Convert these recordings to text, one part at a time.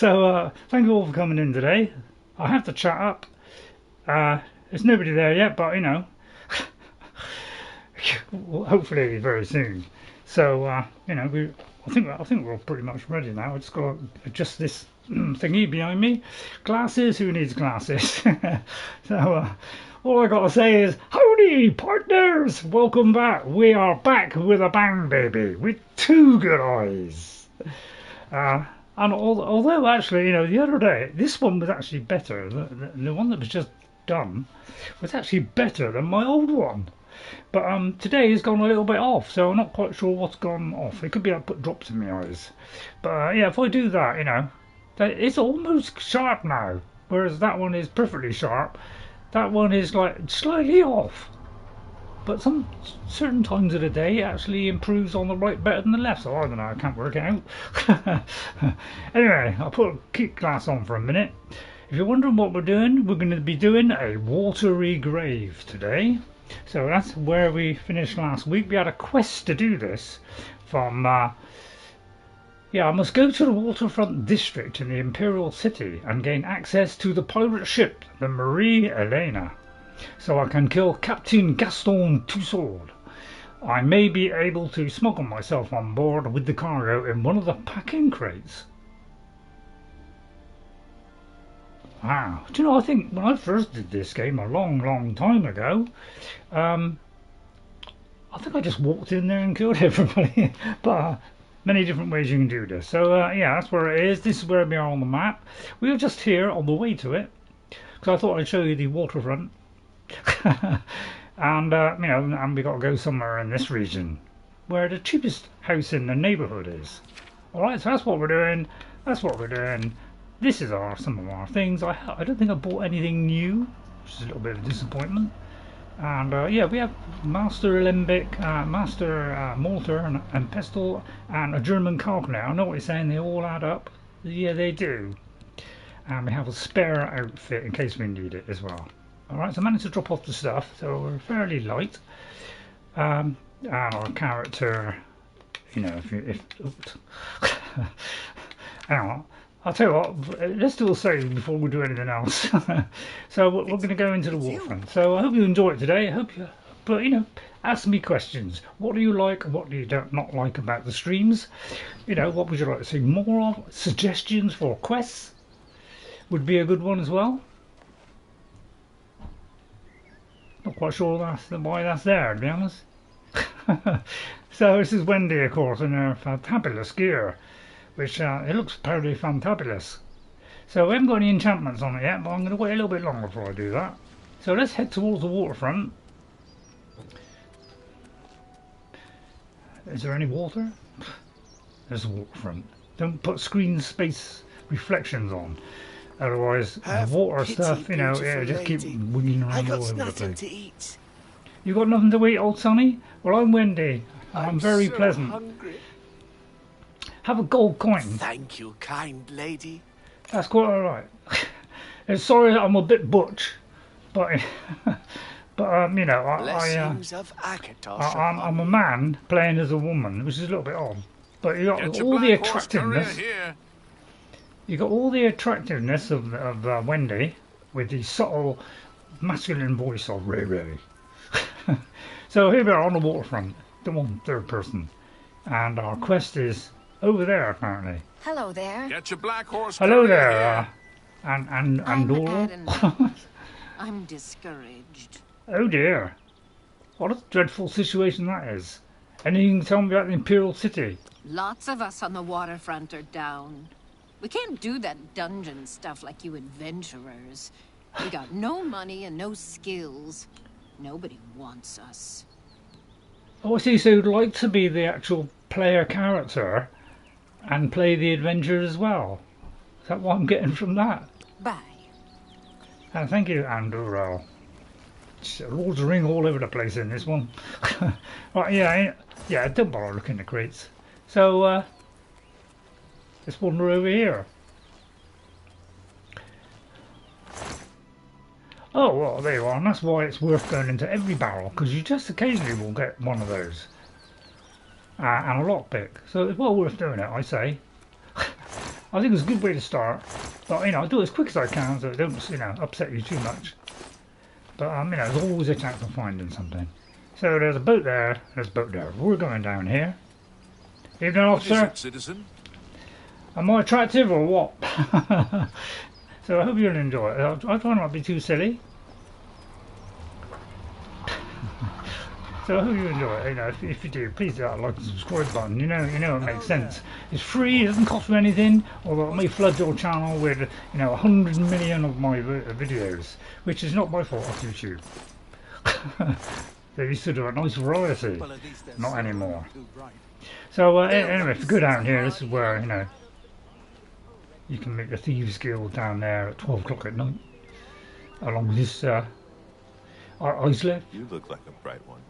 So thank you all for coming in today. I have to chat up. There's nobody there yet, but you know, hopefully very soon. So you know, I think we're all pretty much ready now. I just got to adjust this thingy behind me. Glasses. Who needs glasses? So all I got to say is, howdy, partners! Welcome back. We are back with a bang, baby, with two good eyes. And although actually, you know, the other day, this one was actually better. The one that was just done was actually better than my old one. But today has gone a little bit off, so I'm not quite sure what's gone off. It could be I put drops in my eyes. But yeah, if I do that, you know, it's almost sharp now. Whereas that one is perfectly sharp. That one is like slightly off. But some certain times of the day it actually improves on the right better than the left, so I don't know, I can't work it out. Anyway, I'll put a kit glass on for a minute. If you're wondering what we're doing, we're going to be doing a watery grave today. So that's where we finished last week. We had a quest to do this from, yeah, I must go to the waterfront district in the Imperial City and gain access to the pirate ship, the Marie Elena, so I can kill Captain Gaston Tussaud. I may be able to smuggle myself on board with the cargo in one of the packing crates. Wow. Do you know, I think when I first did this game a long time ago, I think I just walked in there and killed everybody. But many different ways you can do this. So yeah, that's where it is. This is where we are on the map. We are just here on the way to it, because I thought I'd show you the waterfront. And you know, and we got to go somewhere in this region where the cheapest house in the neighborhood is. All right, so that's what we're doing. That's what we're doing. This is some of our things. I don't think I bought anything new, which is a little bit of a disappointment. And yeah, we have Master Alembic, Master Mortar and Pestle, and a German Kalkner. I know what you're saying, they all add up. Yeah, they do. And we have a spare outfit in case we need it as well. Alright, so I managed to drop off the stuff, so we're fairly light. And our character, you know, if hang on, I'll tell you what, let's do a save before we do anything else. So we're going to go into the waterfront. So I hope you enjoy it today. I hope you, but you know, ask me questions. What do you like? What do you not like about the streams? You know, what would you like to see more of? Suggestions for quests would be a good one as well. Not quite sure why that's there, to be honest. So this is Wendy, of course, in her fantabulous gear, which it looks apparently fantabulous. So we haven't got any enchantments on it yet, but I'm going to wait a little bit longer before I do that. So let's head towards the waterfront. Is there any water? There's a waterfront. Don't put screen space reflections on. Otherwise, the water stuff, you know, it'll just keep wiggling around all over the place. To eat. You got nothing to eat, old sonny? Well, I'm Wendy. I'm very so pleasant. Hungry. Have a gold coin. Thank you, kind lady. That's quite alright. Sorry I'm a bit butch, but you know, I'm a man playing as a woman, which is a little bit odd. But you got all the attractiveness. You got all the attractiveness of Wendy with the subtle masculine voice of Ray Ray. So here we are on the waterfront, the one third person, and our quest is over there apparently. Hello there. Get your black horse. Hello there, and Dora. I'm discouraged. Oh dear, what a dreadful situation that is. Anything you can tell me about the Imperial City? Lots of us on the waterfront are down. We can't do that dungeon stuff like you adventurers. We got no money and no skills. Nobody wants us. Oh, I see, so you'd like to be the actual player character and play the adventure as well. Is that what I'm getting from that? Bye. Thank you, Andorel. Lord of the Ring all over the place in this one. Right, yeah, don't bother looking at the crates. So, let's wander over here. Oh, well, there you are, and that's why it's worth going into every barrel, because you just occasionally will get one of those. And a lockpick, so it's well worth doing it, I say. I think it's a good way to start. But you know, I'll do it as quick as I can so it don't, you know, upset you too much. But you know, there's always a chance of finding something. So there's a boat there. There's a boat there. We're going down here. Evening, officer. Citizen? Am I attractive or what? So I hope you'll enjoy it. I try not to be too silly. So I hope you enjoy it. You know, if you do, please hit that like and subscribe button. You know it makes sense. It's free. It doesn't cost you anything. Although it may flood your channel with 100 million of my videos, which is not my fault of YouTube. They used to do a nice variety. Not anymore. So anyway, if you go down here, this is where you can make the Thieves Guild down there at 12 o'clock at night, along this islet. You look like a bright one.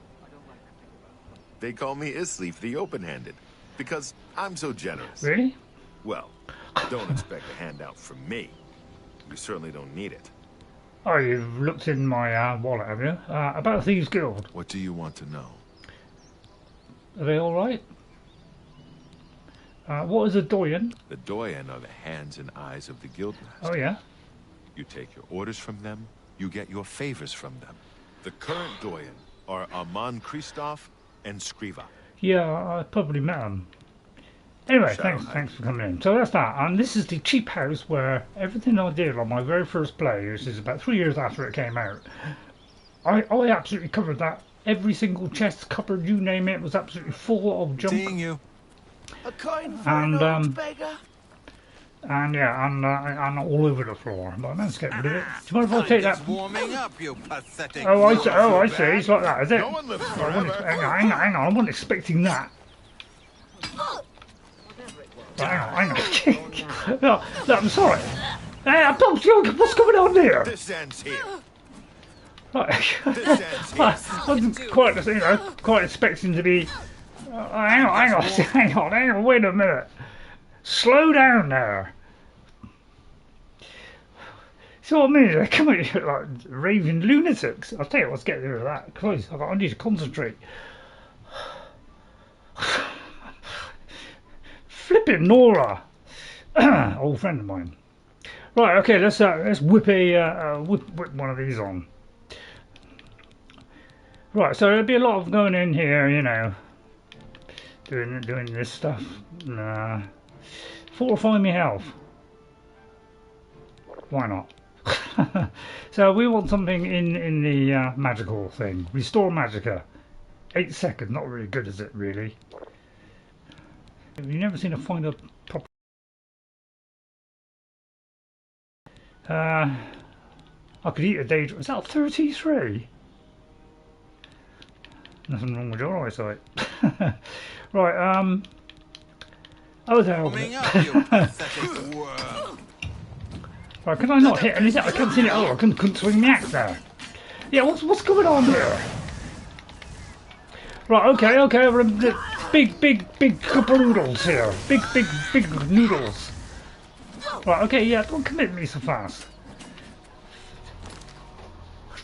They call me Isleaf the Open-Handed, because I'm so generous. Really? Well, don't expect a handout from me. You certainly don't need it. Oh, you've looked in my wallet, have you? About Thieves Guild. What do you want to know? Are they all right? What is a doyen? The doyen are the hands and eyes of the guildmaster. Oh yeah. You take your orders from them, you get your favors from them. The current doyen are Armand Christophe and Scriva. Yeah, I probably met them. Anyway, thanks for coming in. So that's that, and this is the cheap house where everything I did on my very first play, which is about 3 years after it came out, I absolutely covered that. Every single chest, cupboard, you name it, was absolutely full of junk. Seeing you. A coin for an old beggar. And yeah, and all over the floor. But I managed to get rid of it. Do you mind if I take that? Warming up, you pathetic. Oh, I see. It's like that, is it? No one lives Oh, forever. hang on. I wasn't expecting that. Hang on. No, I'm sorry. Hey, I'm not joking. What's going on here? This ends here. Right. This ends here. I wasn't quite expecting to be. Hang on. Wait a minute. Slow down there. See what I mean? They come at you like raving lunatics. I'll tell you what's getting rid of that. Christ, I need to concentrate. Flipping Nora, old friend of mine. Right, okay, let's whip whip one of these on. Right, so there'll be a lot of going in here, doing this stuff. Nah. Fortify me health. Why not? So we want something in the magical thing. Restore Magicka. 8 seconds. Not really good, is it? Really? Have you never seen a find a proper? I could eat a day. Is that 33? Nothing wrong with your eyesight. Right. Oh, there. Right, can I not hit anything? I can't see it. Oh, I couldn't swing the axe there. Yeah, what's going on here? Right, okay. We're big cup of noodles here. Big noodles. Right, okay, yeah. Don't commit me so fast.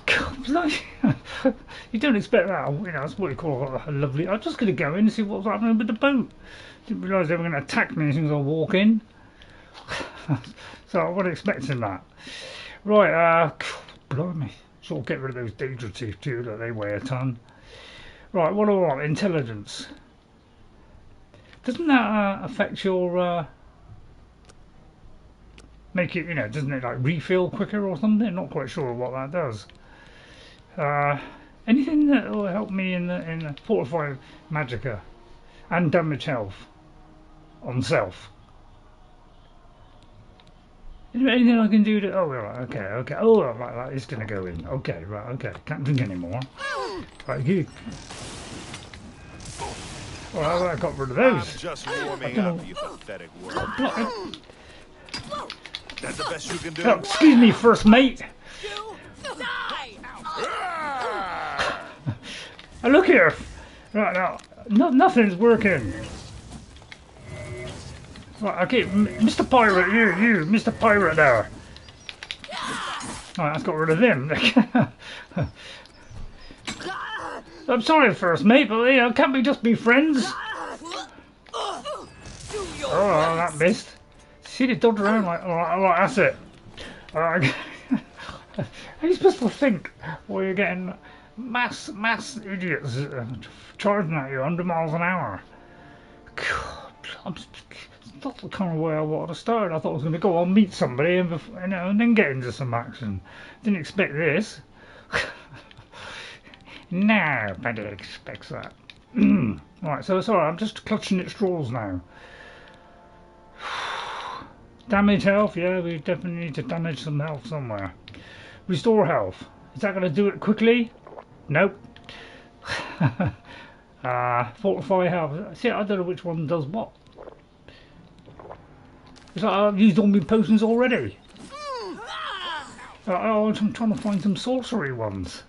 God, you don't expect that. That's what you call a lovely. I'm just going to go in and see what's happening with the boat. Didn't realise they were going to attack me as soon as I walk in. So I wasn't expecting that. Right, blimey. Sort of get rid of those danger teeth too, that they weigh a ton. Right, what do I want? Intelligence. Doesn't that affect your... make it, doesn't it like refill quicker or something? Not quite sure what that does. Anything that will help me in the Fortify Magicka and damage health on self. Is there anything I can do to... Oh, right, okay. Oh, right, it's going to go in. Okay, right, okay. Can't drink anymore. Right, you... Well, I got rid of those. I'm just warming up, you pathetic world. That's the best you can do. Oh, excuse me, first mate. Oh, look here. Right now, nothing's working. Right, okay, Mr. Pirate, you, Mr. Pirate there. Right, that's got rid of him. I'm sorry, first mate, but can't we just be friends? Oh, that missed. See, they dodge around like, alright, that's it. Alright. How are you supposed to think while you're getting mass idiots charging at you 100 miles an hour? God, it's not the kind of way I wanted to start. I thought I was going to go on meet somebody and then get into some action. Didn't expect this. Nobody expects that. Right, so it's alright, I'm just clutching at straws now. Damage health, yeah, we definitely need to damage some health somewhere. Restore health. Is that going to do it quickly? Nope. Fortify health. See, I don't know which one does what. It's like I've used all my potions already. Oh, I'm trying to find some sorcery ones.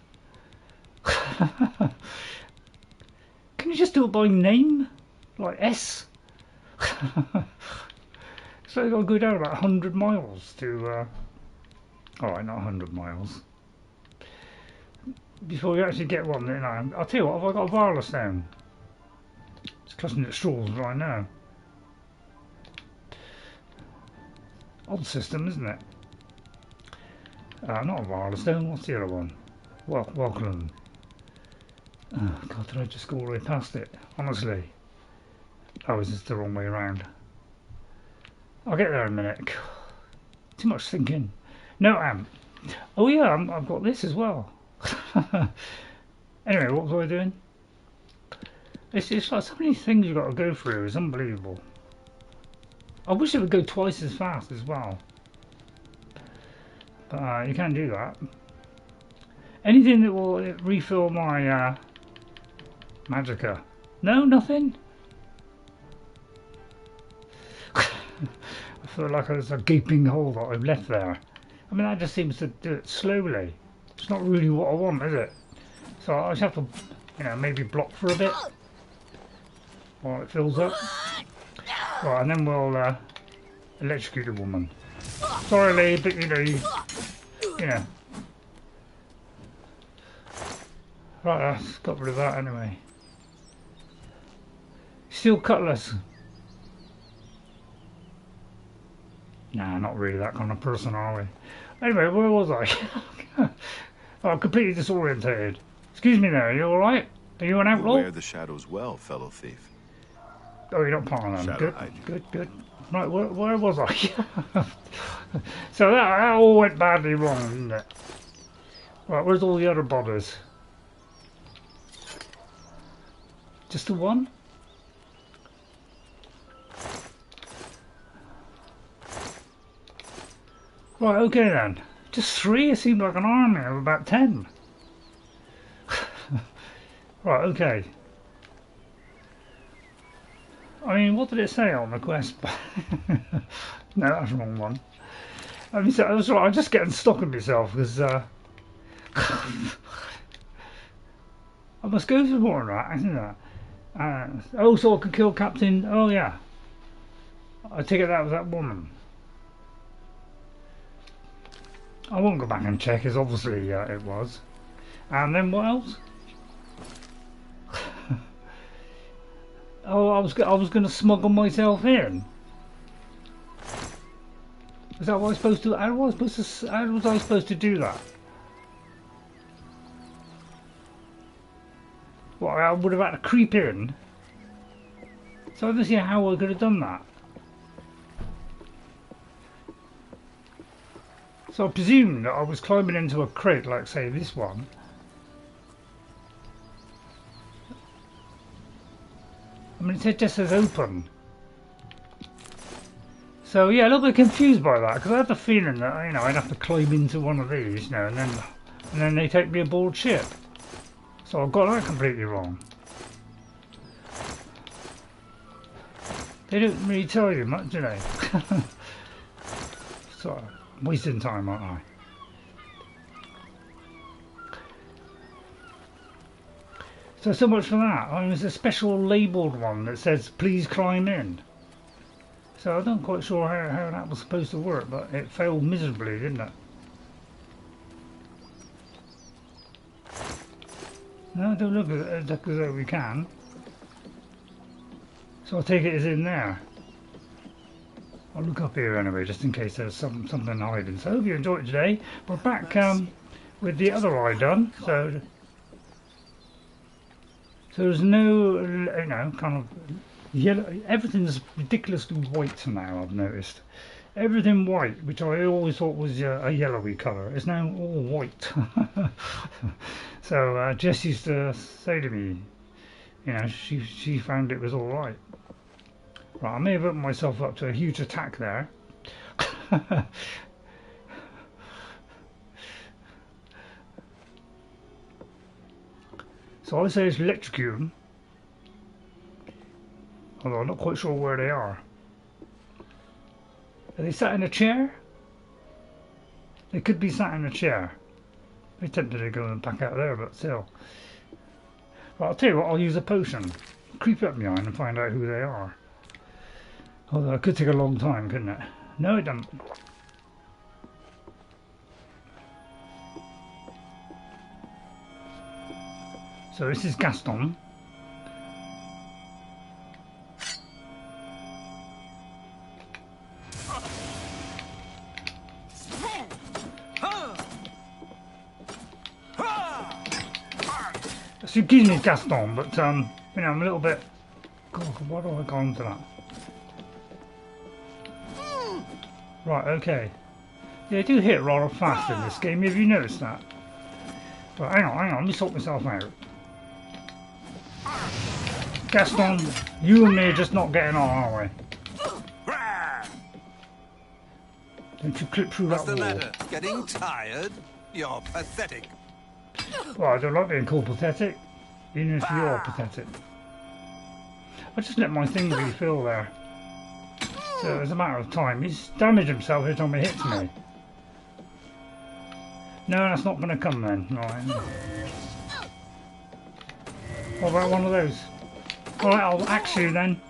Can you just do it by name? Like S? So I've got to go down about 100 miles to... Alright, not 100 miles. Before you actually get one, you know. I'll tell you what, have I got a wireless down? It's clutching at straws right now. Odd system, isn't it? Not a wireless down, what's the other one? Welcome. Oh god, did I just go all the way past it? Honestly. Oh, is this the wrong way around? I'll get there in a minute. Too much thinking. No, oh yeah, I've got this as well. Anyway, what was I doing? It's like so many things you've got to go through. It's unbelievable. I wish it would go twice as fast as well. But you can't do that. Anything that will refill my magicka. No, nothing? I feel like there's a gaping hole that I've left there. I mean, that just seems to do it slowly. It's not really what I want, is it? So I just have to, you know, maybe block for a bit while it fills up. Right, and then we'll electrocute the woman. Sorry, Lee, but you know. Right, I've got rid of that anyway. Steel cutlass. Nah, not really that kind of person, are we? Anyway, where was I? Oh, I'm completely disorientated. Excuse me there, are you alright? Are you an outlaw? You wear the shadows well, fellow thief. Oh, you're not part of them. Shadow Good. Right, where was I? So that all went badly wrong, didn't it? Right, where's all the other bodies? Just the one? Right, okay then. Just 3? It seemed like an army of about 10. Right, okay. I mean, what did it say on the quest? No, that's the wrong one. I mean, so, I was right, I'm just getting stuck in myself because I must go through more than that, isn't it? Oh, so I can kill Captain. Oh, yeah. I take it that was that woman. I won't go back and check, as obviously it was. And then what else? Oh, I was going to smuggle myself in. Is that what I was supposed to? How was I supposed to do that? Well, I would have had to creep in. So I don't see how I could have done that. So I presume that I was climbing into a crate, like say this one. I mean, it just says open. So yeah, a little bit confused by that because I had the feeling that I'd have to climb into one of these, and then they take me aboard ship. So I got that completely wrong. They don't really tell you much, do they? So I'm wasting time, aren't I? So much for that. I mean, there's a special labelled one that says please climb in. So I'm not quite sure how that was supposed to work, but it failed miserably, didn't it? No, don't look as though we can. So I take it it's in there. I'll look up here anyway, just in case there's something hiding. So I hope you enjoyed it today. We're back with the other eye done. So there's no, you know, kind of yellow. Everything's ridiculously white now. I've noticed everything white, which I always thought was a yellowy colour, is now all white. So Jess used to say to me, you know, she found it was all right. Right, I may have opened myself up to a huge attack there. So I say it's electrocute them, although I'm not quite sure where they are. Are they sat in a chair? They could be sat in a chair. I'm tempted to go and back out there, but still. Well, I'll tell you what, I'll use a potion. Creep up behind and find out who they are. Although it could take a long time, couldn't it? No, it doesn't. So this is Gaston. So excuse me, Gaston, but you know, I'm a little bit. God, why do I go on to that? Right, okay. Yeah, I do hit rather fast in this game. Have you noticed that? Right, hang on, let me sort myself out. Gaston, you and me are just not getting on, are we? Don't you clip through that wall? What's the matter? Getting tired? You're pathetic. Well, I don't like being called pathetic, even if you're pathetic. I just let my thing refill there. So it's a matter of time. He's damaged himself every time he hits me. No, that's not going to come then. Right. What about one of those? Alright, I'll axe you then.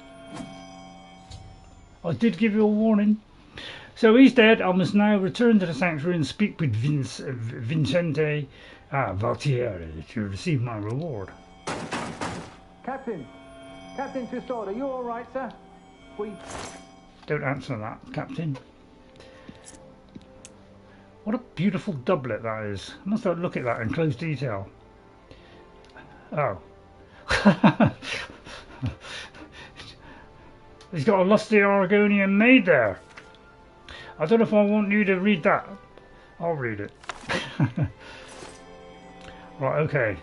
I did give you a warning. So he's dead. I must now return to the sanctuary and speak with Vicente Valtiere to receive my reward. Captain Tussaud, are you all right, sir? Don't answer that, Captain. What a beautiful doublet that is. I must have a look at that in close detail. Oh. He's got a lusty Argonion Maid there. I don't know if I want you to read that. I'll read it. Right, okay.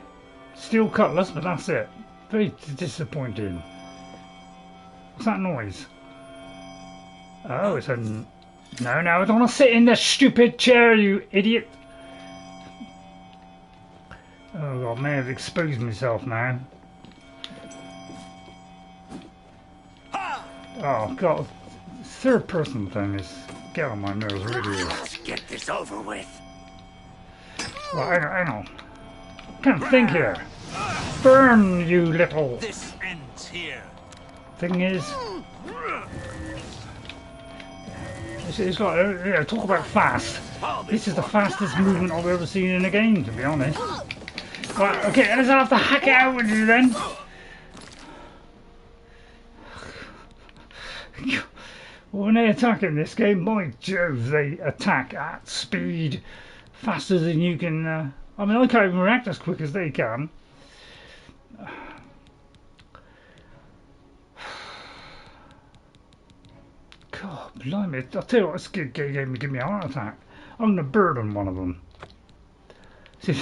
Steel cutlass, but that's it. Very disappointing. What's that noise? Oh, it's a... No, I don't want to sit in this stupid chair, you idiot. Oh, God, I may have exposed myself now. Oh, God. Third person thing is... Get on my nerves, really is. Let's get this over with. Right, hang on. Can't think here. Burn, you little... This ends here. Thing is... It's like, yeah, talk about fast. This is the fastest movement I've ever seen in a game, to be honest. Right, okay, let's have to hack it out with you then. When they attack in this game, my Jove, they attack at speed, faster than you can. I mean, I can't even react as quick as they can. God, blimey! I'll tell you what, this gave me a heart attack. I'm gonna burden one of them. See, I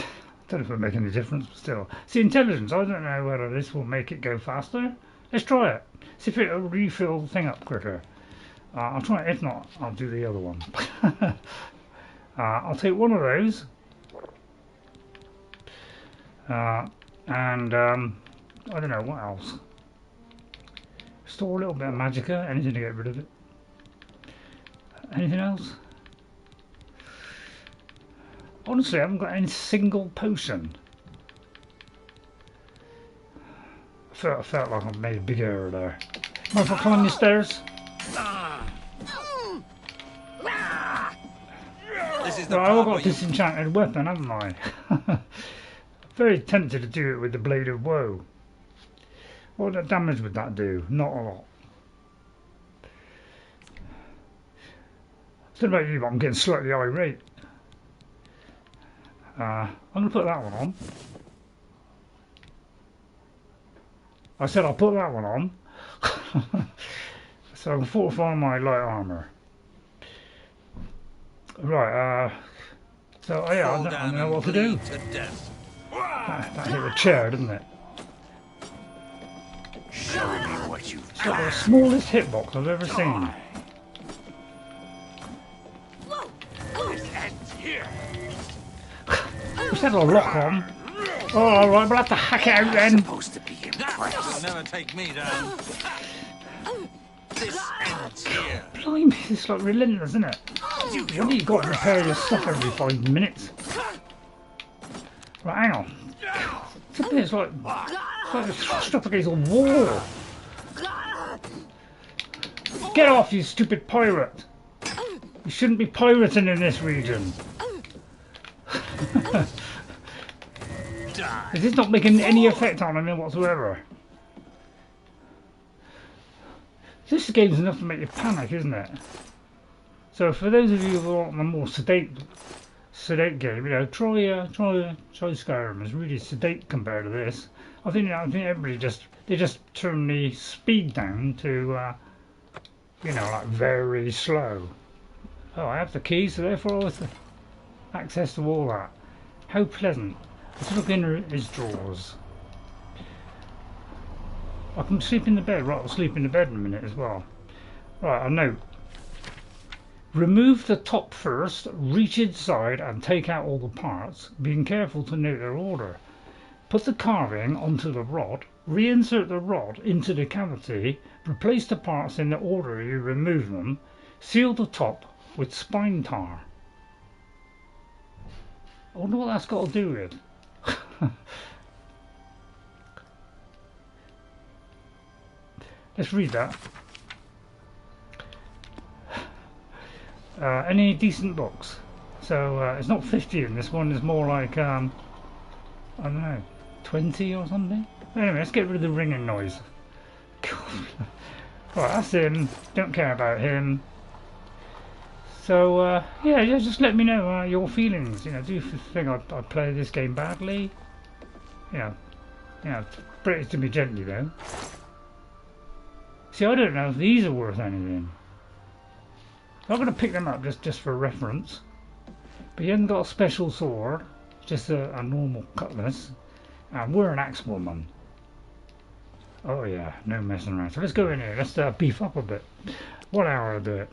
don't know if it'll make any difference, but still. See, intelligence. I don't know whether this will make it go faster. Let's try it. See if it'll refill the thing up quicker. I'll try it. If not, I'll do the other one. I'll take one of those. And I don't know what else. Store a little bit of magicka. Anything to get rid of it. Anything else? Honestly, I haven't got any single potion. I felt like I made a big error there. Mind if I climb the stairs? I've got a disenchanted weapon, haven't I? Very tempted to do it with the Blade of Woe. What damage would that do? Not a lot. don't know about you, but I'm getting slightly irate. I'm going to put that one on. I said I'll put that one on. So I'm fortifying my light armour. Right, so yeah, I don't know what to do. That hit the chair, didn't it? Show me what you've It's like the smallest hitbox I've ever seen. This ends here. We had a lock on. Oh, alright, we'll have to hack it out then. Supposed to be impressed. You'll never take me down. This ends here. Blimey, it's like relentless, isn't it? You only got to repair your stuff every 5 minutes. Right, hang on. It's like stuff against a wall. Get off, you stupid pirate! You shouldn't be pirating in this region. Is this not making any effect on him whatsoever? This game's enough to make you panic, isn't it? So for those of you who want a more sedate game, you know, try Skyrim. It's really sedate compared to this. I think everybody just turn the speed down to you know, like very slow. Oh, I have the key, so therefore I have access to all that. How pleasant. Let's look in his drawers. I can sleep in the bed. Right, I'll sleep in the bed in a minute as well. Right, a note. Remove the top first, reach inside and take out all the parts, being careful to note their order. Put the carving onto the rod, reinsert the rod into the cavity, replace the parts in the order you remove them, seal the top with spine tar. I wonder what that's got to do with. Let's read that. Any decent books? So it's not 50 in this one, it's more like, I don't know, 20 or something? Anyway, let's get rid of the ringing noise. Right, that's him. Don't care about him. So, yeah, just let me know your feelings. You know, do you think I play this game badly? You know, break it to me gently though. See, I don't know if these are worth anything. I'm going to pick them up just for reference. But he hasn't got a special sword, just a normal cutlass. And we're an axe woman. Oh yeah, no messing around. So let's go in here, let's beef up a bit. 1 hour I'll do it.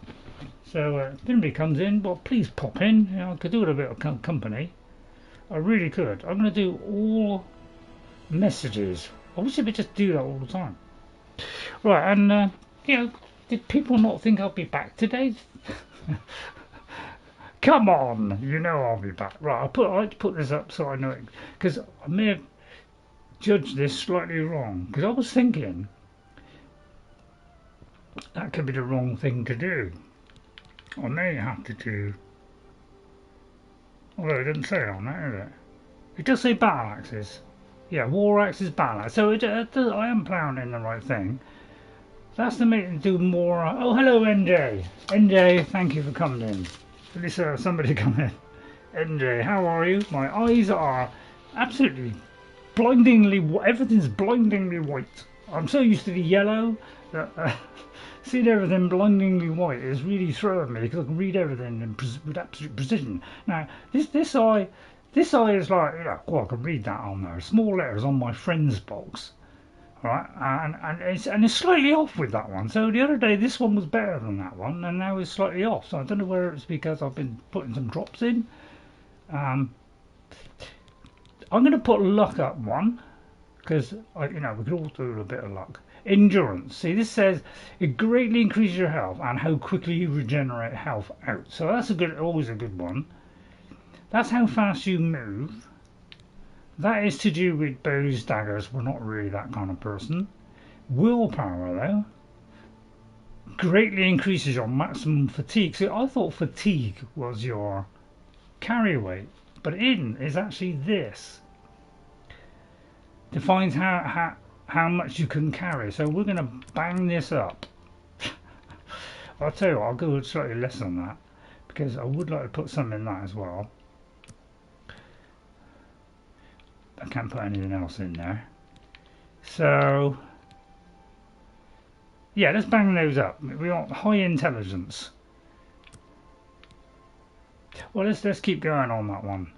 So if anybody comes in, well please pop in. You know, I could do with a bit of company. I really could. I'm going to do all messages. I wish I could just do that all the time. Right, and you know, did people not think I'll be back today? Come on, you know I'll be back. Right, I like to put this up so I know it, because I may have judged this slightly wrong. Because I was thinking that could be the wrong thing to do. I may have to do. Although it didn't say it on that, is it? It does say battle axes. Yeah, war axes, battle axes. So I am ploughing in the right thing. That's to make it do more. Oh, hello, NJ. NJ, thank you for coming in. At least somebody come in. NJ, how are you? My eyes are absolutely blindingly. Everything's blindingly white. I'm so used to the yellow that seeing everything blindingly white is really throwing me because I can read everything with absolute precision. Now, this eye is like, you know, well, I can read that on there. Small letters on my friend's box. Right, and it's slightly off with that one. So the other day this one was better than that one, and now it's slightly off. So I don't know whether it's because I've been putting some drops in. I'm going to put luck up one because you know, we could all do a bit of luck. Endurance. See, this says it greatly increases your health and how quickly you regenerate health out. So that's always a good one. That's how fast you move. That is to do with bows, daggers. We're not really that kind of person. Willpower, though, greatly increases your maximum fatigue. So I thought fatigue was your carry weight, but in is actually this. Defines how much you can carry. So we're going to bang this up. I'll tell you what, I'll go slightly less than that. because I would like to put some in that as well. I can't put anything else in there. So yeah, let's bang those up. We want high intelligence. Well, let's keep going on that one.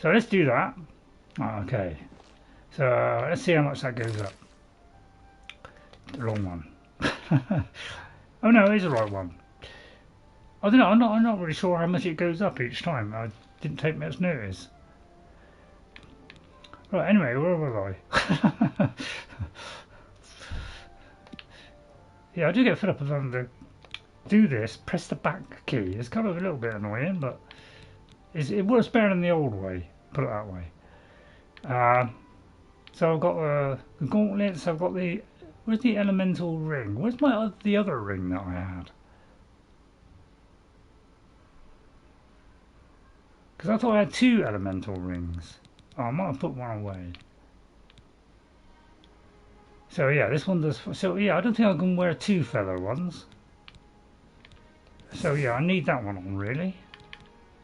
So let's do that. Okay. So let's see how much that goes up. The wrong one. Oh no, it is the right one. I don't know. I'm not really sure how much it goes up each time. I didn't take much notice. Right. Anyway, where was I? Yeah, I do get fed up of having to do this. Press the back key. It's kind of a little bit annoying, but it works better than the old way. Put it that way. So I've got the gauntlets. I've got the. Where's the elemental ring? Where's the other ring that I had? Because I thought I had 2 elemental rings. Oh, I might have put one away. So yeah, this one does. So yeah, I don't think I can wear 2 feather ones. So yeah, I need that one on really.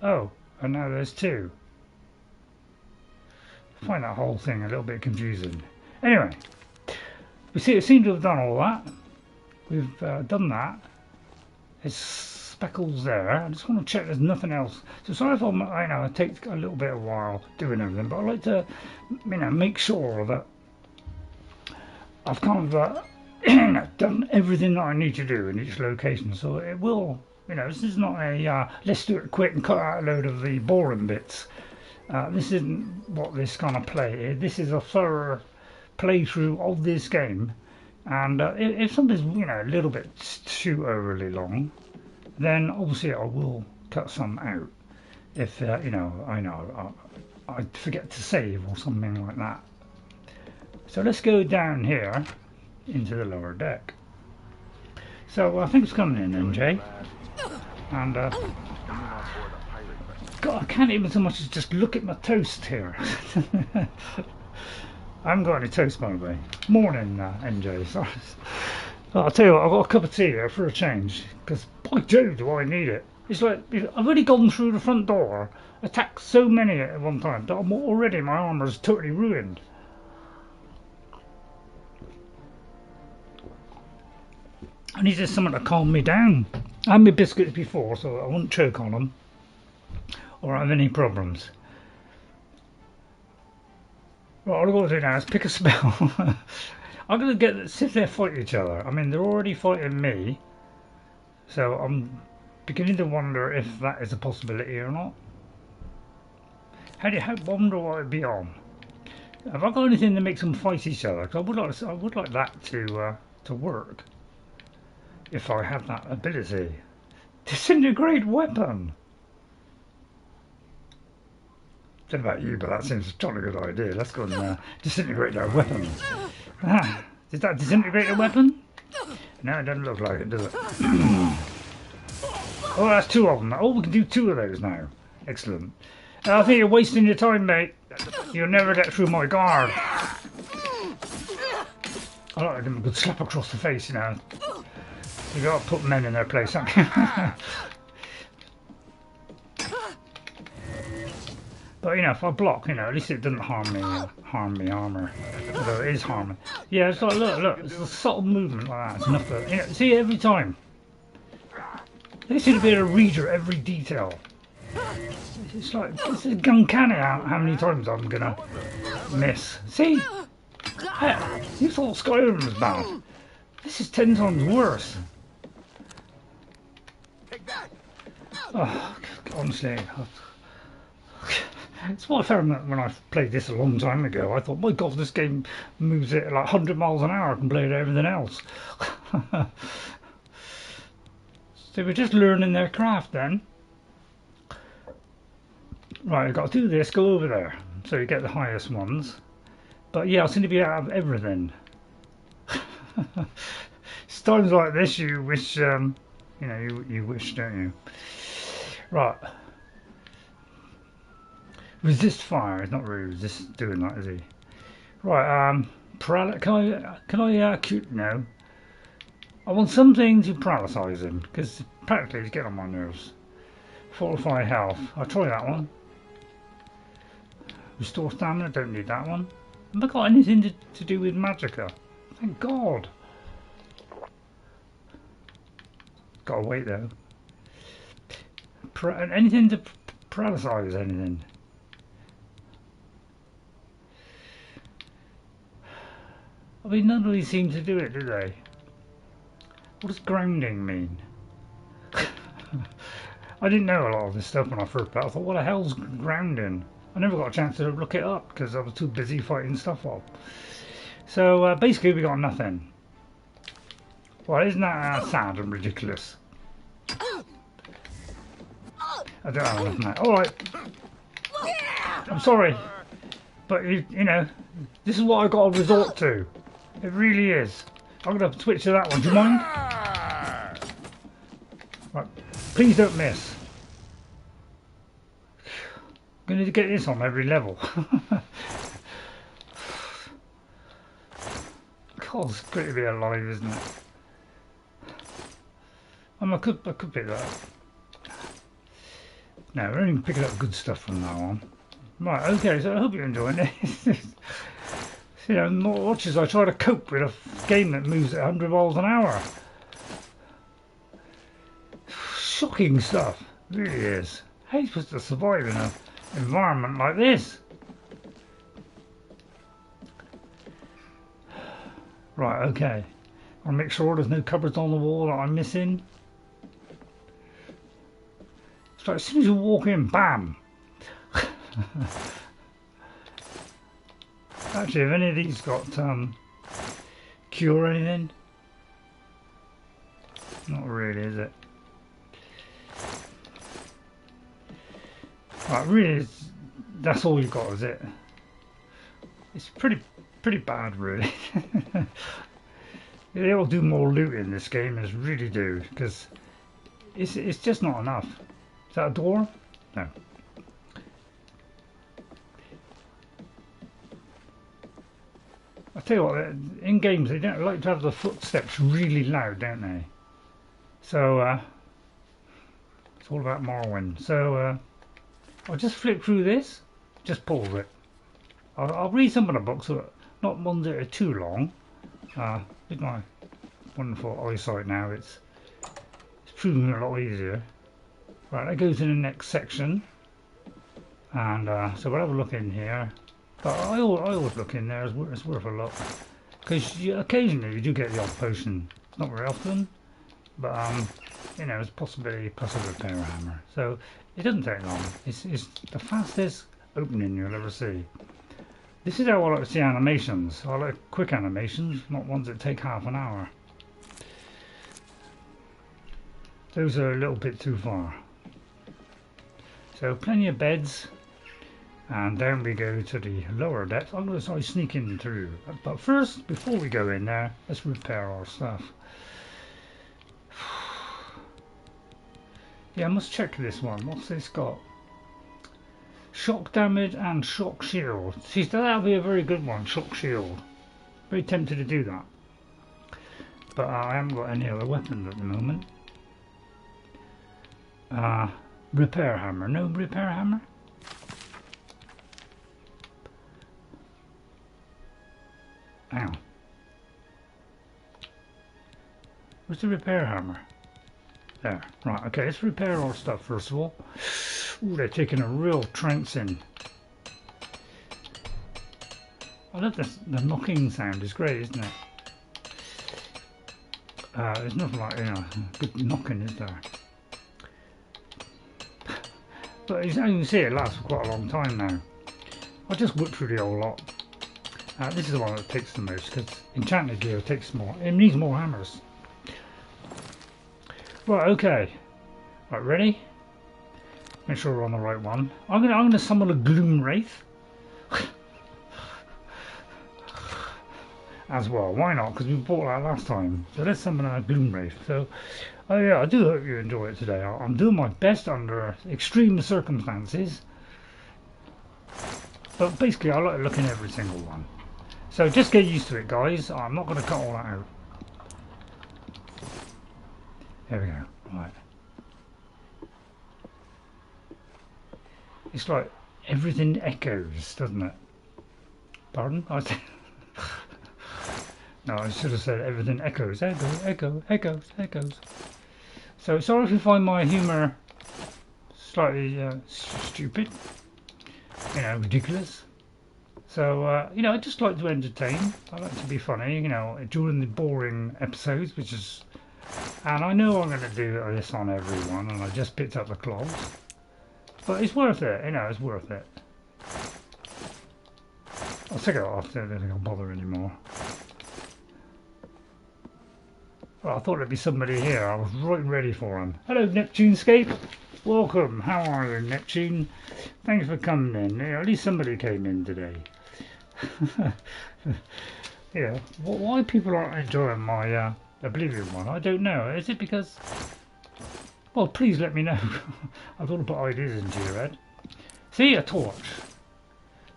Oh, and now there's 2. I find that whole thing a little bit confusing. Anyway, we seem to have done all that. We've done that. It's speckles there. I just want to check there's nothing else. So sorry if I know it takes a little bit of a while doing everything, but I like to, make sure that I've kind of done everything that I need to do in each location. So it will, this is not a let's do it quick and cut out a load of the boring bits. This isn't what this kind of play is. This is a thorough playthrough of this game, and if something's a little bit too overly long, then obviously I will cut some out. If I forget to save or something like that. So let's go down here into the lower deck. So I think it's coming in, MJ. And God, I can't even so much as just look at my toast here. I haven't got any toast, by the way. Morning, MJ. Sorry. I'll tell you what, I've got a cup of tea here for a change, because by Jove do I need it. It's like, I've already gone through the front door, attacked so many at one time, that I'm already, my armour's totally ruined. I needed something to calm me down. I had my biscuits before, so I wouldn't choke on them or have any problems. Right, all I've got to do now is pick a spell. I'm going to sit there fight each other. I mean, they're already fighting me, so I'm beginning to wonder if that is a possibility or not. How wonder what it'd be on. Have I got anything that makes them fight each other? Because I would like that to work. If I have that ability. Disintegrate weapon! I don't know about you, but that seems a totally good idea. Let's go and disintegrate our weapon. Did that disintegrate a weapon? No, it doesn't look like it, does it? Oh, that's 2 of them. Oh, we can do 2 of those now. Excellent. I think you're wasting your time, mate. You'll never get through my guard. I like to give him a good slap across the face, You gotta put men in their place, haven't you? But if I block, at least it doesn't harm me armour. Although it is harming. Yeah, it's like look, it's a subtle movement like that. It's enough to, see every time. They seem to be able to read every detail. It's like it's uncanny how many times I'm gonna miss. See? Hey, you thought Skyrim was bad. This is 10 times worse. Oh, honestly, it's what I found when I played this a long time ago. I thought, my God, this game moves it at like 100 miles an hour compared to everything else. So we're just learning their craft then. Right, I've got to do this, go over there, so you get the highest ones. But yeah, I seem to be out of everything. It's times like this you wish, you wish, don't you? Right. Resist fire. He's not really doing that, is he? Right. Can I no. I want something to paralyse him because practically he's getting on my nerves. Fortify health. I'll try that one. Restore stamina. Don't need that one. Have I got anything to do with magicka? Thank God. Gotta wait though. Anything to paralyze anything? I mean, none of these seem to do it, do they? What does grounding mean? I didn't know a lot of this stuff when I first played. I thought, what the hell's grounding? I never got a chance to look it up because I was too busy fighting stuff up. So basically we got nothing. Well, isn't that sad and ridiculous? I don't have enough now. Alright. I'm sorry. But, you know, this is what I got to resort to. It really is. I'm going to switch to that one. Do you mind? Right. Please don't miss. I'm going to get this on every level. God, it's great to be alive, isn't it? I could pick that up. No, we're only picking up good stuff from now on. Right, okay, so I hope you're enjoying it. You know, more watches I try to cope with a game that moves at 100 miles an hour. Shocking stuff, it really is. How are you supposed to survive in an environment like this? Right, okay. I'll make sure there's no cupboards on the wall that I'm missing. It's like as soon as you walk in, bam! Actually, have any of these got cure or anything? Not really, is it? Right, really, that's all you've got, is it? It's pretty bad, really. They all do more loot in this game, as really do, because it's just not enough. Is that a door? No. I tell you what, in games they don't like to have the footsteps really loud, don't they? So it's all about Morrowind. So I'll just flip through this, just pause it. I'll read some of the books, not ones that are too long. With my wonderful eyesight now, it's proving a lot easier. Right, that goes in the next section, and so we'll have a look in here. But I always look in there, it's worth a look. Because occasionally you do get the odd potion. Not very often, but you know, it's possibly plus a repair hammer. So it doesn't take long. It's the fastest opening you'll ever see. This is how I like to see animations. I like quick animations, not ones that take half an hour. Those are a little bit too far. So plenty of beds. And then we go to the lower depths. I'm going to start sneaking through. But first, before we go in there, let's repair our stuff. Yeah, I must check this one. What's this got? Shock damage and shock shield. See, that'll be a very good one, shock shield. Very tempted to do that. But I haven't got any other weapons at the moment. Repair hammer. No repair hammer? Hang on. Where's the repair hammer? There. Right, okay, let's repair our stuff first of all. Ooh, they're taking a real trouncing. I love this. The knocking sound is great, isn't it? There's nothing like, you know, good knocking, is there? But as you can see, it lasts for quite a long time now. I'll just whip through the whole lot. This is the one that takes the most, because enchanted gear takes more. It needs more hammers. Right, okay. Right, ready? Make sure we're on the right one. I'm gonna summon a gloom wraith. As well, why not? Because we bought that last time. So let's summon a gloom wraith. So, oh yeah, I do hope you enjoy it today. I'm doing my best under extreme circumstances. But basically, I like looking at every single one. So just get used to it, guys. I'm not going to cut all that out. There we go. Right. it's like everything echoes, doesn't it? Pardon? No, I should have said everything echoes. Echoes. So sorry if you find my humour slightly stupid, ridiculous. So, I just like to entertain. I like to be funny, during the boring episodes, and I know I'm going to do this on everyone, and I just picked up the clogs. But it's worth it, it's worth it. I'll take it off, I don't think I'll bother anymore. Well, I thought there'd be somebody here. I was right ready for him. Hello, Neptunescape. Welcome. How are you, Neptune? Thanks for coming in. At least somebody came in today. Yeah. Why people aren't enjoying my Oblivion one? I don't know. Is it because... Well, please let me know. I've got to put ideas into your head. See, a torch.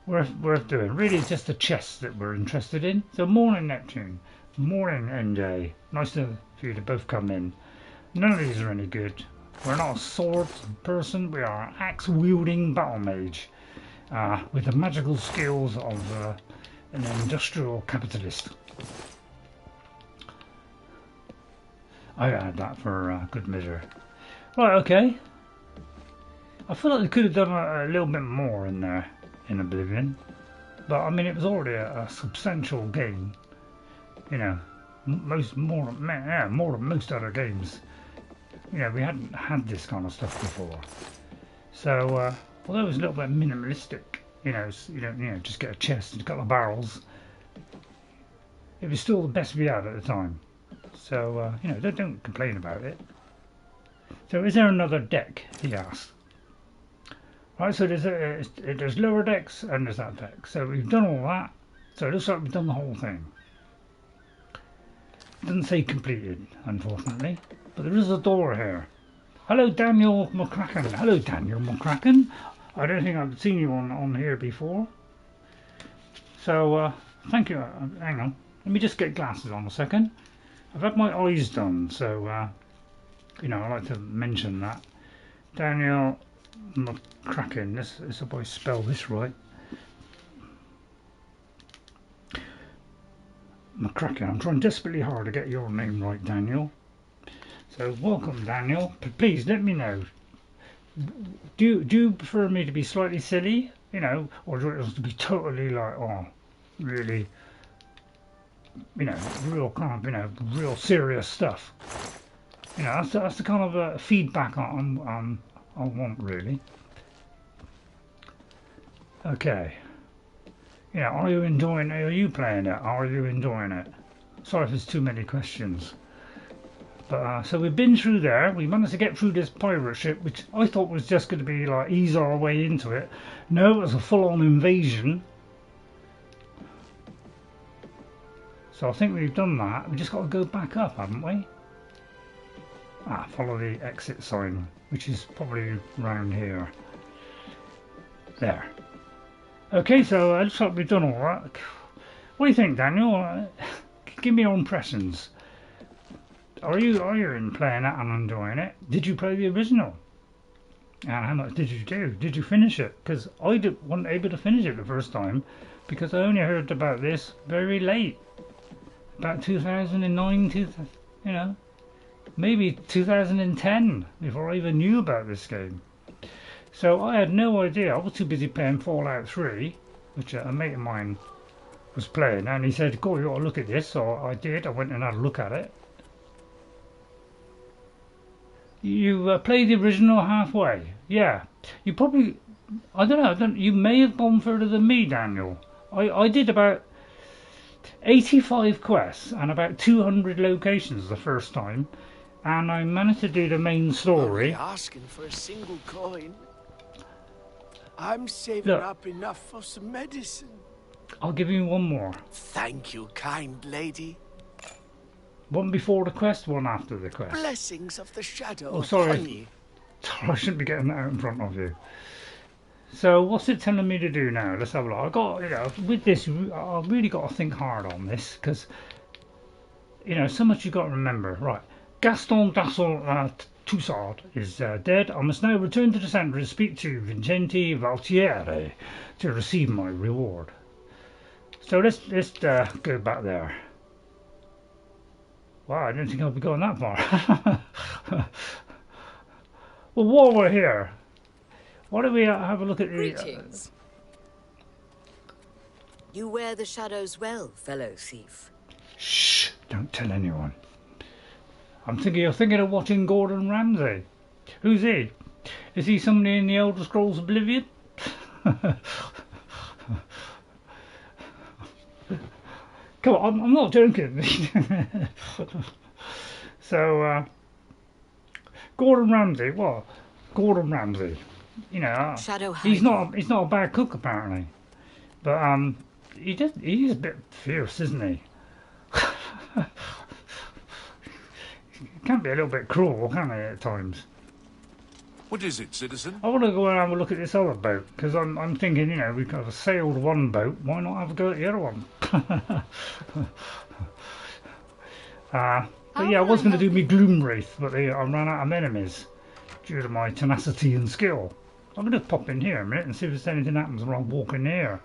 Worth doing. Really, it's just the chest that we're interested in. So, morning, Neptune. Morning, NJ. Nice for you to both come in. None of these are any good. We're not a sword person. We are an axe-wielding battle mage with the magical skills of an industrial capitalist. I add that for good measure. Right, okay. I feel like they could have done a little bit more in there in Oblivion, but I mean it was already a substantial game. More than most other games. We hadn't had this kind of stuff before. So although it was a little bit minimalistic, you don't just get a chest and a couple of barrels. It was still the best we had at the time. So don't complain about it. So is there another deck? He asked. Right, so there's lower decks and there's that deck. So we've done all that. So it looks like we've done the whole thing. It doesn't say completed, unfortunately, but there is a door here. Hello, Daniel McCracken. Hello, Daniel McCracken. I don't think I've seen you on here before. So thank you. Hang on. Let me just get glasses on a second. I've had my eyes done, so I like to mention that. Daniel McCracken. This is if I spell this right. McCracken. I'm trying desperately hard to get your name right, Daniel. So welcome, Daniel. Please let me know. Do you prefer me to be slightly silly, or do you want us to be totally like, really, real kind of, real serious stuff? That's the kind of feedback I want, really. Okay. Are you enjoying it? Are you playing it? Are you enjoying it? Sorry if there's too many questions. But so we've been through there. We managed to get through this pirate ship, which I thought was just going to be like ease our way into it. No, it was a full-on invasion. So I think we've done that. We just got to go back up, haven't we? Follow the exit sign, which is probably around here. There. Okay, so it looks like we've done all right. What do you think, Daniel? Give me your impressions. Are you playing that and enjoying it? Did you play the original? And how much did you do? Did you finish it? Because I wasn't able to finish it the first time because I only heard about this very late. About 2009, maybe 2010 before I even knew about this game. So I had no idea. I was too busy playing Fallout 3, which a mate of mine was playing, and he said, "Go, you ought to look at this." So I did. I went and had a look at it. You played the original halfway, yeah. You probably, I don't know. You may have gone further than me, Daniel. I did about 85 quests and about 200 locations the first time, and I managed to do the main story. Are they asking for a single coin? I'm saving up enough for some medicine. I'll give you one more. Thank you, kind lady. One before the quest, one after the quest. Blessings of the shadow. Oh, sorry. Upon you. Sorry, I shouldn't be getting that out in front of you. So, what's it telling me to do now? Let's have a look. I got, with this, I've really got to think hard on this because, so much you got to remember. Right, Gaston Tussaud is dead. I must now return to the centre to speak to Vicente Valtiere to receive my reward. So let's go back there. Wow, I didn't think I'd be going that far. Well, while we're here, why don't we have a look at the... Greetings. You wear the shadows well, fellow thief. Shh! Don't tell anyone. You're thinking of watching Gordon Ramsay. Who's he? Is he somebody in the Elder Scrolls Oblivion? Come on, I'm not joking. So, Gordon Ramsay, what? Gordon Ramsay, you know, he's not a bad cook apparently, but he's a bit fierce, isn't he? He can be a little bit cruel, can't he, at times? What is it, citizen? I want to go and have a look at this other boat, because I'm thinking, you know, we've got sailed one boat, why not have a go at the other one? But yeah, I was going to do me Gloom Wraith, but I ran out of enemies due to my tenacity and skill. I'm going to pop in here a minute and see if there's anything happens when I walk in here.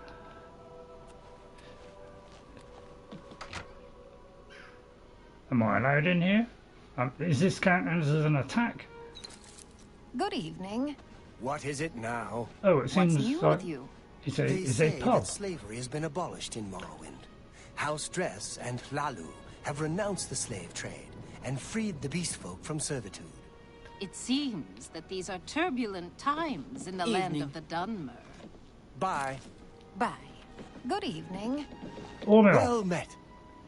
Am I allowed in here? Is this counted as an attack? Good evening. What is it now? Oh, it seems What's new like with you? it's They a say pub. that slavery has been abolished in Morrowind. House Dress and Lalu have renounced the slave trade and freed the beast folk from servitude. It seems that these are turbulent times in the land of the Dunmer. Bye. Bye. Good evening. Ormil. Well met.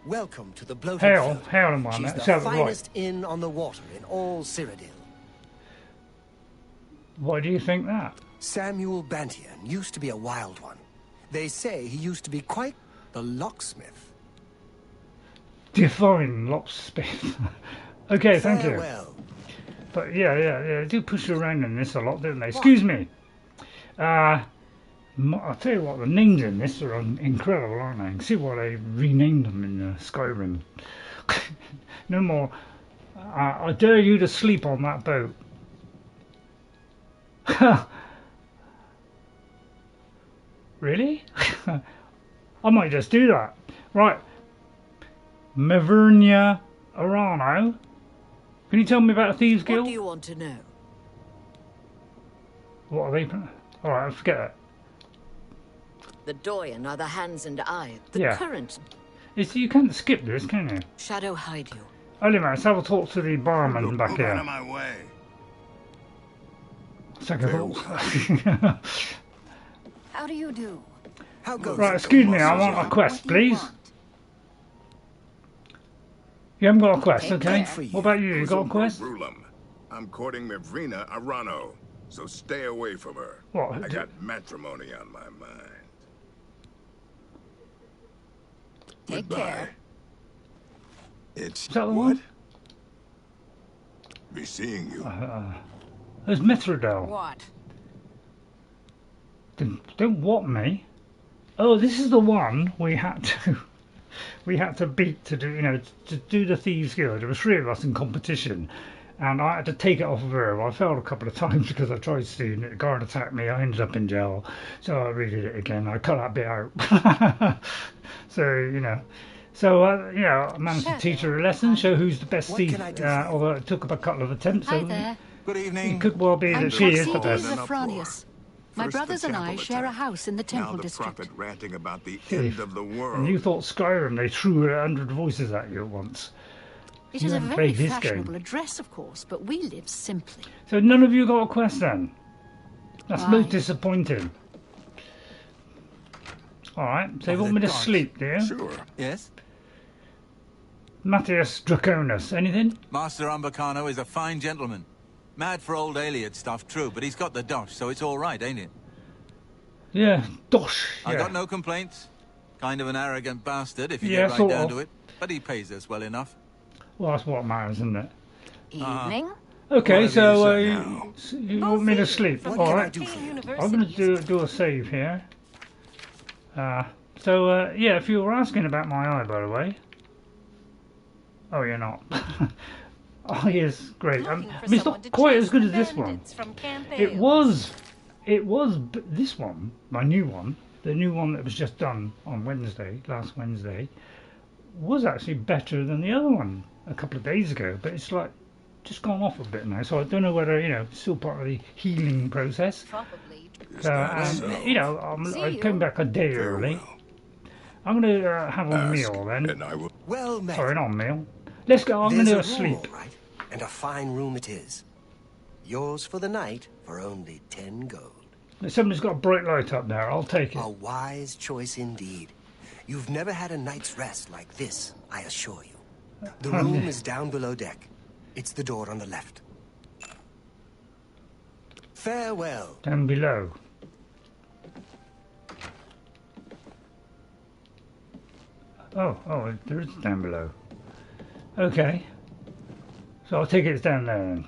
Welcome to the Bloated Hail, Float. hail and one. She's Let's the have it right. finest inn on the water in all Cyrodiil. Why do you think that? Samuel Bantian used to be a wild one. They say he used to be quite the locksmith. Define locksmith. Okay, thank you. Farewell. But yeah, they do push you around in this a lot, don't they? Excuse me. I'll tell you what, the names in this are incredible, aren't they? You can see why they renamed them in Skyrim. No more. I dare you to sleep on that boat. Really? I might just do that. Right. Mavernia Arano. Can you tell me about a Thieves Guild? What do you want to know? What are they? Alright, forget it. The Doyen are the hands and eye. The Yeah. current You can't skip this, can you? shadow hide you. Oliver, let's have a talk to the barman back Move here. out of my way. Second Farewell. How do you do? How goes Right, it? excuse me, I want a What quest, do you please. want? You haven't got a quest, Take okay? care. What about you? You got a quest? Brulam. I'm courting Mavrina Arano, so stay away from her. What? I got matrimony on my mind. Take Goodbye. care. It's Is that the what? one? Be seeing you. There's Mithridel. What? Don't what me? Oh, this is the one we had to beat to do the Thieves Guild. There were 3 of us in competition, and I had to take it off of her. I failed a couple of times because I tried to. The guard attacked me. I ended up in jail, so I redid it again. I cut that bit out. So I managed to teach her a lesson, show who's the best What thief. can I do for you? Although it took a couple of attempts. Hi So there. Good evening. it could well be I'm that she is the Proxy best. Zephronius. My First the brothers and I temple share a attack. house in the Now Temple the District. prophet ranting about the end of the world. And you thought Skyrim, they threw 100 voices at you at once. It You is a haven't very played this fashionable game. address, of course, but we live simply. So none of you got a quest then? That's Why? most disappointing. Alright, so you want me to God. sleep, do you? Sure. Yes? Matthias Draconis, anything? Master Umbacano is a fine gentleman. Mad for old Aliad stuff, true, but he's got the dosh, so it's all right, ain't it? Yeah, Dosh. I Yeah. got no complaints. Kind of an arrogant bastard, if you Yeah, get right sort down of. to it. But he pays us well enough. Well, that's what matters, isn't it? Evening. Okay, Whatever so you say you, now. so you want me to sleep? What can I Alright, do for you? I'm going to do a save here. Yeah, if you were asking about my eye, by the way. Oh, you're not. Oh, he is great. I Looking mean, for it's someone not to quite chase as good the as this one. bandits from Camp It Ailes. was this one, my new one, the new one that was just done on last Wednesday, was actually better than the other one a couple of days ago. But it's like just gone off a bit now, so I don't know whether it's still part of the healing process. Probably. And I came back a day early. Farewell. I'm going to have a Ask, meal then. and I will. Well met. Sorry, not a meal. Let's go. I'm going There's to a room, sleep. all right, and a fine room it is. Yours for the night for only 10 gold. Somebody's got a bright light up there. I'll take it. A wise choice indeed. You've never had a night's rest like this, I assure you. The room is down below deck. It's the door on the left. Farewell. Down below. Oh, there is down below. Okay. So I'll take it down there then.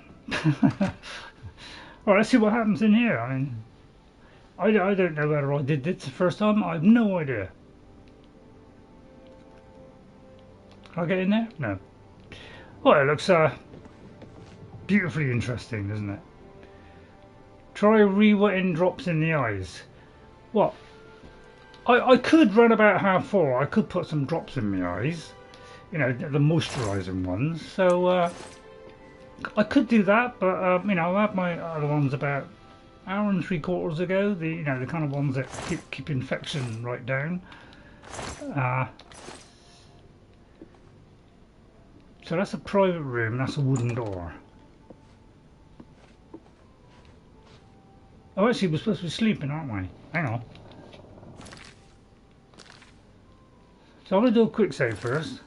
Alright, let's see what happens in here. I mean, I don't know whether I did this the first time. I have no idea. Can I get in there? No. Well, it looks beautifully interesting, doesn't it? Try re-wetting drops in the eyes. What? I could run about half full. I could put some drops in my eyes. The moisturising ones. So I could do that, but I had my other ones about an hour and 3/4 ago. The the kind of ones that keep infection right down. So that's a private room. That's a wooden door. Oh, actually, we're supposed to be sleeping, aren't we? Hang on. So I'm going to do a quick save first.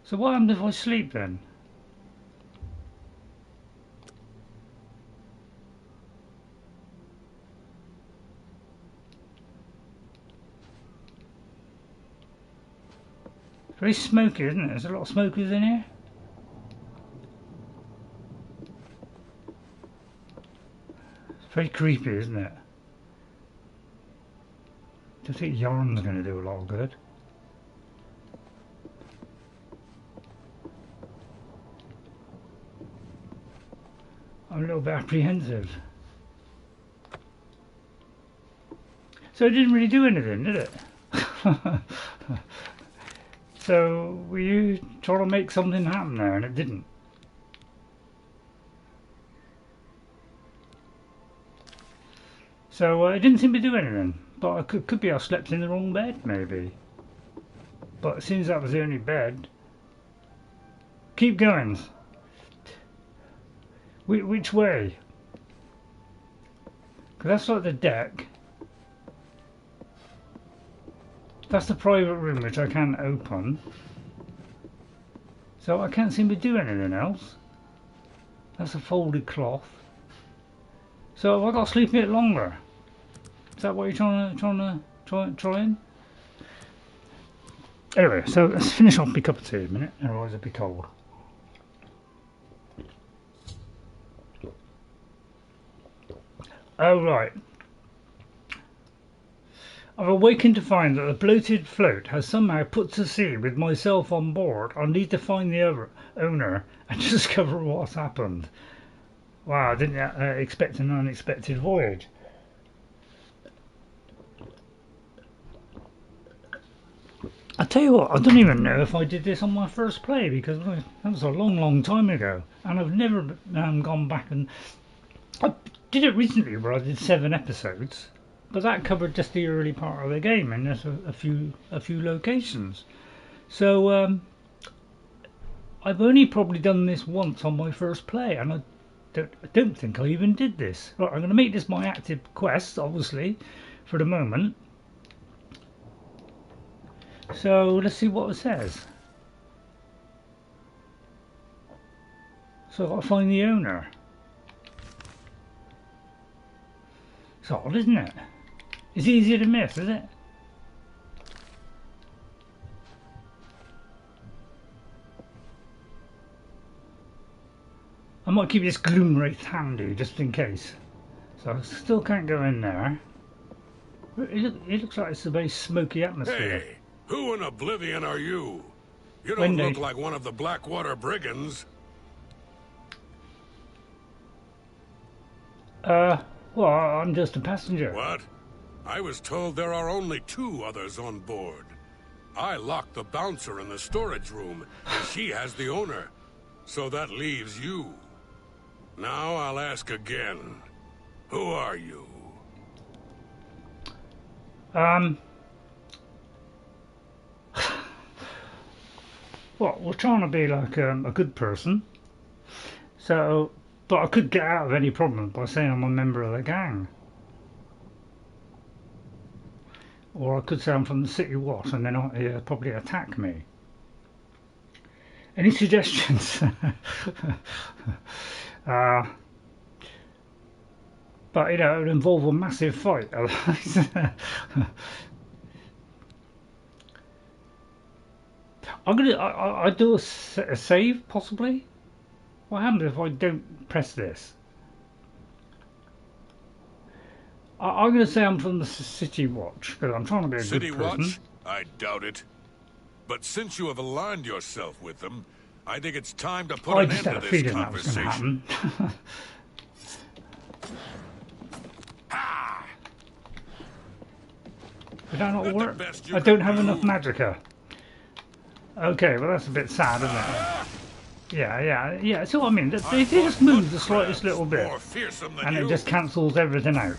So what happens if I sleep then? It's very smoky, isn't it? There's a lot of smokers in here. It's very creepy, isn't it? I don't think yarn's going to do a lot of good. I'm a little bit apprehensive. So it didn't really do anything, did it? So were you trying to make something happen there and it didn't? So it didn't seem to do anything. But I could be I slept in the wrong bed, maybe. But it seems that was the only bed. Keep going. Which way? Because that's like the deck. That's the private room which I can't open. So I can't seem to do anything else. That's a folded cloth. So have I got to sleep a bit longer? Is that what you're trying? Anyway, so let's finish off my cup of tea a minute, otherwise it'll be cold. Oh right. I've awakened to find that the Bloated Float has somehow put to sea with myself on board. I need to find the owner and discover what's happened. Wow, I didn't expect an unexpected voyage. I tell you what, I don't even know if I did this on my first play because that was a long time ago, and I've never gone back and I did it recently where I did 7 episodes, but that covered just the early part of the game and there's a few locations. So I've only probably done this once on my first play, and I don't think I even did this. Right, I'm going to make this my active quest, obviously, for the moment. So let's see what it says. So I've got to find the owner. It's odd, isn't it? It's easier to miss, is it? I might keep this gloom wraith handy just in case. So I still can't go in there. It looks like it's a very smoky atmosphere. Hey, who in Oblivion are you? You don't Wendy. look like one of the Blackwater brigands. Well, I'm just a passenger. What? I was told there are only 2 others on board. I locked the bouncer in the storage room, and she has the owner. So that leaves you. Now I'll ask again. Who are you? Well, we're trying to be like a good person. So, but I could get out of any problem by saying I'm a member of the gang. Or I could say I'm from the City Watch and then he'll probably attack me. Any suggestions? But you know, it would involve a massive fight. I do a save possibly. What happens if I don't press this? I'm going to say I'm from the City Watch because I'm trying to be a City good person. Watch? I doubt it. But since you have aligned yourself with them, I think it's time to put I an just end had to a this feeling that was going to conversation. happen. Did that not work? I don't have enough magicka. Okay, well that's a bit sad, isn't it? Yeah. So I mean, they just move the slightest little bit, and it just cancels everything out.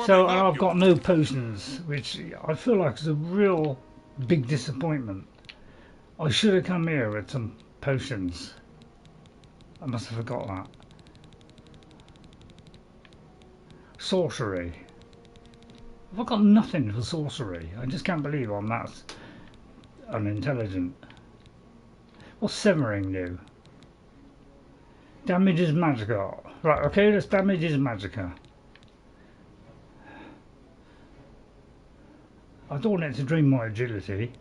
So I've got no potions, which I feel like is a real big disappointment. I should have come here with some potions. I must have forgot that. Sorcery. I've got nothing for sorcery. I just can't believe I'm that unintelligent. What's severing do? Damages magicka. Right, okay, let's damage his magicka. I don't want it to drain my agility.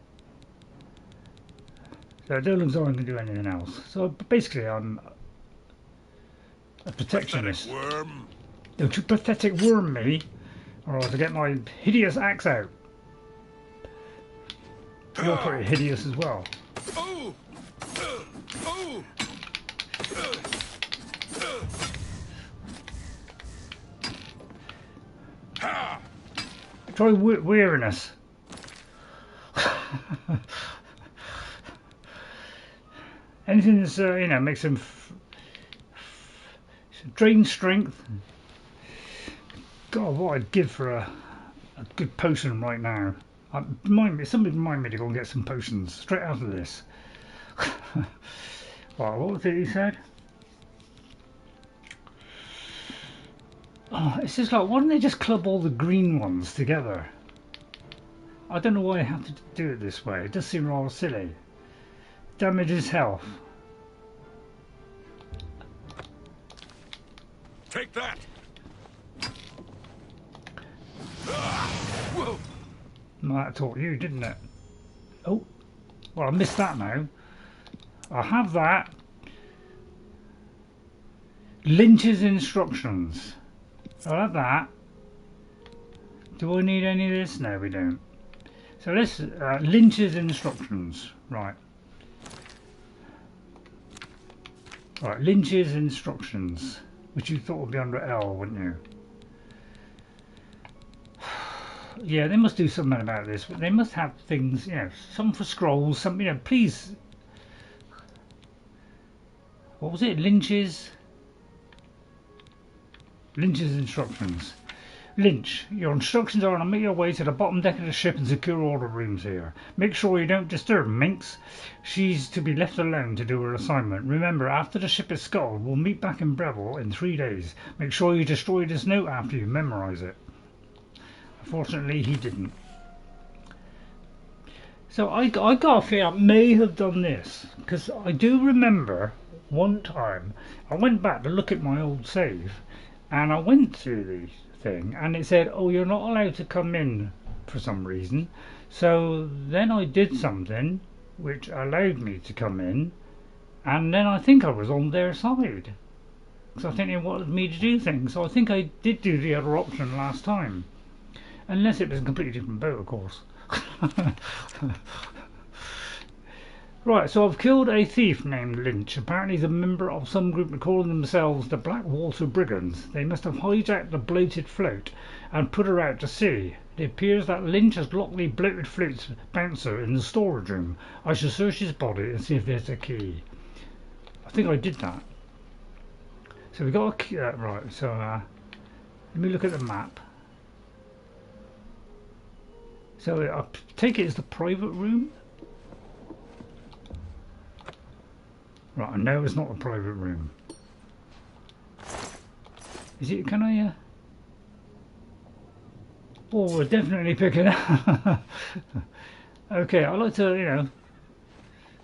So it don't look like I can do anything else. So basically I'm a protectionist. Pathetic worm. Don't you pathetic worm me, or I'll have to get my hideous axe out. You're pretty hideous as well. Try weariness. Anything that's you know, makes him drain strength. God, what I'd give for a good potion right now. Somebody remind me to go and get some potions straight out of this. Right, what was it he said? Oh, it's just like, why don't they just club all the green ones together? I don't know why I have to do it this way. It does seem rather silly. Damages health. Take that. Well, that taught you, didn't it? Oh, well, I missed that now. I'll have that. Lynch's instructions. I'll have that. Do I need any of this? No, we don't. So let's Lynch's instructions. Right. Right, Lynch's instructions, which you thought would be under L, wouldn't you? Yeah, they must do something about this. But they must have things, you know, some for scrolls, some, you know, please. What was it? Lynch's instructions. Lynch, your instructions are to make your way to the bottom deck of the ship and secure all the rooms here. Make sure you don't disturb Minx. She's to be left alone to do her assignment. Remember, after the ship is scuttled, we'll meet back in Breville in 3 days. Make sure you destroy this note after you memorize it. Unfortunately, he didn't. So I got a feeling I may have done this, because I do remember one time I went back to look at my old save, and I went to the thing, and it said, "Oh, you're not allowed to come in for some reason." So then I did something which allowed me to come in, and then I think I was on their side, because I think they wanted me to do things. So I think I did do the other option last time. Unless it was a completely different boat, of course. Right, so I've killed a thief named Lynch. Apparently he's a member of some group calling themselves the Blackwater Brigands. They must have hijacked the Bloated Float and put her out to sea. It appears that Lynch has locked the Bloated Float's bouncer in the storage room. I shall search his body and see if there's a key. I think I did that. So we got a key, right, so let me look at the map. So I take it as the private room. Right, I know it's not a private room. Is it? Can I? Oh, we're definitely picking up. Okay, I like to, you know,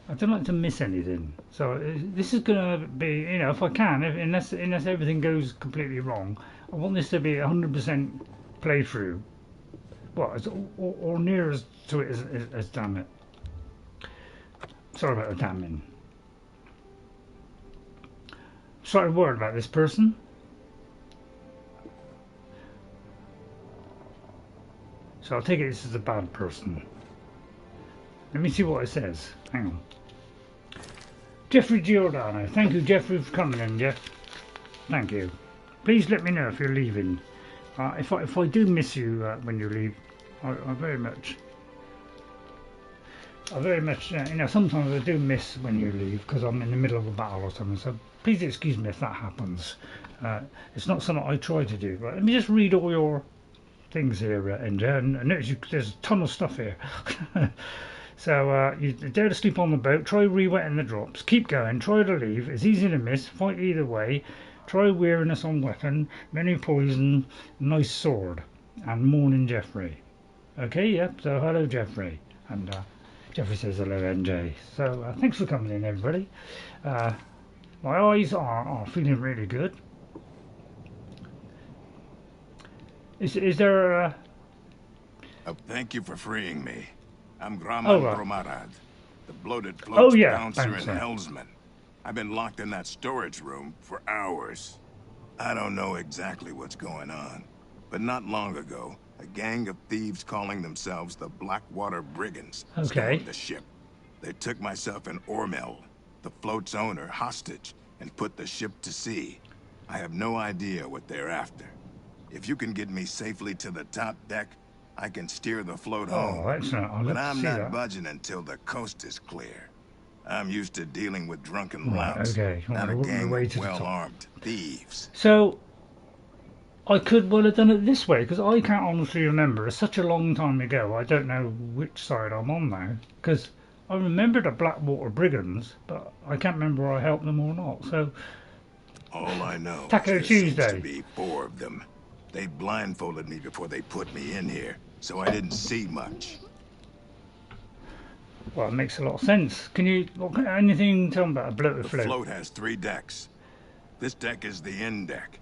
I don't like to miss anything. So this is gonna be, you know, if I can, unless everything goes completely wrong, I want this to be 100% playthrough. Well, or near as to it as damn it. Sorry about the damning. Sorry, word about this person. So I'll take it this is a bad person. Let me see what it says. Hang on. Jeffrey Giordano. Thank you, Jeffrey, for coming in, Jeff. Thank you. Please let me know if you're leaving. If I do miss you when you leave, I very much, you know, sometimes I do miss when you leave because I'm in the middle of a battle or something. So please excuse me if that happens. It's not something I try to do. But let me just read all your things here, NJ, and notice there's a ton of stuff here. So you dare to sleep on the boat, try re-wetting the drops, keep going, try to leave, it's easy to miss, fight either way, try weariness on weapon, many poison, nice sword, and morning Jeffrey. Okay, yep, so hello Jeffrey, and Jeffrey says hello NJ. So thanks for coming in, everybody. My eyes are feeling really good. Is there a... thank you for freeing me. I'm Graman gro-Marad, the Bloated Float's bouncer and helmsman. I've been locked in that storage room for hours. I don't know exactly what's going on, but not long ago, a gang of thieves calling themselves the Blackwater Brigands stormed the ship. They took myself and Ormil, the float's owner, hostage and put the ship to sea. I have no idea what they're after. If you can get me safely to the top deck, I can steer the float home. But I'm not budging until the coast is clear. I'm used to dealing with drunken louts, not a gang of well-armed thieves. So, I could well have done it this way, because I can't honestly remember. It's such a long time ago, I don't know which side I'm on now. Because I remember the Blackwater Brigands, but I can't remember I helped them or not. So, all I know Taco is there Tuesday. seems to be 4 of them. They blindfolded me before they put me in here, so I didn't see much. Well, it makes a lot of sense. Can you... anything tell me about a Bloated Float? The float has 3 decks. This deck is the end deck.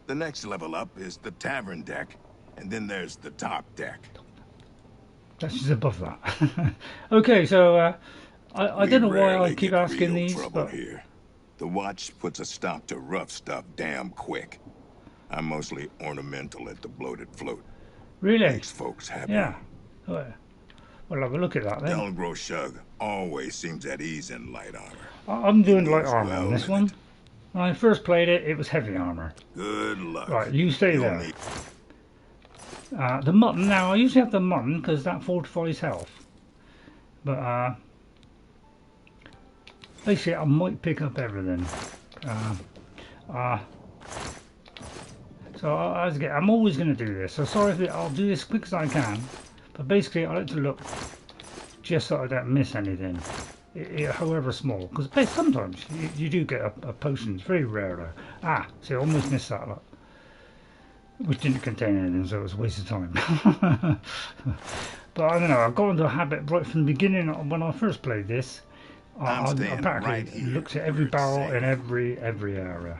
The next level up is the tavern deck, and then there's the top deck. That's just above that. Okay, so I don't know why I keep asking these, but... Here. The watch puts a stop to rough stuff damn quick. I'm mostly ornamental at the Bloated Float. Really? Makes folks happy. Yeah. Well, have a look at that then. Delgro Shug always seems at ease in light armor. I'm doing light armor on this one. When I first played it, it was heavy armor. Good luck. Right, you stay there. The mutton, now I usually have the mutton because that fortifies health. But basically I might pick up everything. So I'm always going to do this. So sorry if I'll do this as quick as I can. But basically I like to look just so I don't miss anything. However small. Because sometimes you do get a potion. It's very rare though. See, I almost missed that lot. Which didn't contain anything, so it was a waste of time. But I don't know, I got into a habit right from the beginning when I first played this. I apparently looked at every barrel in every area.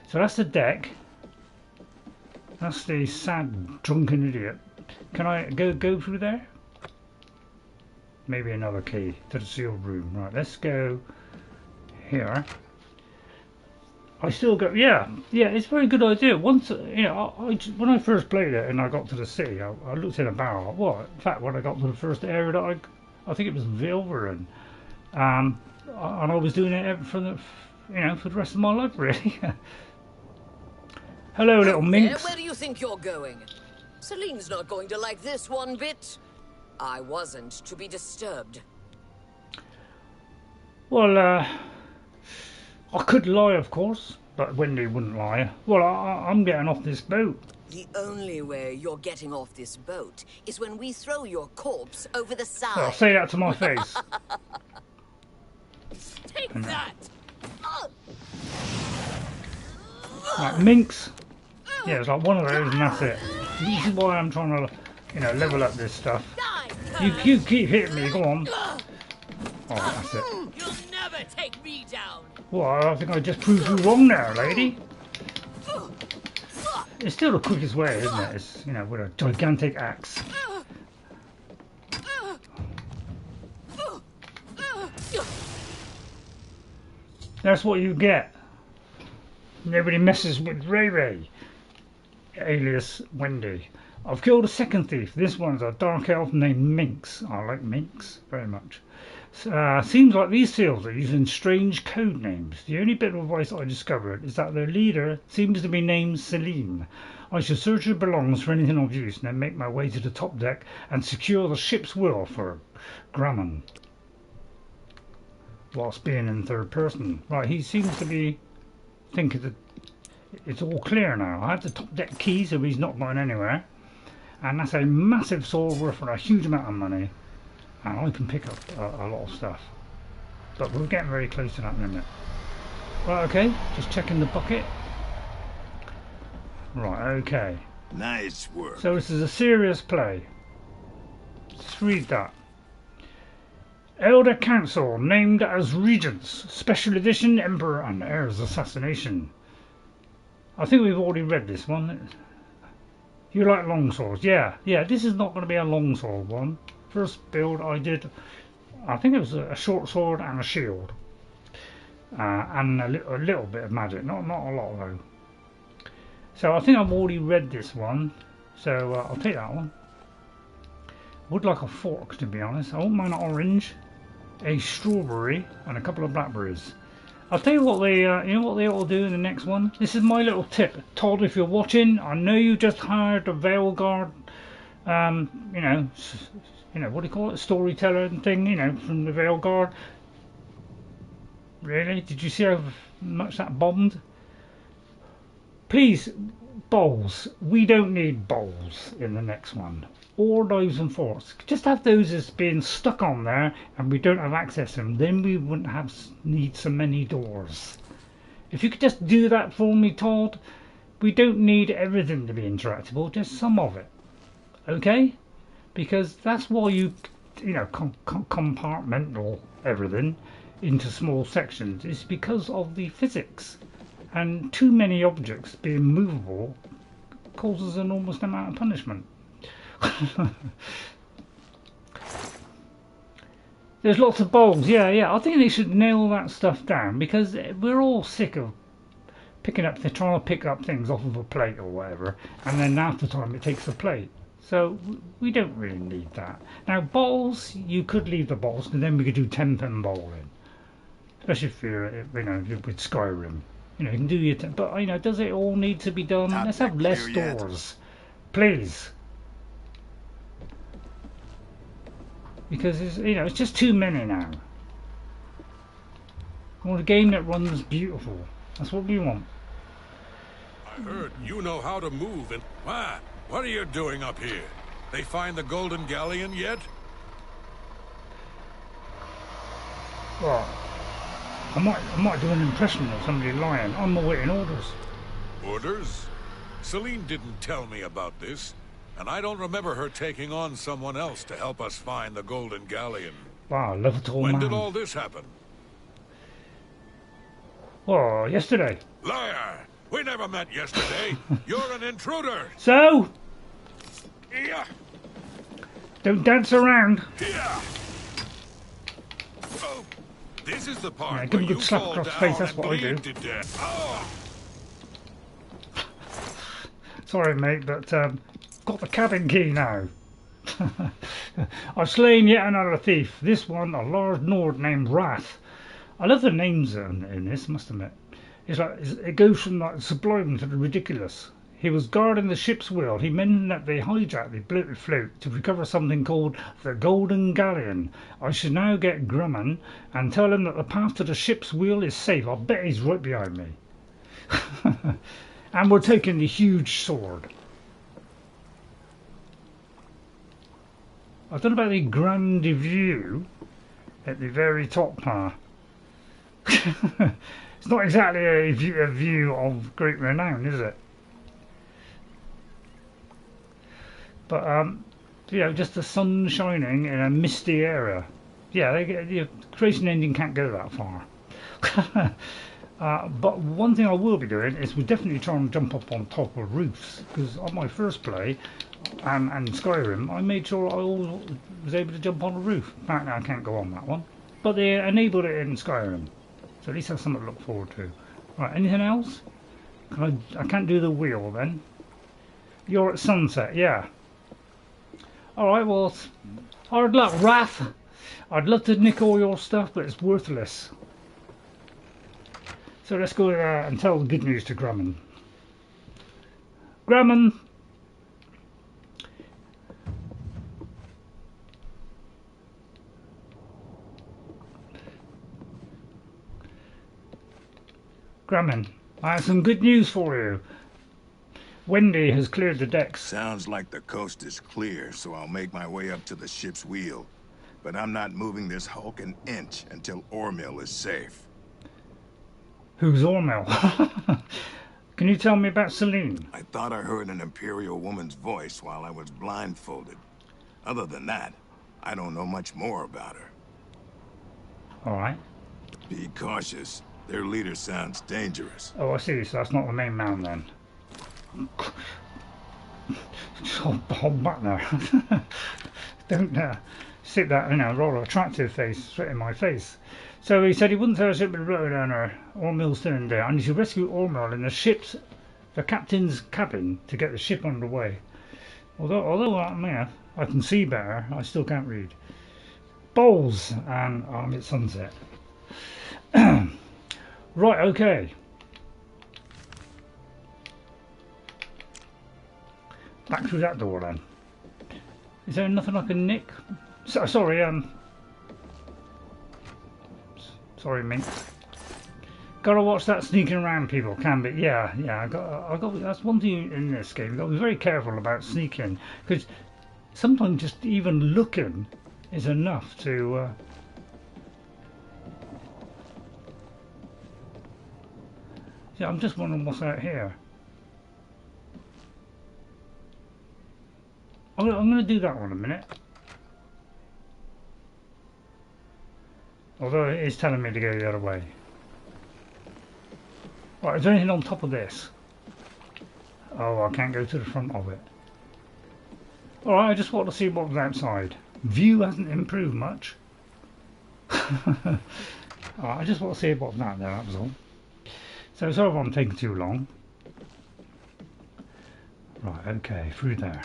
So that's the deck. That's the sad drunken idiot. Can I go through there? Maybe another key to the sealed room. Right, let's go here. I still go. Yeah, it's a very good idea. Once, you know, when I first played it and I got to the city, I looked in a barrel. Well, in fact, when I got to the first area that I think it was Vale, and and I was doing it for the, for the rest of my life, really. Hello, little Minx. Where do you think you're going? Selene's not going to like this one bit. I wasn't to be disturbed. Well, I could lie, of course, but Wendy wouldn't lie. Well, I'm getting off this boat. The only way you're getting off this boat is when we throw your corpse over the side. Well, say that to my face. Take that! Like Minx. Yeah, it's like one of those and that's it. This is why I'm trying to, level up this stuff. You keep hitting me, go on. Oh, that's it. You'll never take me down. Well, I think I just proved you wrong there, lady. It's still the quickest way, isn't it? It's, with a gigantic axe. That's what you get. Nobody messes with Ray Ray, alias Wendy. I've killed a second thief. This one's a dark elf named Minx. I like Minx very much. Seems like these seals are using strange code names. The only bit of advice I discovered is that their leader seems to be named Selene. I should search her belongings for anything of use and then make my way to the top deck and secure the ship's will for Graman. Whilst being in third person. Right, he seems to be thinking that it's all clear now. I have the top deck key, so he's not going anywhere. And that's a massive sword worth a huge amount of money. And I can pick up a lot of stuff. But we're getting very close to that in a minute. Right, okay, just checking the bucket. Right, okay. Nice work. So this is a serious play. Let's read that. Elder Council named as Regents. Special Edition Emperor and Heir's Assassination. I think we've already read this one. You like longswords? Yeah, this is not going to be a longsword one. First build I did, I think it was a short sword and a shield. And a little bit of magic, not a lot though. So I think I've already read this one, so I'll take that one. Would like a fork, to be honest. I won't mind an orange, a strawberry, and a couple of blackberries. I'll tell you what they, what they ought to do in the next one. This is my little tip, Todd. If you're watching, I know you just hired a Vale guard, what do you call it, storyteller and thing, from the Vale guard. Really? Did you see how much that bombed? Please, bowls. We don't need bowls in the next one. Or knives and forks. Just have those as being stuck on there and we don't have access to them. Then we wouldn't need so many doors. If you could just do that for me, Todd. We don't need everything to be interactable, just some of it. Okay? Because that's why you compartmental everything into small sections. It's because of the physics. And too many objects being movable causes an enormous amount of punishment. There's lots of bowls. Yeah. I think they should nail that stuff down because we're all sick of trying to pick up things off of a plate or whatever, and then half the time it takes a plate. So we don't really need that. Now bowls, you could leave the bowls, and then we could do 10-pin bowling, especially if you're with Skyrim. You can do your but does it all need to be done? Let's have less doors, please. Because it's just too many now. We want a game that runs beautiful. That's what we want. I heard you know how to move and what are you doing up here? They find the Golden Galleon yet? Well, I might do an impression of somebody lying. I'm awaiting orders. Orders? Selene didn't tell me about this. And I don't remember her taking on someone else to help us find the Golden Galleon. Wow, love it all, man. When did all this happen? Well, yesterday. Liar! We never met yesterday. You're an intruder. So? Yeah. Don't dance around. Yeah. Oh, this is the part give where a good you slap fall across down the face. That's and what I do. bleed to death. Oh. Sorry, mate, but got the cabin key now. I've slain yet another thief. This one, a large Nord named Wrath. I love the names in this, must admit. It goes from like sublime to the ridiculous. He was guarding the ship's wheel. He mentioned that they hijacked the Bloated Float to recover something called the Golden Galleon. I should now get Graman and tell him that the path to the ship's wheel is safe. I bet he's right behind me. And we're taking the huge sword. I don't know about the grand view at the very top part. It's not exactly a view of great renown, is it? But you know, just the sun shining in a misty area. Yeah, the creation engine can't go that far. But one thing I will be doing is we're definitely trying to jump up on top of roofs, because on my first play and Skyrim I made sure I always was able to jump on a roof. Apparently I can't go on that one, but they enabled it in Skyrim, so at least that's something to look forward to. Right, anything else? I can't do the wheel then. You're at sunset, yeah. Alright, well, hard luck, Wrath. I'd love to nick all your stuff, but it's worthless. So let's go and tell the good news to Graman. Graman! Graman, I have some good news for you. Wendy has cleared the decks. Sounds like the coast is clear, so I'll make my way up to the ship's wheel. But I'm not moving this hulk an inch until Ormil is safe. Who's Ormil? Can you tell me about Selene? I thought I heard an Imperial woman's voice while I was blindfolded. Other than that, I don't know much more about her. Alright. Be cautious. Their leader sounds dangerous. Oh, I see. So that's not the main man then. Just hold back there. Don't sit that, you know, rather attractive face straight in my face. So he said he wouldn't throw a ship with a road owner. Ormil's turned there, and he should rescue Ormil in the captain's cabin to get the ship underway. Although I can see better, I still can't read. Bowls, and I'm at sunset. Right, okay. Back through that door then. Is there nothing I can nick? Sorry, sorry, Minx. Gotta watch that sneaking around, people. Can be, yeah. I got. That's one thing in this game. You got to be very careful about sneaking, because sometimes just even looking is enough to. Yeah, I'm just wondering what's out here. I'm going to do that one in a minute. Although it is telling me to go the other way. Right, is there anything on top of this? Oh, I can't go to the front of it. Alright, I just want to see what was outside. View hasn't improved much. Alright, I just want to see what's out there, that was all. So sorry if I'm taking too long. Right, okay, through there.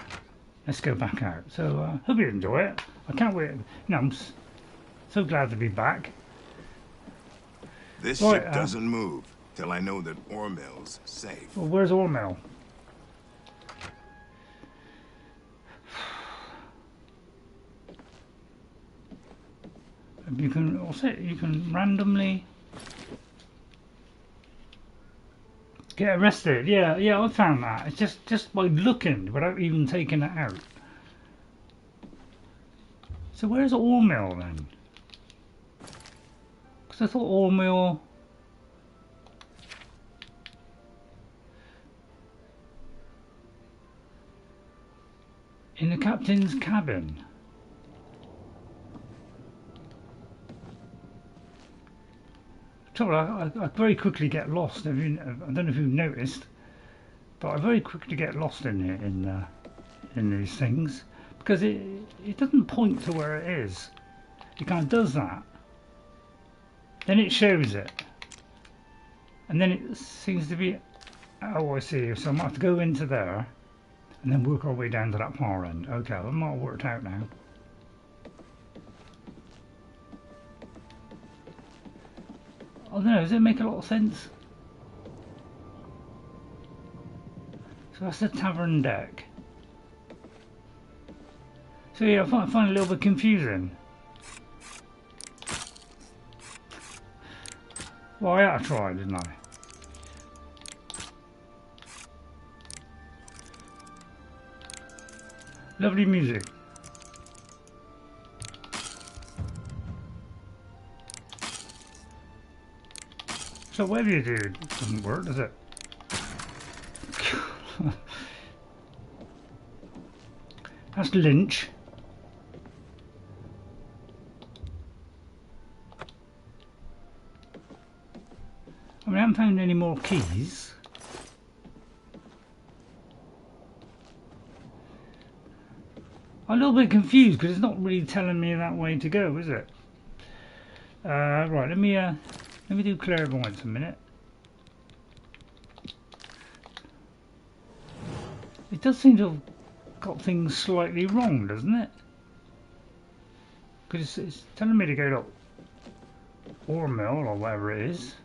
Let's go back out. So, hope you enjoy it. I can't wait. You know, I'm so glad to be back. This ship doesn't move till I know that Ormil's safe. Well, where's Ormil? You can also randomly get arrested. Yeah, I found that. It's just by looking without even taking it out. So where's Ormil then? Because I thought Ormil. In the captain's cabin. I very quickly get lost. I don't know if you've noticed, but I very quickly get lost in here in these things, because it doesn't point to where it is. It kind of does that, then it shows it, and then it seems to be. Oh, I see. So I might have to go into there, and then work our way down to that far end. Okay, I'm not worked out now. I don't know, does it make a lot of sense? So that's the tavern deck. So yeah, I find it a little bit confusing. Well, I had to try, didn't I? Lovely music. So whatever you do, it doesn't work, does it? That's Lynch. I mean, I haven't found any more keys. I'm a little bit confused because it's not really telling me that way to go, is it? Right, let me do clairvoyance a minute. It does seem to have got things slightly wrong, doesn't it? Because it's telling me to go to Ormil or whatever it is.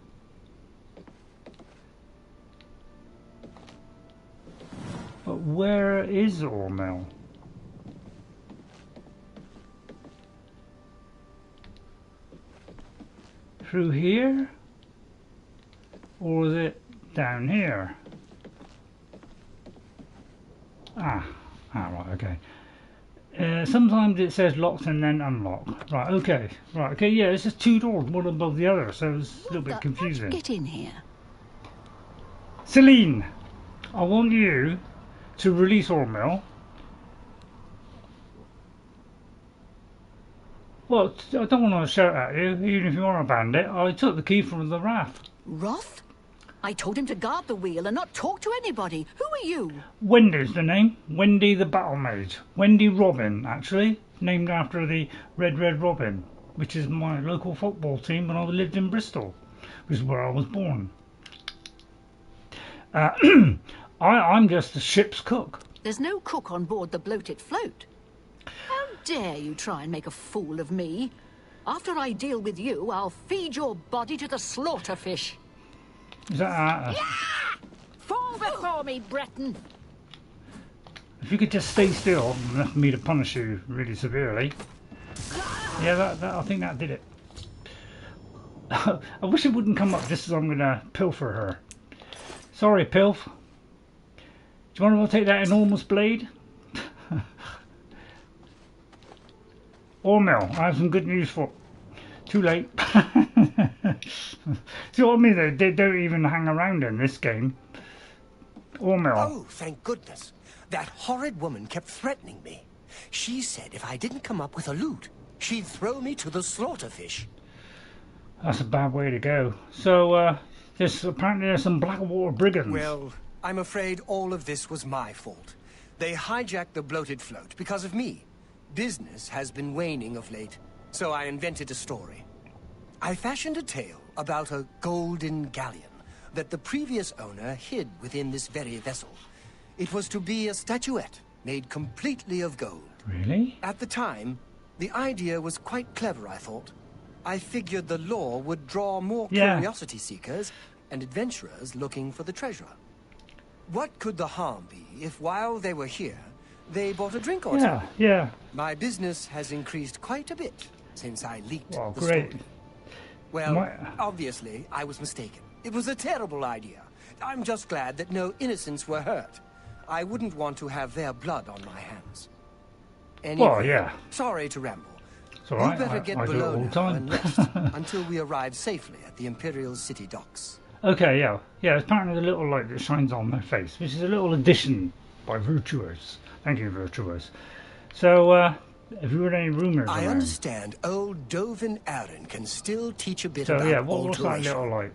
But where is Ormil? Through here? Or is it down here? Ah, right, okay. Sometimes it says locked and then unlocked. Right, okay. Right, okay, yeah, it's just two doors, one above the other, so it's a little bit confusing. Get in here. Selene, I want you to release Ormil. Well, I don't want to shout at you, even if you are a bandit. I took the key from the raft. Roth? I told him to guard the wheel and not talk to anybody. Who are you? Wendy's the name. Wendy the Battlemage. Wendy Robin, actually. Named after the Red Robin, which is my local football team when I lived in Bristol, which is where I was born. I'm just a ship's cook. There's no cook on board the Bloated Float. How dare you try and make a fool of me? After I deal with you, I'll feed your body to the slaughterfish. Is that Yeah! Fall before me, Breton. If you could just stay still, enough for me to punish you really severely. Yeah, that I think that did it. I wish it wouldn't come up just as I'm going to pilfer her. Sorry, Pilf. Do you want to take that enormous blade? Ormil, I have some good news for... Too late. See what I mean? They don't even hang around in this game. Ormil. Oh, thank goodness. That horrid woman kept threatening me. She said if I didn't come up with a loot, she'd throw me to the slaughterfish. That's a bad way to go. So, apparently there's some Blackwater brigands. Well, I'm afraid all of this was my fault. They hijacked the Bloated Float because of me. Business has been waning of late, so I invented a story. I fashioned a tale about a golden galleon that the previous owner hid within this very vessel. It was to be a statuette made completely of gold. Really? At the time, the idea was quite clever, I thought. I figured the lore would draw more curiosity seekers and adventurers looking for the treasure. What could the harm be if while they were here, they bought a drink or two? Yeah. My business has increased quite a bit since I leaked the great. story. Well, obviously, I was mistaken. It was a terrible idea. I'm just glad that no innocents were hurt. I wouldn't want to have their blood on my hands. Anyway, sorry to ramble. It's all right. We better get below now and rest until we arrive safely at the Imperial City docks. Okay, yeah. It's apparently the little light that shines on my face, which is a little addition by Virtuous. Thank you, Virtuous. So, have you heard any rumours? I understand old Dovin Aaron can still teach a bit about alteration. What's that little light?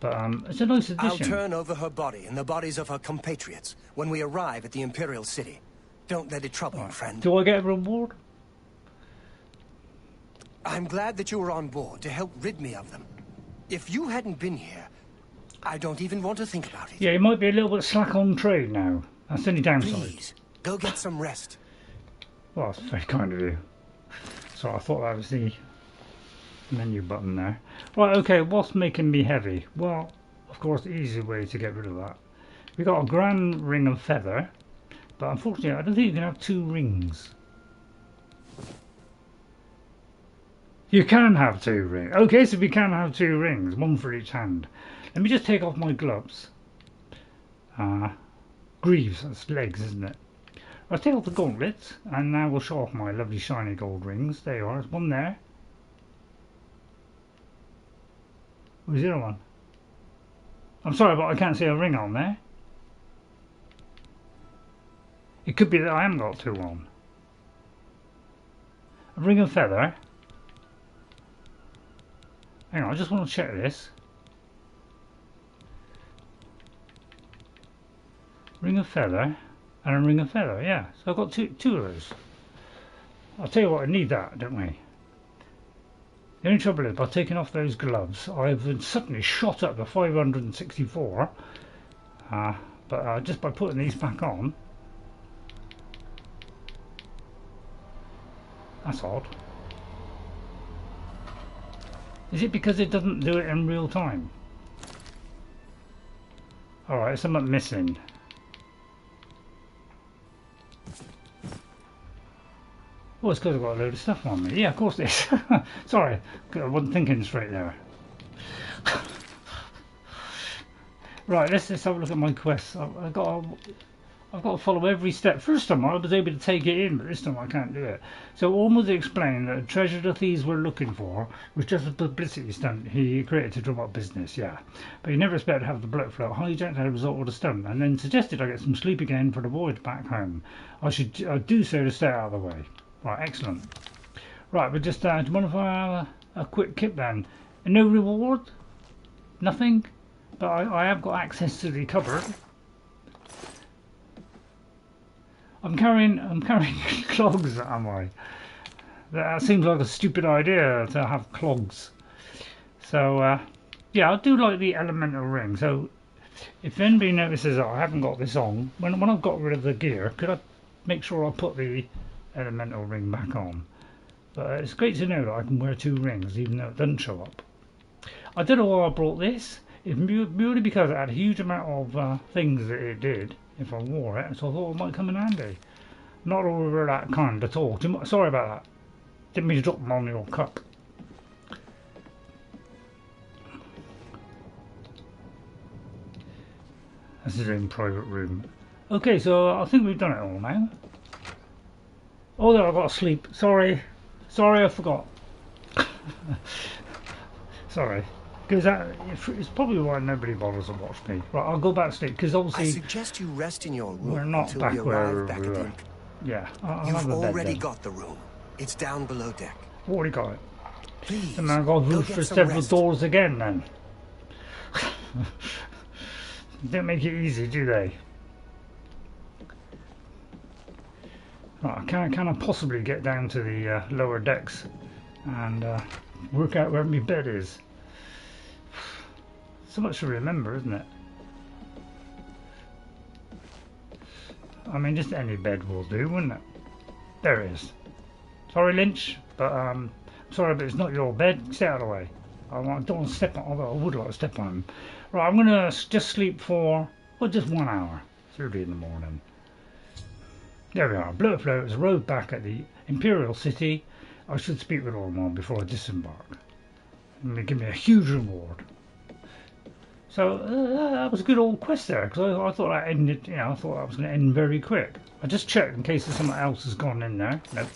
But it's a nice addition. I'll turn over her body and the bodies of her compatriots when we arrive at the Imperial City. Don't let it trouble you, friend. Do I get a reward? I'm glad that you were on board to help rid me of them. If you hadn't been here, I don't even want to think about it. Yeah, you might be a little bit slack on trade now. That's the only downside. Please, go get some rest. Well, that's very kind of you. So I thought that was the menu button there. Right, okay, what's making me heavy? Well, of course, the easy way to get rid of that. We got a grand ring of feather, but unfortunately, I don't think you can have 2 rings. You can have 2 rings. Okay, so we can have 2 rings, 1 for each hand. Let me just take off my gloves. Greaves, that's legs, isn't it? I'll take off the gauntlets, and now we'll show off my lovely shiny gold rings. There you are, there's one there. Where's the other one? I'm sorry, but I can't see a ring on there. It could be that I haven't got 2 on. A ring of feather. Hang on, I just want to check this. Ring of feather and a ring of feather, yeah. So I've got two of those. I'll tell you what, I need that, don't we? The only trouble is, by taking off those gloves, I've been suddenly shot up to 564. But just by putting these back on, that's odd. Is it because it doesn't do it in real time? Alright, something missing. Oh, it's because I've got a load of stuff on me. Yeah, of course it is. Sorry, I wasn't thinking straight there. Right, let's just have a look at my quests. I've got to follow every step. First time I was able to take it in, but this time I can't do it. So Ormil explained that the treasure the thieves were looking for was just a publicity stunt he created to drum up business, yeah. But he never expected to have the Bloated Float hijacked as a result of the stunt, and then suggested I get some sleep again for the voyage back home. I do so to stay out of the way. Right, excellent. Right, we'll just do you mind if I have a quick kip then? And no reward? Nothing? But I have got access to the cupboard. I'm carrying clogs, am I? That seems like a stupid idea to have clogs. So yeah, I do like the elemental ring. So if anybody notices that I haven't got this on, when I've got rid of the gear, could I make sure I put the elemental ring back on? But it's great to know that I can wear 2 rings even though it doesn't show up. I don't know why I brought this. It's merely because it had a huge amount of things that it did if I wore it, so I thought it might come in handy. Not over that kind at all. Sorry about that. Didn't mean to drop them on your cup. This is in private room. Okay, so I think we've done it all now. Oh, there, I've got to sleep. Sorry, I forgot. Sorry. Because it's probably why nobody bothers to watch me. Right, I'll go back to sleep, because obviously... I suggest you rest in your room we're not until back we where arrive back at the... Yeah, I'll You've have a bed already then. got the room. It's down below deck. Already got it. Please, And I've got to look for several doors again then. Don't make it easy, do they? Right, can I possibly get down to the lower decks and work out where my bed is? So much to remember, isn't it? I mean, just any bed will do, wouldn't it? There it is. Sorry, Lynch, but sorry, but it's not your bed. Stay out of the way. I don't want to step on, although I would like to step on him. Right, I'm going to just sleep for, well, just 1 hour. It's early in the morning. There we are. Bloated Float is rowed back at the Imperial City. I should speak with Ormil before I disembark. And they give me a huge reward. So that was a good old quest there, because I thought that ended. You know, I thought that was going to end very quick. I just checked in case someone else has gone in there. Nope.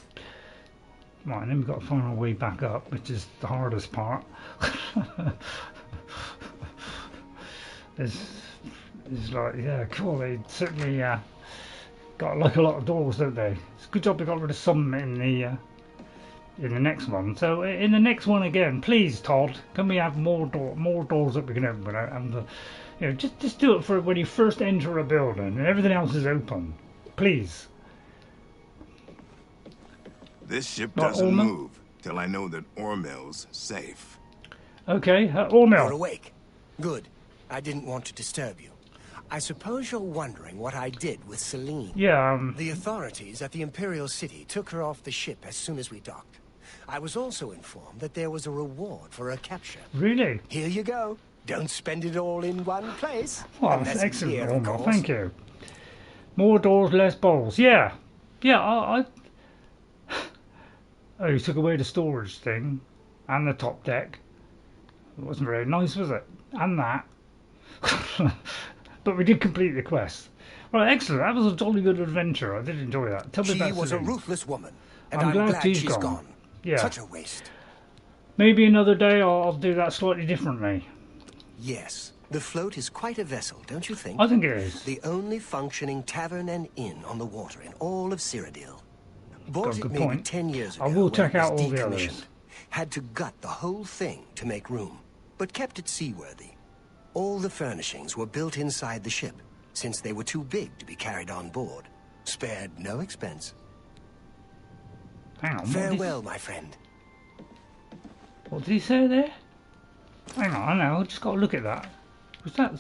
Right, and then we've got to find our way back up, which is the hardest part. It's like, yeah, cool. They certainly got like a lot of doors, don't they? It's a good job they got rid of some in the next one. So in the next one again, please, Todd, can we have more doors that we can open? And you know, just do it for when you first enter a building and everything else is open, please. This ship doesn't move till I know that Ormil's safe. Okay, Ormil. You're awake. Good. I didn't want to disturb you. I suppose you're wondering what I did with Selene. Yeah, The authorities at the Imperial City took her off the ship as soon as we docked. I was also informed that there was a reward for her capture. Really? Here you go. Don't spend it all in one place. Well, that's excellent, Ormil. Thank you. More doors, less bowls. Yeah. Yeah, I Oh, you took away the storage thing and the top deck. It wasn't very nice, was it? And that. But we did complete the quest. Right, excellent. That was a jolly good adventure. I did enjoy that. Tell me about She was a Selene. ruthless woman, and I'm glad she's she's gone. Yeah. Such a waste. Maybe another day I'll do that slightly differently. Yes, the float is quite a vessel, don't you think? I think it is. The only functioning tavern and inn on the water in all of Cyrodiil. Bought it good maybe point. 10 years ago. I will when check it was out all the decommissioned. others. Had to gut the whole thing to make room, but kept it seaworthy. All the furnishings were built inside the ship, since they were too big to be carried on board. Spared no expense. Hang on. Farewell, my friend. What did he say there? Hang on, I know. I just got to look at that. Was that?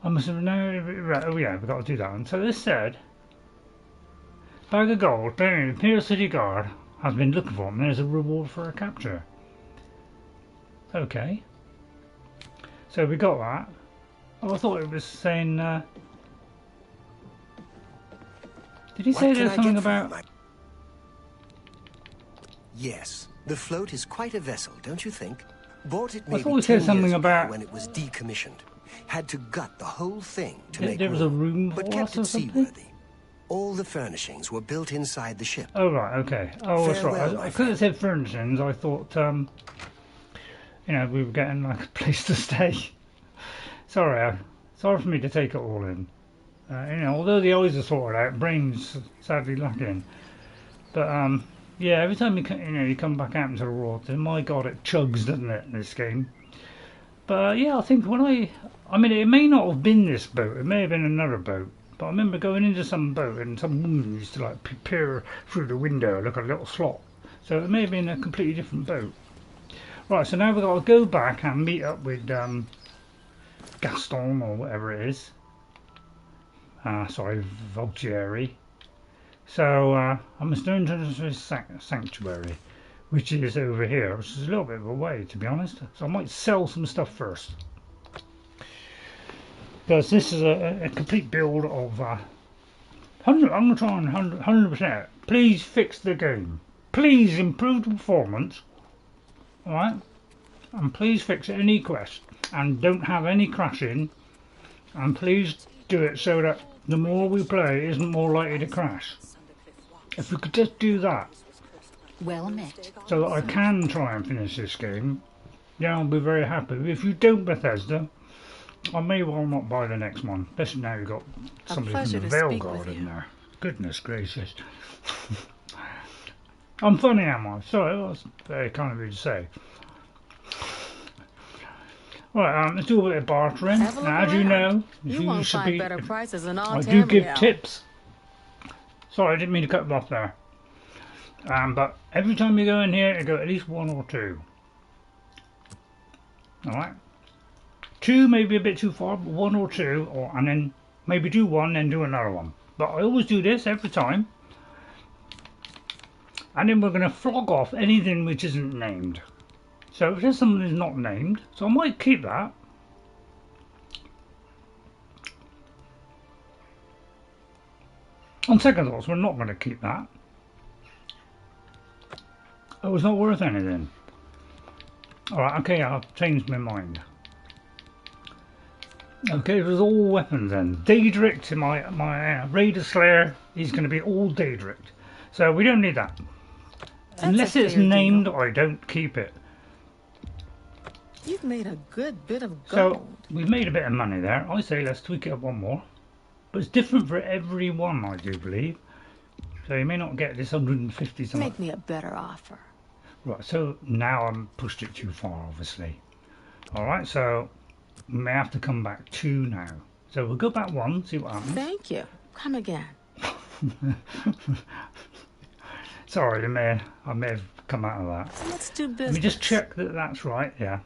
I must have known. Right, oh yeah, we've got to do that one. So this said, bag of gold, the Imperial City Guard has been looking for him. There's a reward for a capture. Okay. So we got that. Oh, I thought it was saying. Did he say there's something about? Yes, the float is quite a vessel, don't you think? Bought it I maybe thought he 10 said something years ago about when it was decommissioned. Had to gut the whole thing to There- make there was a room but for kept us or it something? seaworthy. All the furnishings were built inside the ship. Oh right, okay. Oh, that's Farewell, right. my Because it said furnishings, I thought, you know, we were getting like a place to stay. Sorry for me to take it all in. You know, although the eyes are sorted out, brain's sadly lacking. But yeah, every time you come back out into the water, my God, it chugs, doesn't it, in this game? But yeah, I think when I mean, it may not have been this boat. It may have been another boat. But I remember going into some boat and some woman used to like peer through the window, look at a little slot. So it may have been a completely different boat. Right, so now we've got to go back and meet up with Gaston or whatever it is. Sorry, Valtiere. So I must turn to the sanctuary, which is over here, which is a little bit of a way, to be honest. So I might sell some stuff first. Because this is a complete build of 100. I'm going to try on 100%. Please fix the game. Please improve the performance. Alright? And please fix any quest. And don't have any crashing. And please do it so that the more we play, it isn't more likely to crash. If we could just do that. Well met. So that I can try and finish this game, yeah, I'll be very happy. If you don't, Bethesda, I may well not buy the next one. Especially now you've got somebody from the Vale Guard in there. Goodness gracious. I'm funny, am I? Sorry, that's very kind of you to say. Right, let's do a bit of bartering. Now, as you know, you won't find better prices than all I do give tips. Sorry, I didn't mean to cut them off there. But every time you go in here, you go at least 1 or 2. Alright? 2 may be a bit too far, but 1 or 2, and then maybe do 1, then do another one. But I always do this every time. And then we're going to flog off anything which isn't named. So if there's something that's not named, so I might keep that. On second thoughts, we're not going to keep that. It was not worth anything. Alright, okay, I've changed my mind. Okay, it was all weapons then. Daedric, my Raider Slayer, is going to be all Daedric. So we don't need that. Unless it's named, I don't keep it. You've made a good bit of gold. So we've made a bit of money there. I say let's tweak it up one more. But it's different for every one, I do believe. So you may not get this 150 something. Make me a better offer. Right, so now I've pushed it too far, obviously. Alright, so we may have to come back 2 now. So we'll go back 1, see what happens. Thank you. Come again. Sorry, I may have come out of that. So let's do business. Let me just check that that's right, yeah.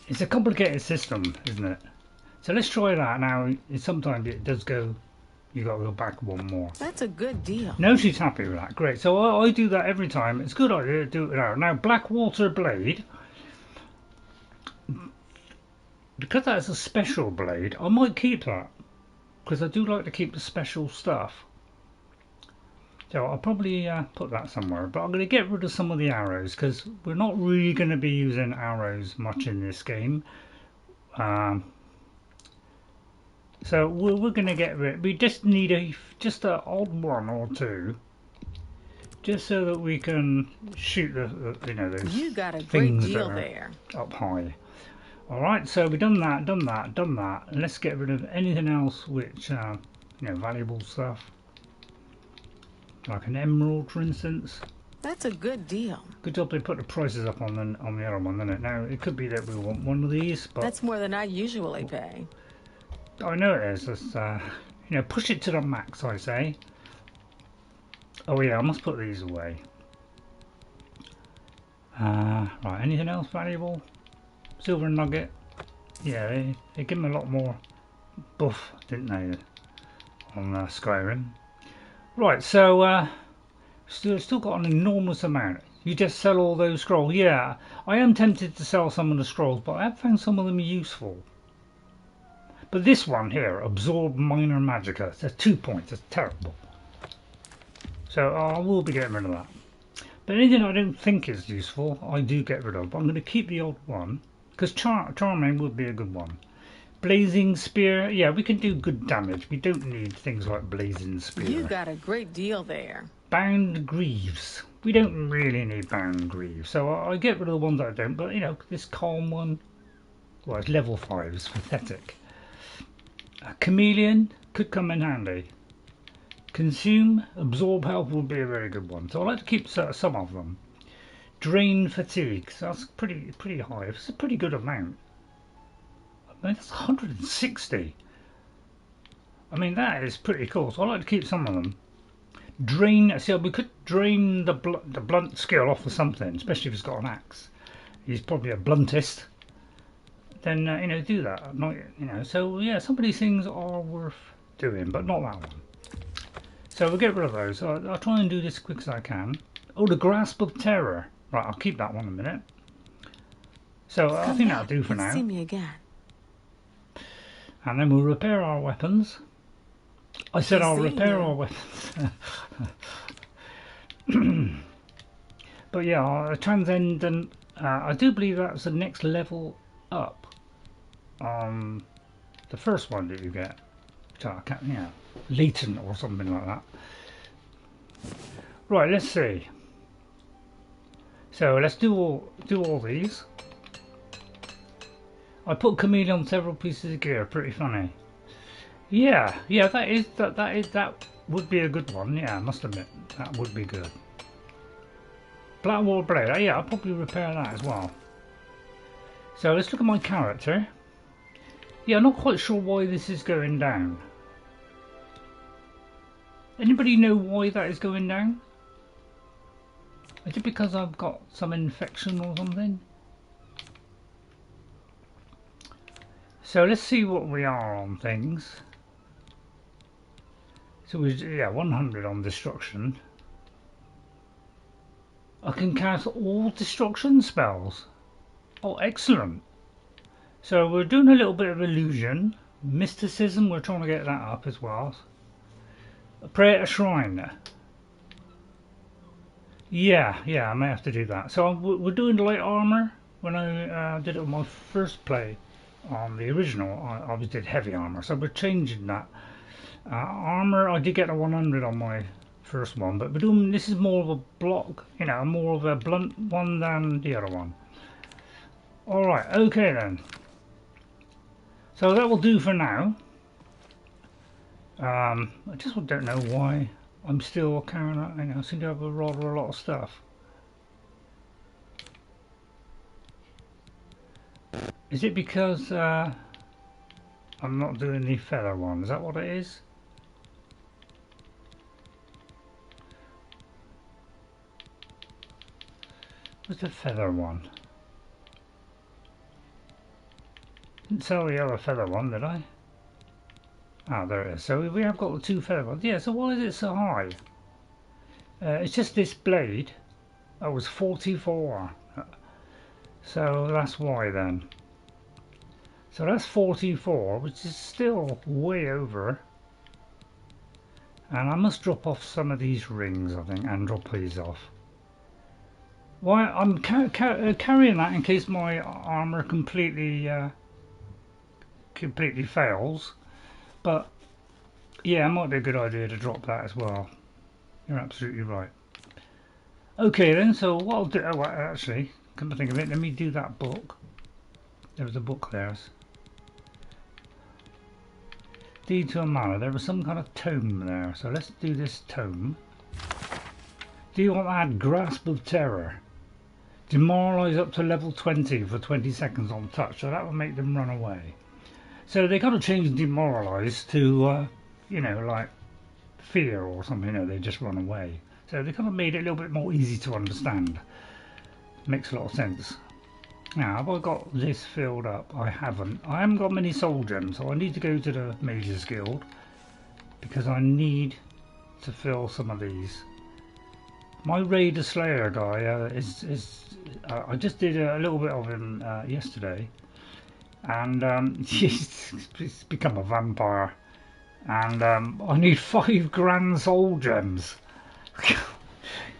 It's a complicated system, isn't it? So let's try that now. Sometimes it does go You got to go back one more. That's a good deal. No, she's happy with that. Great. So I do that every time. It's a good idea to do it now. Now, Blackwater Blade, because that's a special blade, I might keep that. Because I do like to keep the special stuff. So I'll probably put that somewhere. But I'm going to get rid of some of the arrows. Because we're not really going to be using arrows much in this game. So we're going to get rid. We just need just an odd one or two. Just so that we can shoot the you know, those you got a great things deal that are there. up high. Alright, so we've done that. And let's get rid of anything else which, you know, valuable stuff. Like an emerald, for instance. That's a good deal. Good job they put the prices up on the other one, didn't it? Now, it could be that we want one of these, but... That's more than I usually pay. I know it is. It's, you know, push it to the max, I say. Oh yeah, I must put these away. Right, anything else valuable? Silver nugget. Yeah, they give them a lot more buff, didn't they, on Skyrim. Right, so still got an enormous amount. You just sell all those scrolls. Yeah, I am tempted to sell some of the scrolls, but I have found some of them useful. But this one here, Absorb Minor Magicka, that's 2 points. That's terrible. So I will be getting rid of that. But anything I don't think is useful, I do get rid of. But I'm going to keep the old one. Because Charming would be a good one. Blazing Spear, yeah, we can do good damage. We don't need things like Blazing Spear. You got a great deal there. Bound Greaves. We don't really need Bound Greaves. So I get rid of the ones I don't. But, you know, this Calm one, well, it's level 5. It's pathetic. Chameleon could come in handy. Consume, Absorb Health would be a very good one. So I like to keep some of them. Drain Fatigue, so that's pretty high. It's a pretty good amount. I mean, that's 160. I mean, that is pretty cool. So I like to keep some of them. Drain, see, we could drain the blunt skill off of something, especially if it's got an axe. He's probably a bluntist. Then you know, do that. Not, you know, so yeah, some of these things are worth doing, but not that one. So we'll get rid of those. So I'll try and do this as quick as I can. Oh, the Grasp of Terror. Right, I'll keep that one a minute. So I think that'll do for now. See me again. And then we'll repair our weapons. I said I'll repair our weapons. But yeah, Transcendent. I do believe that's the next level up. The first one that you get. So I can't, yeah, latent or something like that. Right, let's see. So let's do all these. I put Chameleon on several pieces of gear. Pretty funny. Yeah, that would be a good one. Yeah, I must admit that would be good. Blackwater Blade. Yeah, I'll probably repair that as well. So let's look at my character. Yeah, I'm not quite sure why this is going down. Anybody know why that is going down? Is it because I've got some infection or something? So let's see what we are on things. So we, yeah, 100 on destruction. I can cast all destruction spells. Oh, excellent. So we're doing a little bit of illusion. Mysticism, we're trying to get that up as well. Prayer to Shrine. Yeah, I may have to do that. So we're doing light armor. When I did it on my first play on the original, I always did heavy armor. So we're changing that. Armor, I did get a 100 on my first one, but we're doing, this is more of a block, you know, more of a blunt one than the other one. Alright, okay then. So that will do for now. I just don't know why I'm still carrying out, you know, I seem to have rather a lot of stuff. Is it because I'm not doing the feather one? Is that what it is? What's the feather one? Didn't sell the other feather one, did I? Ah, there it is. So we have got the 2 feather ones. Yeah, so why is it so high? It's just this blade. That was 44. So that's why then. So that's 44, which is still way over. And I must drop off some of these rings, I think, and drop these off. Why I'm carrying that in case my armor completely fails. But yeah, it might be a good idea to drop that as well. You're absolutely right. Okay then, so what I'll do, oh, actually, come to think of it, let me do that book. There was a book there. Deed to a manor, there was some kind of tome there, so let's do this tome. Do you want to add Grasp of Terror? Demoralise up to level 20 for 20 seconds on touch, so that will make them run away. So they got to change demoralise to, you know, like fear or something, you know, they just run away. So they kind of made it a little bit more easy to understand. Makes a lot of sense. Now, have I got this filled up? I haven't. I haven't got many soul gems, so I need to go to the Mages Guild because I need to fill some of these. My Raider Slayer guy I just did a little bit of him yesterday, and he's become a vampire, and I need 5 grand soul gems.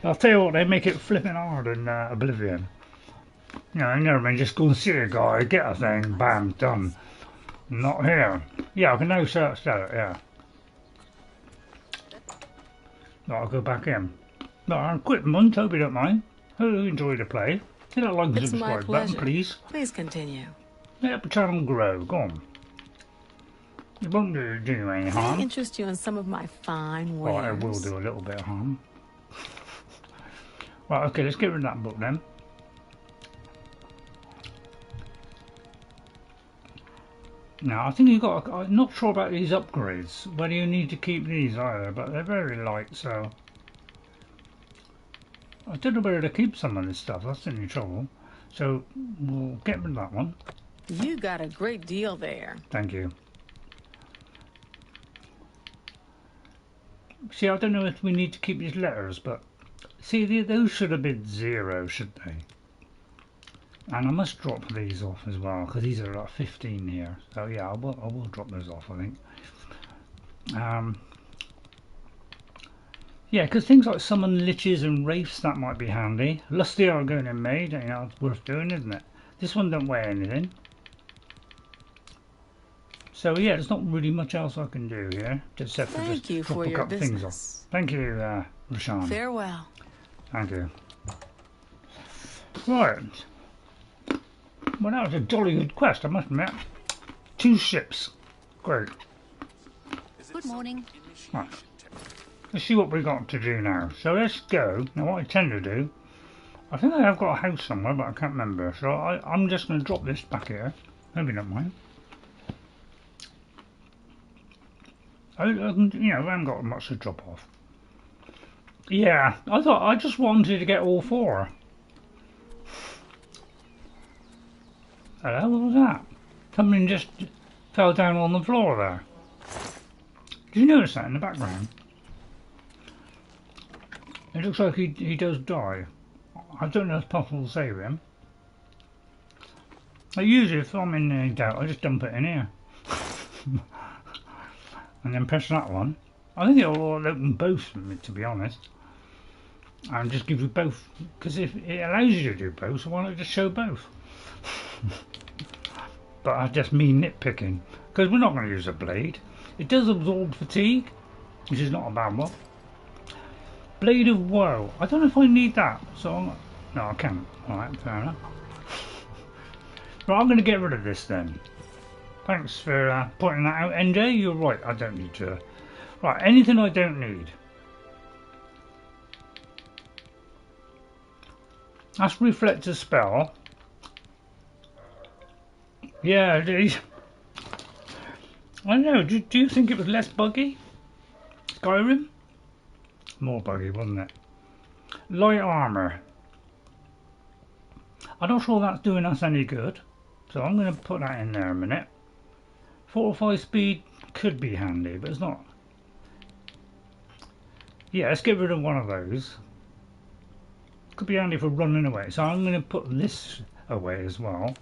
I'll tell you what, they make it flipping hard in Oblivion. You know, never mind, just go and see a guy, get a thing, bam, done. Not here. Yeah, I can now search that, yeah. No, I'll go back in. No, I'll quit them, Toby don't mind. Who enjoy the play? Hit that like and subscribe button, please. Please continue. Let the channel grow, go on. It won't do any harm. Let me interest you in some of my fine wares. Right, I will do a little bit of harm. Right, okay, let's get rid of that book then. Now, I think you've got, I'm not sure about these upgrades, whether you need to keep these either, but they're very light, so I don't know whether to keep some of this stuff, that's the only trouble. So, we'll get rid of that one. You got a great deal there. Thank you. See, I don't know if we need to keep these letters, but see, those should have been 0, shouldn't they? And I must drop these off as well, because these are like 15 here. So yeah, I will drop those off, I think. Yeah, because things like summon liches and wraiths, that might be handy. Lusty Argonion Maid, you know, it's worth doing, isn't it? This one don't weigh anything. So yeah, there's not really much else I can do here, except for just drop a couple things off. Thank you, Rashan. Farewell. Thank you. Right. Well, that was a jolly good quest, I must admit. 2 ships. Great. Good morning. Right. Let's see what we've got to do now. So let's go. Now what I tend to do, I think I have got a house somewhere, but I can't remember. So I'm just going to drop this back here. Maybe not mind. You know, I haven't got much to drop off. Yeah, I just wanted to get all 4. Hello, what was that? Something just fell down on the floor there. Did you notice that in the background? It looks like he does die. I don't know if it's possible to save him. Usually if I'm in any doubt, I just dump it in here. And then press that one. I think it'll open both, to be honest. And just give you both. Because if it allows you to do both, so why not just show both? But that's just me nitpicking, because we're not going to use a blade. It does absorb fatigue, which is not a bad one. Blade of Woe. I don't know if I need that, so no, I can't. Alright, fair enough. Right, I'm going to get rid of this then. Thanks for pointing that out, NJ. You're right, I don't need to. Right, anything I don't need. That's Reflector spell. Yeah, I don't know, do you think it was less buggy? Skyrim? More buggy, wasn't it? Light armour. I'm not sure that's doing us any good, so I'm going to put that in there a minute. 4 or 5 speed could be handy, but it's not. Yeah, let's get rid of one of those. Could be handy for running away. So I'm going to put this away as well.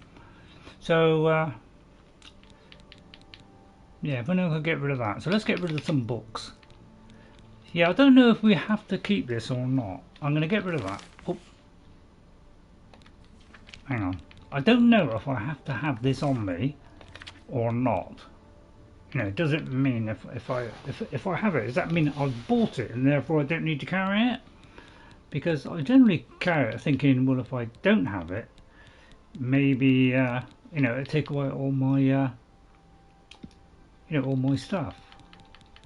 So yeah, if I know I can get rid of that. So let's get rid of some books. Yeah, I don't know if we have to keep this or not. I'm going to get rid of that. Oh. Hang on. I don't know if I have to have this on me or not. You know, does it mean if I have it, does that mean I've bought it and therefore I don't need to carry it? Because I generally carry it thinking, well, if I don't have it, maybe you know, it'll take away all my you know, all my stuff.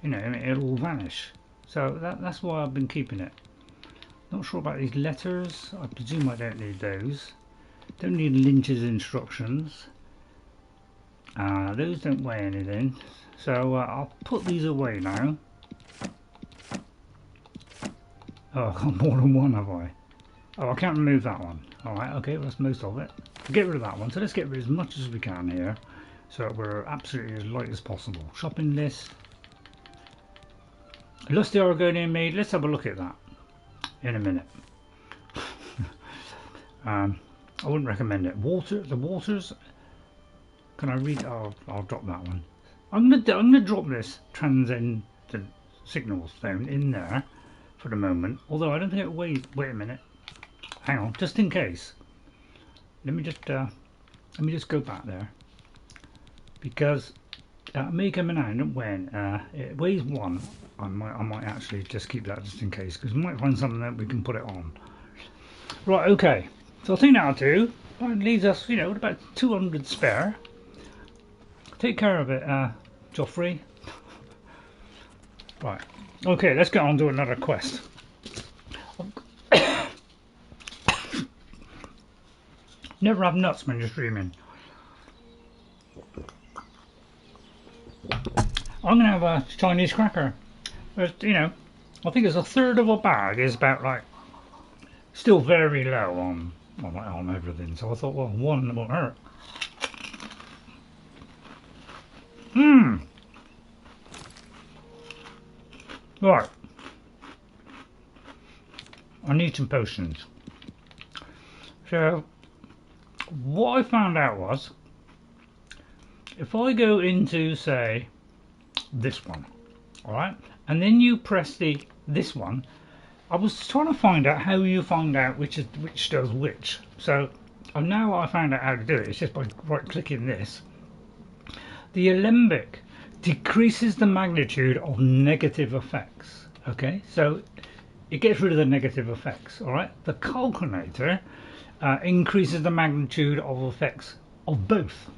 You know, it'll all vanish. So that's why I've been keeping it. Not sure about these letters. I presume I don't need those. Don't need Lynch's instructions. Those don't weigh anything. So I'll put these away now. Oh, I've got more than one, have I? Oh, I can't remove that one. Alright, okay, well, that's most of it. Get rid of that one. So let's get rid of as much as we can here. So that we're absolutely as light as possible. Shopping list. Lusty Argonion Maid. Let's have a look at that in a minute. I wouldn't recommend it. The waters. Can I read? Oh, I'll drop that one. I'm gonna drop this transcendent signals down in there for the moment. Although I don't think it wait a minute. Hang on, just in case. Let me just go back there, because may come in hand when it weighs 1. I might actually just keep that just in case, because we might find something that we can put it on. Right, okay. So I think that'll do. That leaves us, you know, with about 200 spare. Take care of it, Joffrey. Right. Okay, let's get on to another quest. Never have nuts when you're streaming. I'm gonna have a Chinese cracker. You know, I think it's a third of a bag. Is about like still very low on everything. So I thought, well, one won't hurt. Right. I need some potions. So what I found out was, if I go into, say, this one, alright, and then you press this one, I was trying to find out how you find out which does which. So now I found out how to do it. It's just by right clicking this. The alembic decreases the magnitude of negative effects. Okay, so it gets rid of the negative effects. Alright, the calculator increases the magnitude of effects of both.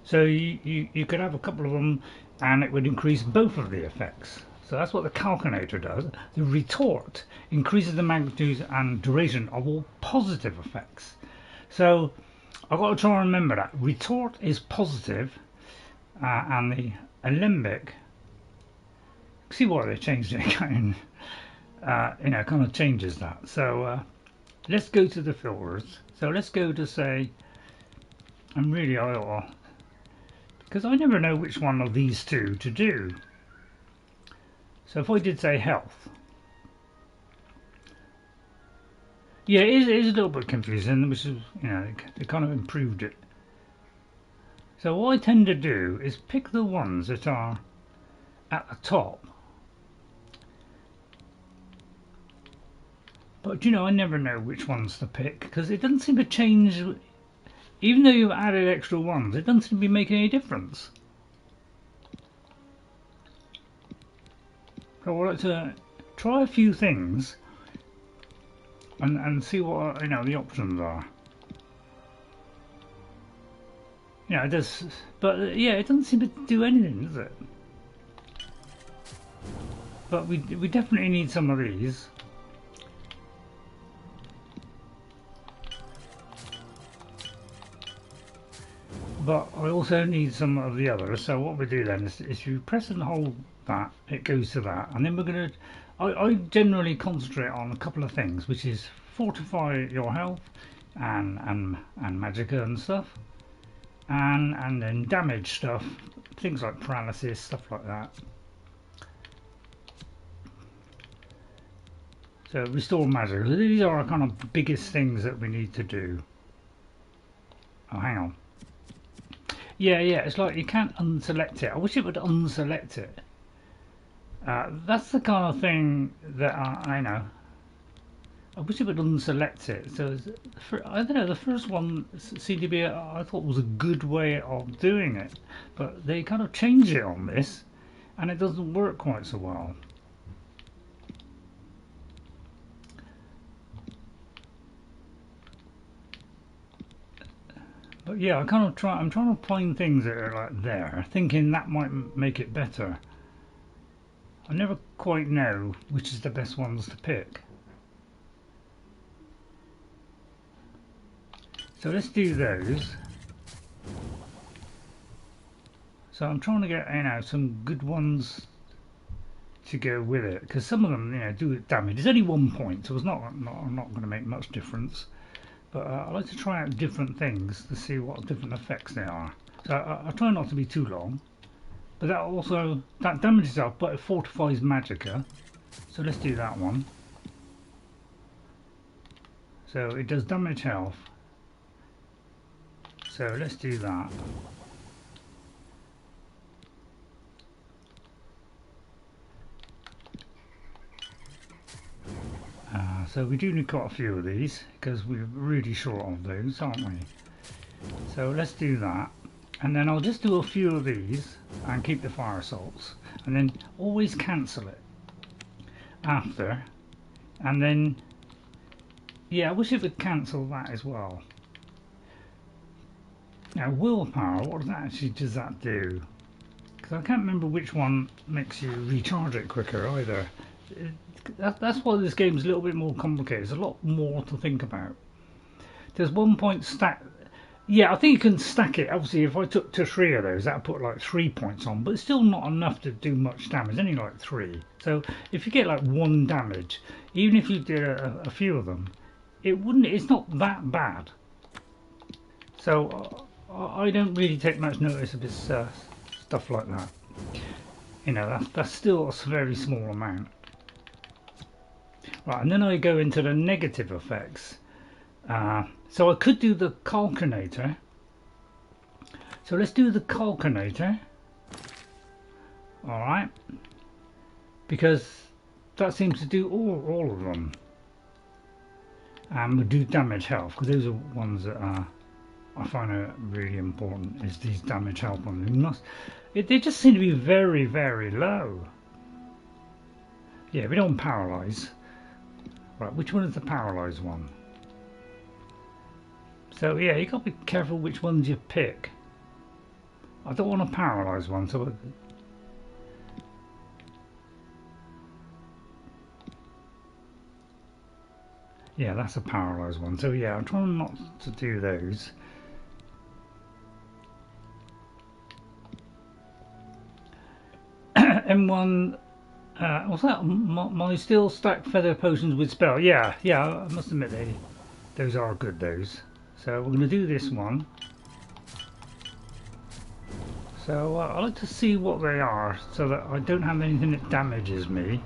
So you could have a couple of them and it would increase both of the effects. So that's what the calculator does. The retort increases the magnitude and duration of all positive effects. So I've got to try and remember that. Retort is positive, and the alembic, see why they changed it again. You know, kind of changes that. So let's go to the filters. So let's go to, say, and really I ought to, because I never know which one of these two to do. So if I did say health, yeah, it is a little bit confusing, which is, you know, they kind of improved it. So what I tend to do is pick the ones that are at the top. But you know, I never know which ones to pick, because it doesn't seem to change. Even though you've added extra ones, it doesn't seem to be making any difference. So I'd like to try a few things and see what, you know, the options are. Yeah, it does, but yeah, it doesn't seem to do anything, does it? But we definitely need some of these. But I also need some of the others. So what we do then is you press and hold that, it goes to that, and then we're going to. I generally concentrate on a couple of things, which is fortify your health and magicka and stuff, and then damage stuff things like paralysis, stuff like that. So restore magic. These are kind of the biggest things that we need to do. Oh, hang on. Yeah, it's like you can't unselect it. I wish it would unselect it. That's the kind of thing that I know. I wish it would unselect it. So I don't know. The first one seemed to be, I thought, was a good way of doing it, but they kind of changed it on this, and it doesn't work quite so well. But yeah, I'm trying to find things that are like there, thinking that might make it better. I never quite know which is the best ones to pick. So let's do those. So I'm trying to get, you know, some good ones to go with it, because some of them, you know, do damage. It's only 1 point, so it's not going to make much difference. But I like to try out different things to see what different effects they are. So I try not to be too long. But that damages up, but it fortifies magicka. So let's do that one. So it does damage health. So let's do that. So we do need quite a few of these because we're really short of those, aren't we? So let's do that, and then I'll just do a few of these and keep the fire assaults, and then always cancel it after, and then yeah, I wish it would cancel that as well. Now willpower, what does that do? Because I can't remember which one makes you recharge it quicker either. That's why this game's a little bit more complicated. There's a lot more to think about. There's 1 point stack. Yeah, I think you can stack it. Obviously, if I took to 3 of those, that'd put like 3 points on, but it's still not enough to do much damage. Only like 3. So if you get like 1 damage, even if you did a few of them, it's not that bad. So I don't really take much notice of this stuff like that. You know, that's still a very small amount. Right, and then I go into the negative effects. So I could do the calculator. So let's do the calculator. Alright. Because that seems to do all of them. And we'll do damage health, because those are ones that I find are really important, is these damage health ones. They just seem to be very, very low. Yeah, we don't paralyze. Right, which one is the paralyzed one? So yeah, you got to be careful which ones you pick. I don't want a paralyzed one, so yeah, that's a paralyzed one. So yeah, I'm trying not to do those. M1. What's that? My still stacked feather potions with spell. Yeah, I must admit those are good. Those. So we're going to do this one. So I like to see what they are, so that I don't have anything that damages me,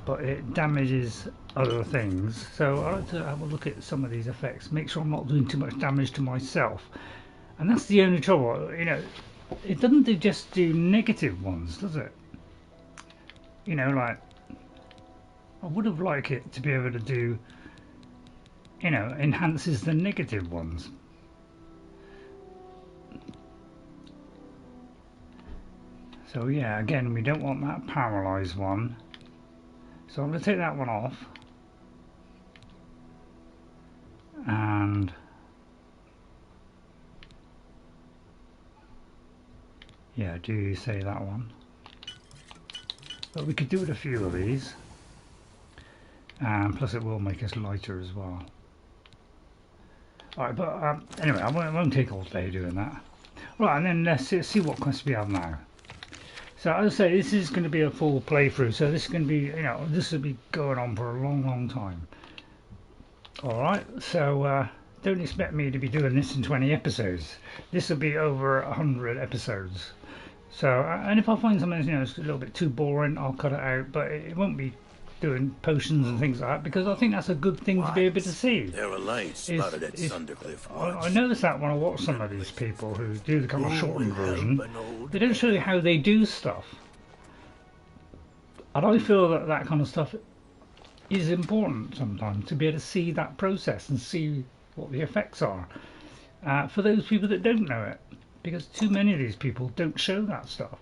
but it damages other things. So I like to have a look at some of these effects, make sure I'm not doing too much damage to myself. And that's the only trouble. You know, it doesn't just do negative ones, does it? You know, like, I would have liked it to be able to do, you know, enhances the negative ones. So yeah, again, we don't want that paralyzed one. So I'm going to take that one off. And yeah, do you say that one? But we could do with a few of these, and plus it will make us lighter as well. Alright, but anyway, I won't take all day doing that. Right, and then let's see what quests we have now. So as I say, this is going to be a full playthrough, so this is going to be, you know, this will be going on for a long time. Alright, so don't expect me to be doing this in 20 episodes. This will be over 100 episodes. So, and if I find something, you know, it's a little bit too boring, I'll cut it out. But it won't be doing potions and things like that, because I think that's a good thing to be able to see. There are lights spotted at Sundercliff. I noticed that when I watch some of these people who do the kind of shortened version, they don't show you how they do stuff. And I feel that that kind of stuff is important sometimes, to be able to see that process and see what the effects are for those people that don't know it, because too many of these people don't show that stuff.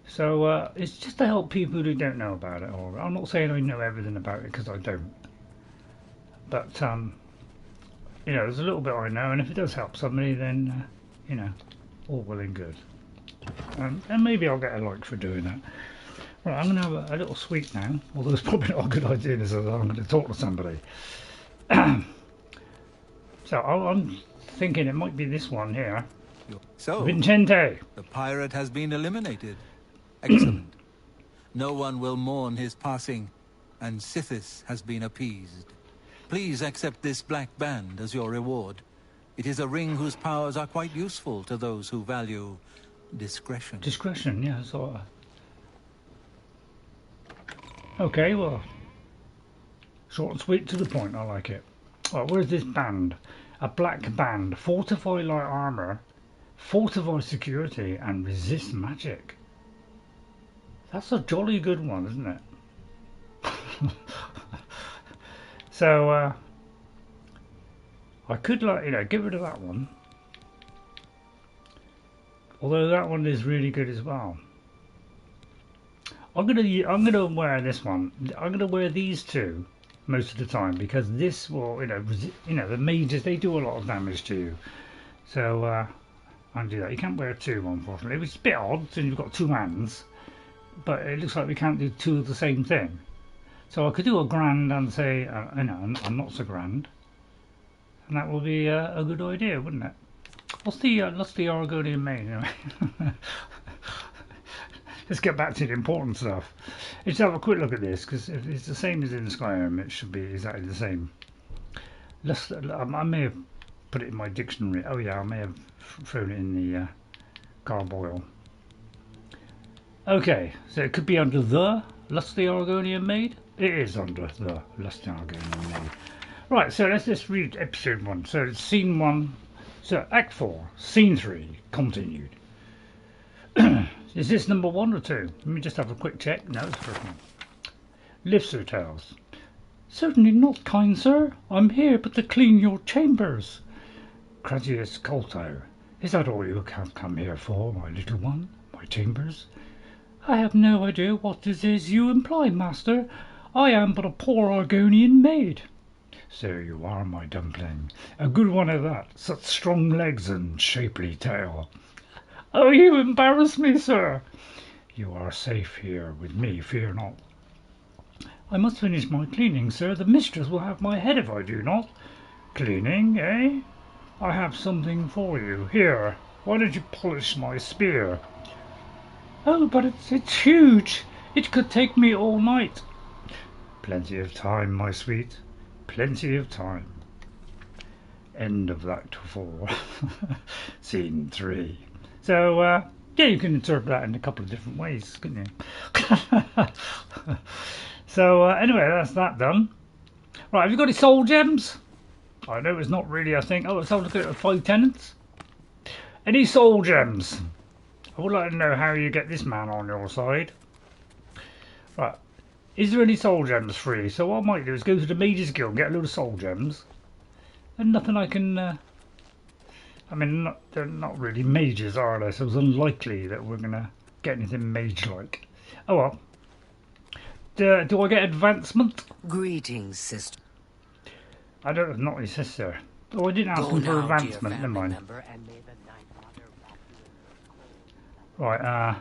So it's just to help people who don't know about it. Or I'm not saying I know everything about it, because I don't. But you know, there's a little bit I know, and if it does help somebody, then you know, all well and good. And maybe I'll get a like for doing that. Right, I'm going to have a little sweet now, although it's probably not a good idea as I'm going to talk to somebody. So I'm thinking it might be this one here. So, Vicente. The pirate has been eliminated. Excellent. No one will mourn his passing, and Sithis has been appeased. Please accept this black band as your reward. It is a ring whose powers are quite useful to those who value discretion. Discretion, yeah, sort of. Okay, well, short and sweet to the point, I like it. Right, where's this band? A black band. Fortify light armor, fortify security, and resist magic. That's a jolly good one, isn't it? So, I could, like, you know, get rid of that one. Although that one is really good as well. I'm gonna wear this one. I'm gonna wear these two most of the time, because this will, you know, the mages, they do a lot of damage to you. So I'll do that. You can't wear two, unfortunately, which is a bit odd since you've got two hands. But it looks like we can't do two of the same thing. So I could do a grand and say, you know, I'm not so grand, and that will be a good idea, wouldn't it? What's the Argonion Maid anyway? Let's get back to the important stuff. Let's have a quick look at this, because if it's the same as in Skyrim, it should be exactly the same. I may have put it in my dictionary. Oh yeah, I may have thrown it in the garboil. Okay, so it could be under the Lusty Argonian Maid. It is under the Lusty Argonian Maid. Right, so let's just read episode 1. So it's scene 1. So Act 4, scene 3, continued. Is this number 1 or 2? Let me just have a quick check. No, it's the first one. Lives tells. Certainly not, kind sir. I'm here but to clean your chambers. Cradius Colto. Is that all you have come here for, my little one? My chambers? I have no idea what it is you imply, master. I am but a poor Argonian maid. So you are, my dumpling. A good one of that. Such strong legs and shapely tail. Oh, you embarrass me, sir. You are safe here with me, fear not. I must finish my cleaning, sir. The mistress will have my head if I do not. Cleaning, eh? I have something for you. Here, why don't you polish my spear? Oh, but it's huge. It could take me all night. Plenty of time, my sweet. Plenty of time. End of Act 4. Scene 3. So, yeah, you can interpret that in a couple of different ways, couldn't you? So, anyway, that's that done. Right, have you got any soul gems? I know it's not really a thing. Oh, let's have a look at the 5 tenants. Any soul gems? I would like to know how you get this man on your side. Right, is there any soul gems free? So what I might do is go to the Mages Guild and get a load of soul gems. And nothing I can... I mean, they're not really mages, are they? So it's unlikely that we're going to get anything mage-like. Oh well. Do I get advancement? Greetings, sister. I don't know, not your sister. Oh, I didn't ask him for advancement, never mind. Right,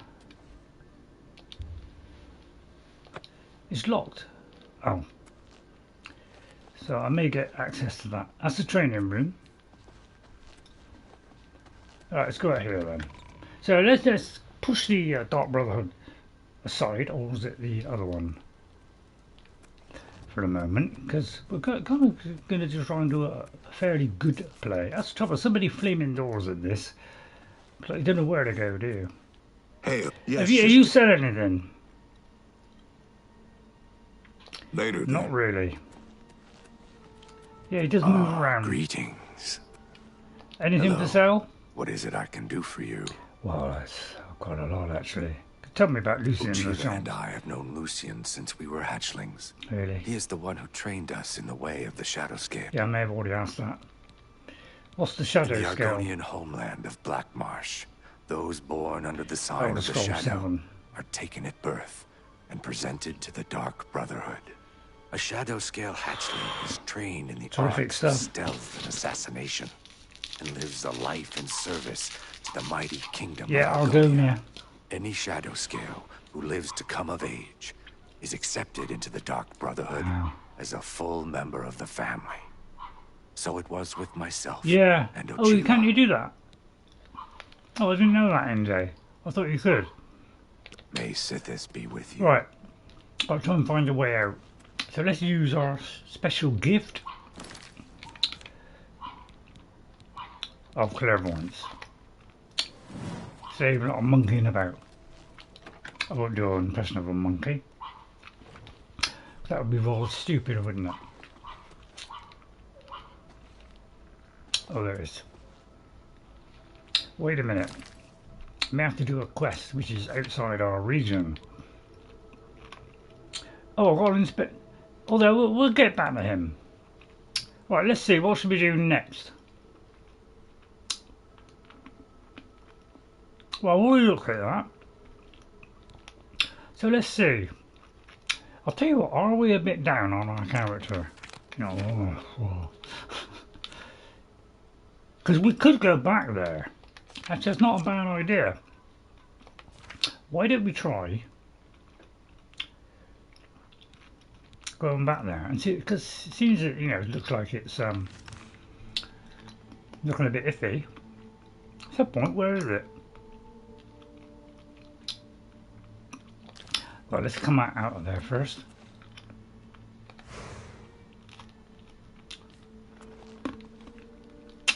it's locked. Oh. So I may get access to that. That's the training room. Alright, let's go out here then. So let's push the Dark Brotherhood aside, or was it the other one? For a moment, because we're kind of going to try and do a fairly good play. That's the trouble, so many flaming doors in this. So you don't know where to go, do you? Hey, yes. Have you said anything? Later, then. Not really. Yeah, he does move around. Greetings. Anything to sell? What is it I can do for you? Well, that's quite a lot, actually. Tell me about Lucien. Uchiva and I have known Lucien since we were hatchlings. Really? He is the one who trained us in the way of the Shadow Scale. Yeah, I may have already asked that. What's the Shadow in the Scale? Argonian homeland of Black Marsh, those born under the sign of the Shadow are taken at birth and presented to the Dark Brotherhood. A Shadow Scale hatchling is trained in the arts of stealth and assassination, and lives a life in service to the mighty kingdom of Argonion. Any Shadow Scale who lives to come of age is accepted into the Dark Brotherhood as a full member of the family. So it was with myself. Yeah. And Ochiva. Can't you do that? Oh, I didn't know that, NJ. I thought you could. May Sithis be with you. Right. I'll try and find a way out. So let's use our special gift of clairvoyance. Save a lot of monkeying about. I won't do an impression of a monkey. That would be real stupid, wouldn't it? Oh, there it is. Wait a minute. I may have to do a quest which is outside our region. Oh, I've got to inspect. Although we'll get back to him. Right, let's see. What should we do next? Well, we'll look at that. So let's see. I'll tell you what. Are we a bit down on our character? No. Because we could go back there. That's just not a bad idea. Why don't we try going back there and see? Because it seems that, it looks like it's looking a bit iffy. What's the point? Where is it? Well, let's come out of there first.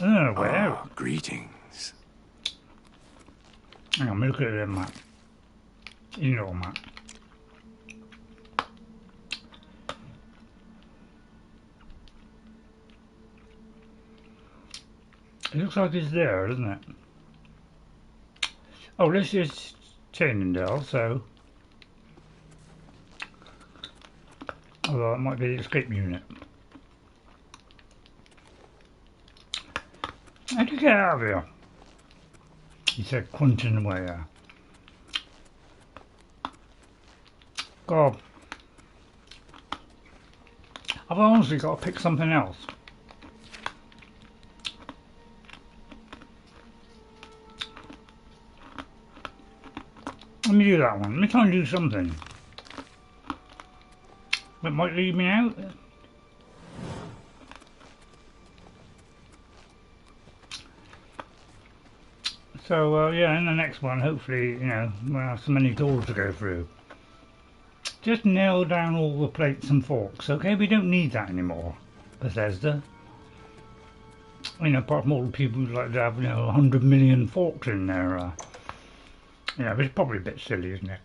Oh, way out. Greetings. Hang on, look at the map. Map. It looks like it's there, doesn't it? Oh, let's just Chainendale, so. Although it might be the escape unit. How'd you get out of here? He said crunching away there. God. I've honestly got to pick something else. Let me do that one. Let me try and do something. That might leave me out. So, yeah, in the next one, hopefully, we'll have so many doors to go through. Just nail down all the plates and forks, okay? We don't need that anymore, Bethesda. Apart from all the people who like to have, 100 million forks in there. It's probably a bit silly, isn't it?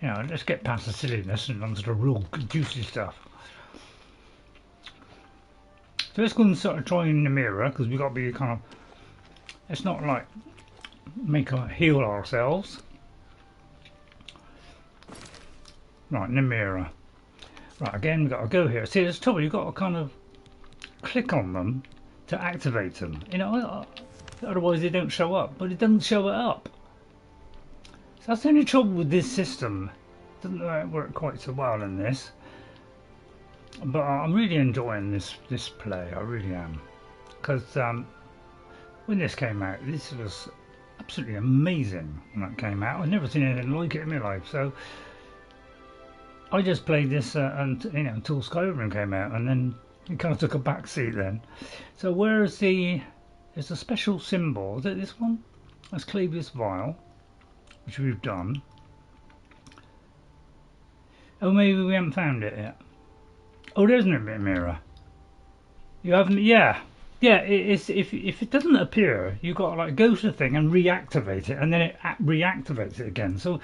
Let's get past the silliness and onto the real juicy stuff. So let's go and start trying Namira, because we've got to be kind of... It's not like heal ourselves. Right, Namira. Right, again, we've got to go here. See, there's trouble. You've got to kind of click on them to activate them. Otherwise they don't show up. But it doesn't show it up. So that's the only trouble with this system. It doesn't work quite so well in this. But I'm really enjoying this play. I really am. Because when this came out, this was absolutely amazing when that came out. I've never seen anything like it in my life. So I just played this until Skyrim came out, and then it kind of took a back seat then. So where's there's a special symbol? Is it this one? That's Clavius Vale, which we've done. Oh, maybe we haven't found it yet. Oh, there's no mirror. You haven't? Yeah. Yeah, it's if it doesn't appear, you've got to like go to the thing and reactivate it, and then it reactivates it again. So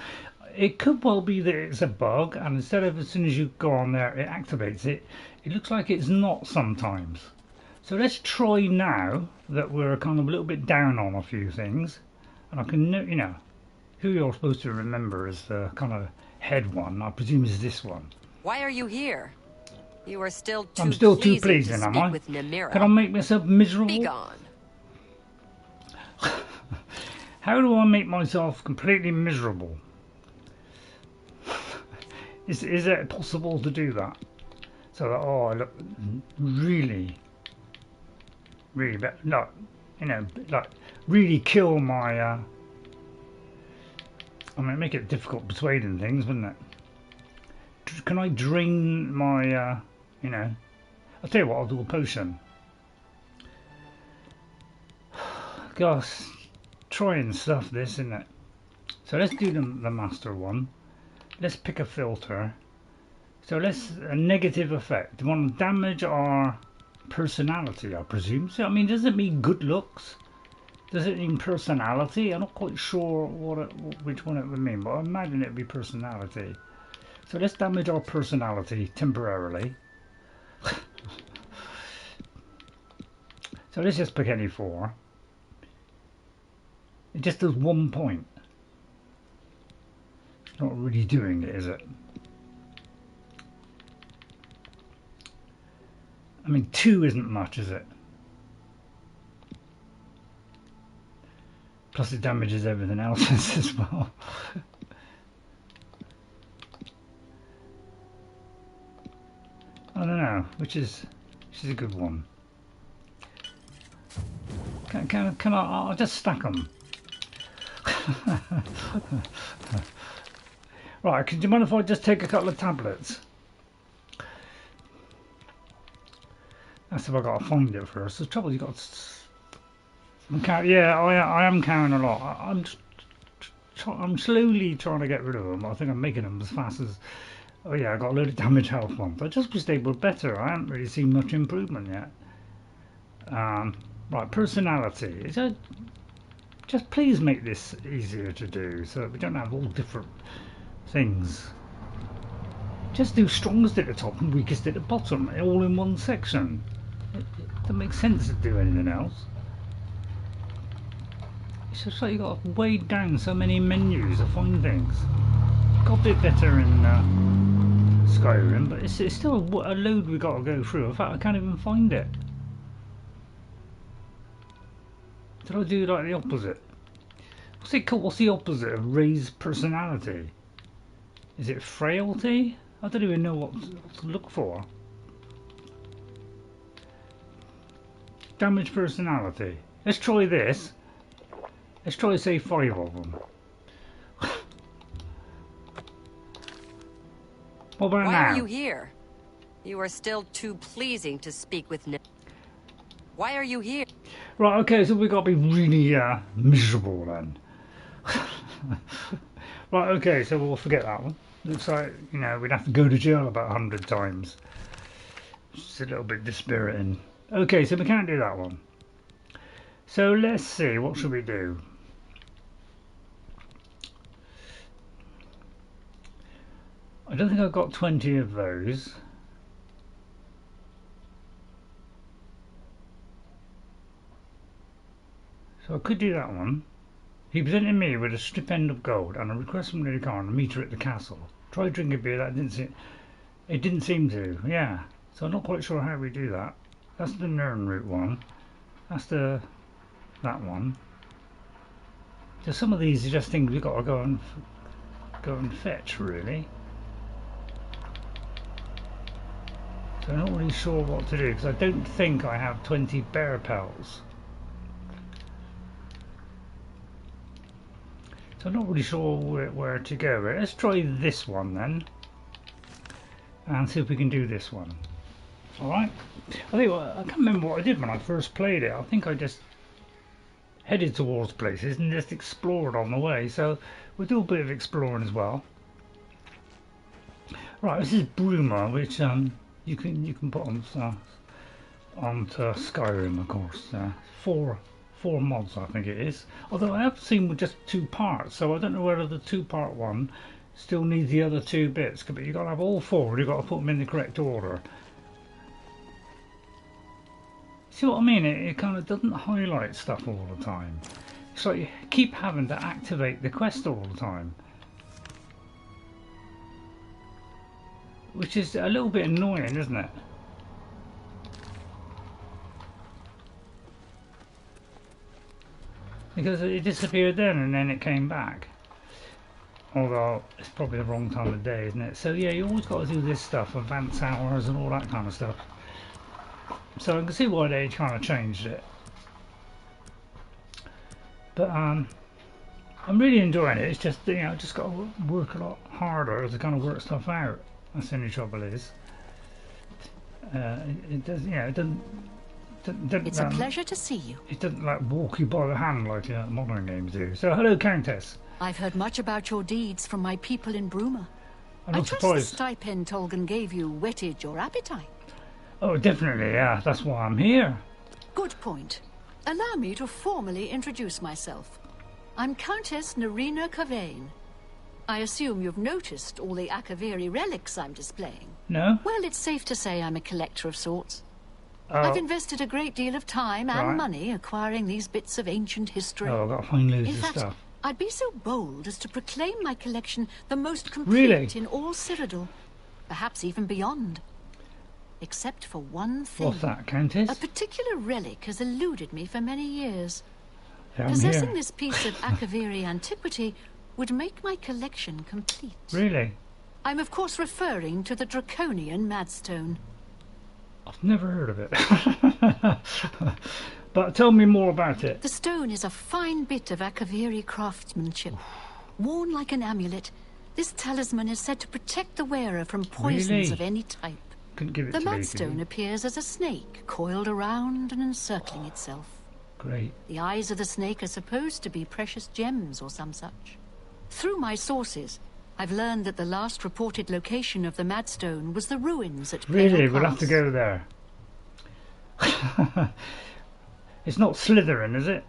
it could well be that it's a bug, and instead of as soon as you go on there, it activates it. It looks like it's not sometimes. So let's try now that we're kind of a little bit down on a few things, and I can, you know, who you're supposed to remember as the kind of head one. I presume is this one. Why are you here? You are still too I'm still too pleasing, pleasing, am I? with Namira. Can I make myself miserable? Be gone. How do I make myself completely miserable? Is it possible to do that? So that, oh, I look really bad. Like, you know, like really kill my. I mean, make it difficult persuading things, wouldn't it? Can I drain my? You know, I'll tell you what. I'll do a potion. Gosh, try and stuff this, isn't it? So let's do the master one. Let's pick a filter. So let's a negative effect. We want to damage our personality, I presume. So I mean, does it mean good looks? Does it mean personality? I'm not quite sure which one it would mean, but I imagine it would be personality. So let's damage our personality temporarily. So let's just pick any 4. It just does 1 point. It's not really doing it, is it? I mean, 2 isn't much, is it? Plus it damages everything else as well. I don't know, which is a good one. Can I? I'll just stack them. Right, do you mind if I just take a couple of tablets? That's if I got to find it first. The trouble you got. Yeah, I am carrying a lot. I'm slowly trying to get rid of them. I think I'm making them as fast as. Oh yeah, I got a load of damage health ones. I just wish they were better. I haven't really seen much improvement yet. Right, personality. Just please make this easier to do so that we don't have all different things. Just do strongest at the top and weakest at the bottom, all in one section. It doesn't make sense to do anything else. It's just like you've got to wade down so many menus to find things. Got a bit better in Skyrim, but it's still a load we've got to go through. In fact, I can't even find it. Did I do like the opposite? What's it called? What's the opposite of raised personality? Is it frailty? I don't even know what to look for. Damaged personality. Let's try this. Let's try say 5 of them. What about now? Why are you here? You are still too pleasing to speak with Nick. Why are you here? Right, okay, so we've got to be really miserable then. Right, okay, so we'll forget that one. Looks like, you know, we'd have to go to jail about 100 times. It's a little bit dispiriting. Okay, so we can't do that one. So let's see, what should we do? I don't think I've got 20 of those. So I could do that one. He presented me with a strip end of gold and a request from the car and a meter at the castle. Tried drinking a beer, that it didn't seem to, yeah. So I'm not quite sure how we do that. That's the Nern route one. That's that one. So some of these are just things we've got to go and fetch, really. So I'm not really sure what to do because I don't think I have 20 bear pelts. So I'm not really sure where to go. Let's try this one then, and see if we can do this one. All right. I can't remember what I did when I first played it. I think I just headed towards places and just explored on the way. So we'll do a bit of exploring as well. Right. This is Bruma, which you can put onto Skyrim, of course. Four mods, I think it is. Although I have seen with just 2 parts, so I don't know whether the 2-part one still needs the other 2 bits. But you've got to have all 4. You've got to put them in the correct order. See what I mean? It kind of doesn't highlight stuff all the time. It's like you keep having to activate the quest all the time, which is a little bit annoying, isn't it? Because it disappeared then and then it came back. Although it's probably the wrong time of day, isn't it? So yeah, you always got to do this stuff, advance hours and all that kind of stuff. So I can see why they kind of changed it. But I'm really enjoying it. It's just, you know, just got to work a lot harder to kind of work stuff out. That's the only trouble is. It does, yeah, it doesn't. It's a pleasure to see you. It doesn't like walk you by the hand like modern games do. So hello, Countess. I've heard much about your deeds from my people in Bruma. I'm not trust surprised. the stipend Tolgan gave you whetted your appetite. Oh, definitely, yeah. That's why I'm here. Good point. Allow me to formally introduce myself. I'm Countess Narina Cavain. I assume you've noticed all the Akavari relics I'm displaying. No? Well, it's safe to say I'm a collector of sorts. Oh. I've invested a great deal of time and money acquiring these bits of ancient history. Oh, I've got to find loads In of fact, stuff. I'd be so bold as to proclaim my collection the most complete in all Cyrodiil, perhaps even beyond. Except for one thing. What's that, Countess? A particular relic has eluded me for many years. Yeah, I'm Possessing here. this piece of Akavari antiquity would make my collection complete. Really? I'm of course referring to the Draconian Madstone. I've never heard of it. But tell me more about it. The stone is a fine bit of Akavari craftsmanship. Worn like an amulet, this talisman is said to protect the wearer from poisons of any type. Couldn't give it The to me, could Madstone you? appears as a snake, coiled around and encircling itself. Great. The eyes of the snake are supposed to be precious gems or some such. Through my sources, I've learned that the last reported location of the Madstone was the ruins at Really? Pale We'll have to Pass. go there. It's not Slytherin, is it?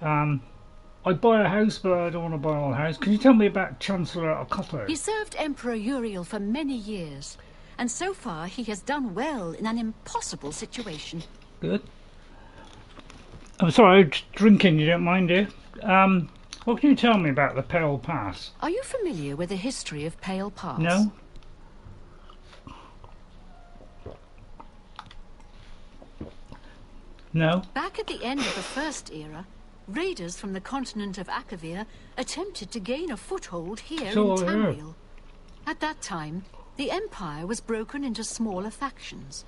I buy a house, but I don't want to buy a whole house. Can you tell me about Chancellor Okoto? He served Emperor Uriel for many years, and so far he has done well in an impossible situation. Good. I'm sorry, I'm just drinking, you don't mind, do you? What can you tell me about the Pale Pass? Are you familiar with the history of Pale Pass? No? No? Back at the end of the First Era, raiders from the continent of Akavir attempted to gain a foothold here So, in yeah. Tamriel. At that time, the Empire was broken into smaller factions.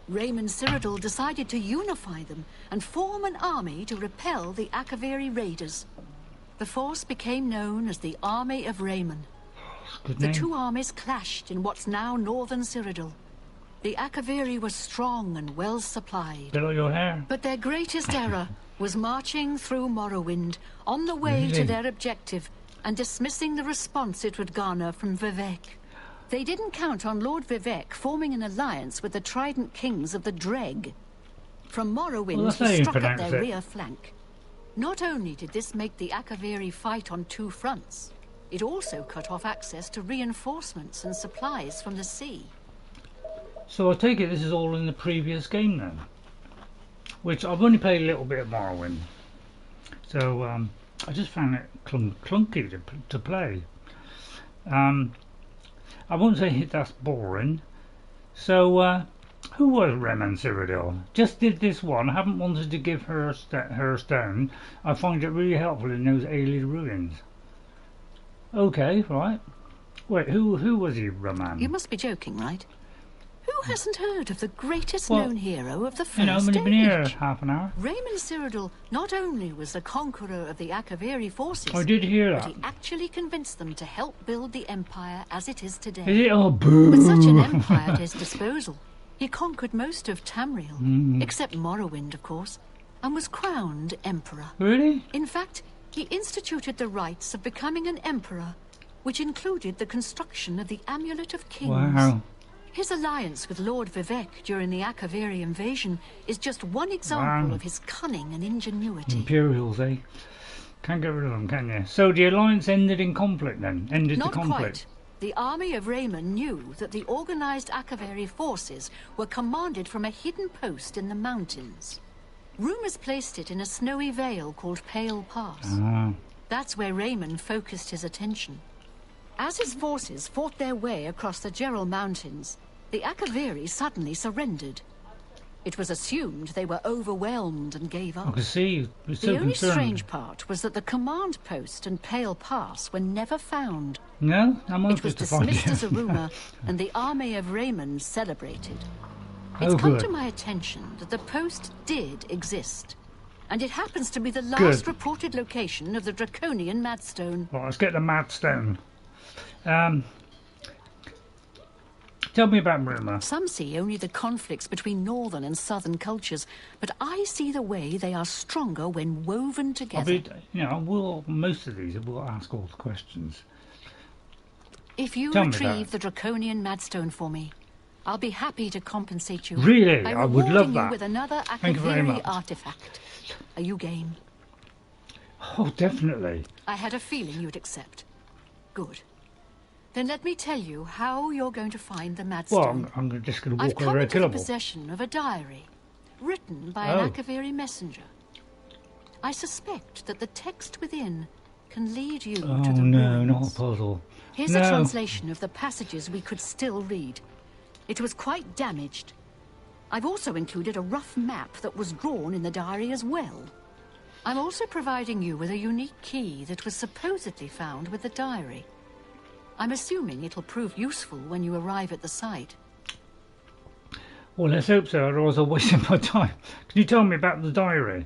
Raymond Cyrodiil decided to unify them and form an army to repel the Akavari raiders. The force became known as the Army of Raymond. Good The name. two armies clashed in what's now northern Cyrodiil. The Akavari were strong and well supplied. Bit like your hair. But their greatest error was marching through Morrowind on the way to Really? their objective and dismissing the response it would garner from Vivek. They didn't count on Lord Vivek forming an alliance with the Trident Kings of the Dreg. From Morrowind, Well, that's how he you struck at pronounce their it. rear flank. Not only did this make the Akavari fight on two fronts, it also cut off access to reinforcements and supplies from the sea. So I take it this is all in the previous game then? Which I've only played a little bit of Morrowind. So I just found it clunky to play. I won't say that's boring. So who was Raymond Cyrodiil? Just did this one. I haven't wanted to give her her stone. I find it really helpful in those alien ruins. Okay, right. Wait, who was he, Raman? You must be joking, right? Who hasn't heard of the greatest Well, known hero of the first You know, I've only been age? here half an hour. Raymond Cyrodiil not only was the conqueror of the Akavari forces, I did hear but that. he actually convinced them to help build the empire as it is today. Is it? Oh, boo! With such an empire at his disposal, he conquered most of Tamriel, Mm. except Morrowind, of course, and was crowned emperor. Really? In fact, he instituted the rites of becoming an emperor, which included the construction of the Amulet of Kings. Wow. His alliance with Lord Vivek during the Akavari invasion is just one example of his cunning and ingenuity. Imperials, eh? Can't get rid of them, can you? So the alliance ended in conflict then? Ended Not the conflict? Quite. The army of Raymond knew that the organized Akavari forces were commanded from a hidden post in the mountains. Rumors placed it in a snowy vale called Pale Pass. That's where Raymond focused his attention. As his forces fought their way across the Gerald Mountains, the Akavari suddenly surrendered. It was assumed they were overwhelmed and gave up. I can see. The only strange part was that the command post and Pale Pass were never found. No? It was dismissed as a rumor, and the army of Raymond celebrated. It's come to my attention that the post did exist, and it happens to be the last reported location of the Draconian Madstone. Well, let's get the Madstone. Tell me about Bruma. Some see only the conflicts between northern and southern cultures, but I see the way they are stronger when woven together. Most of these will ask all the questions. If you retrieve the Draconian Madstone for me, I'll be happy to compensate you. Really? By I would love that. You with another Akavari artifact. Are you game? Oh, definitely. I had a feeling you'd accept. Good. Then let me tell you how you're going to find the Madstone. Well, I'm just going to walk over a I've come into killable. the possession of a diary, written by an Akavari messenger. I suspect that the text within can lead you to the ruins. Not a puzzle. Here's a translation of the passages we could still read. It was quite damaged. I've also included a rough map that was drawn in the diary as well. I'm also providing you with a unique key that was supposedly found with the diary. I'm assuming it'll prove useful when you arrive at the site. Well, let's hope so, otherwise I'll waste my time. Can you tell me about the diary?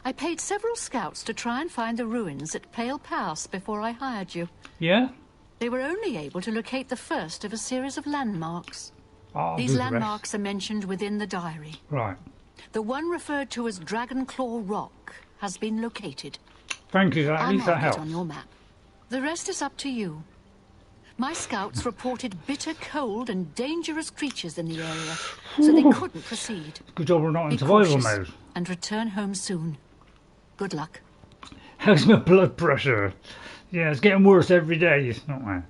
I paid several scouts to try and find the ruins at Pale Pass before I hired you. Yeah? They were only able to locate the first of a series of landmarks. These landmarks are mentioned within the diary. Right. The one referred to as Dragonclaw Rock has been located. Thank you, at least that helps. On your map. The rest is up to you. My scouts reported bitter cold and dangerous creatures in the area, so they couldn't proceed. Good job we're not in survival mode. And return home soon. Good luck. How's my blood pressure? Yeah, it's getting worse every day. It's not bad.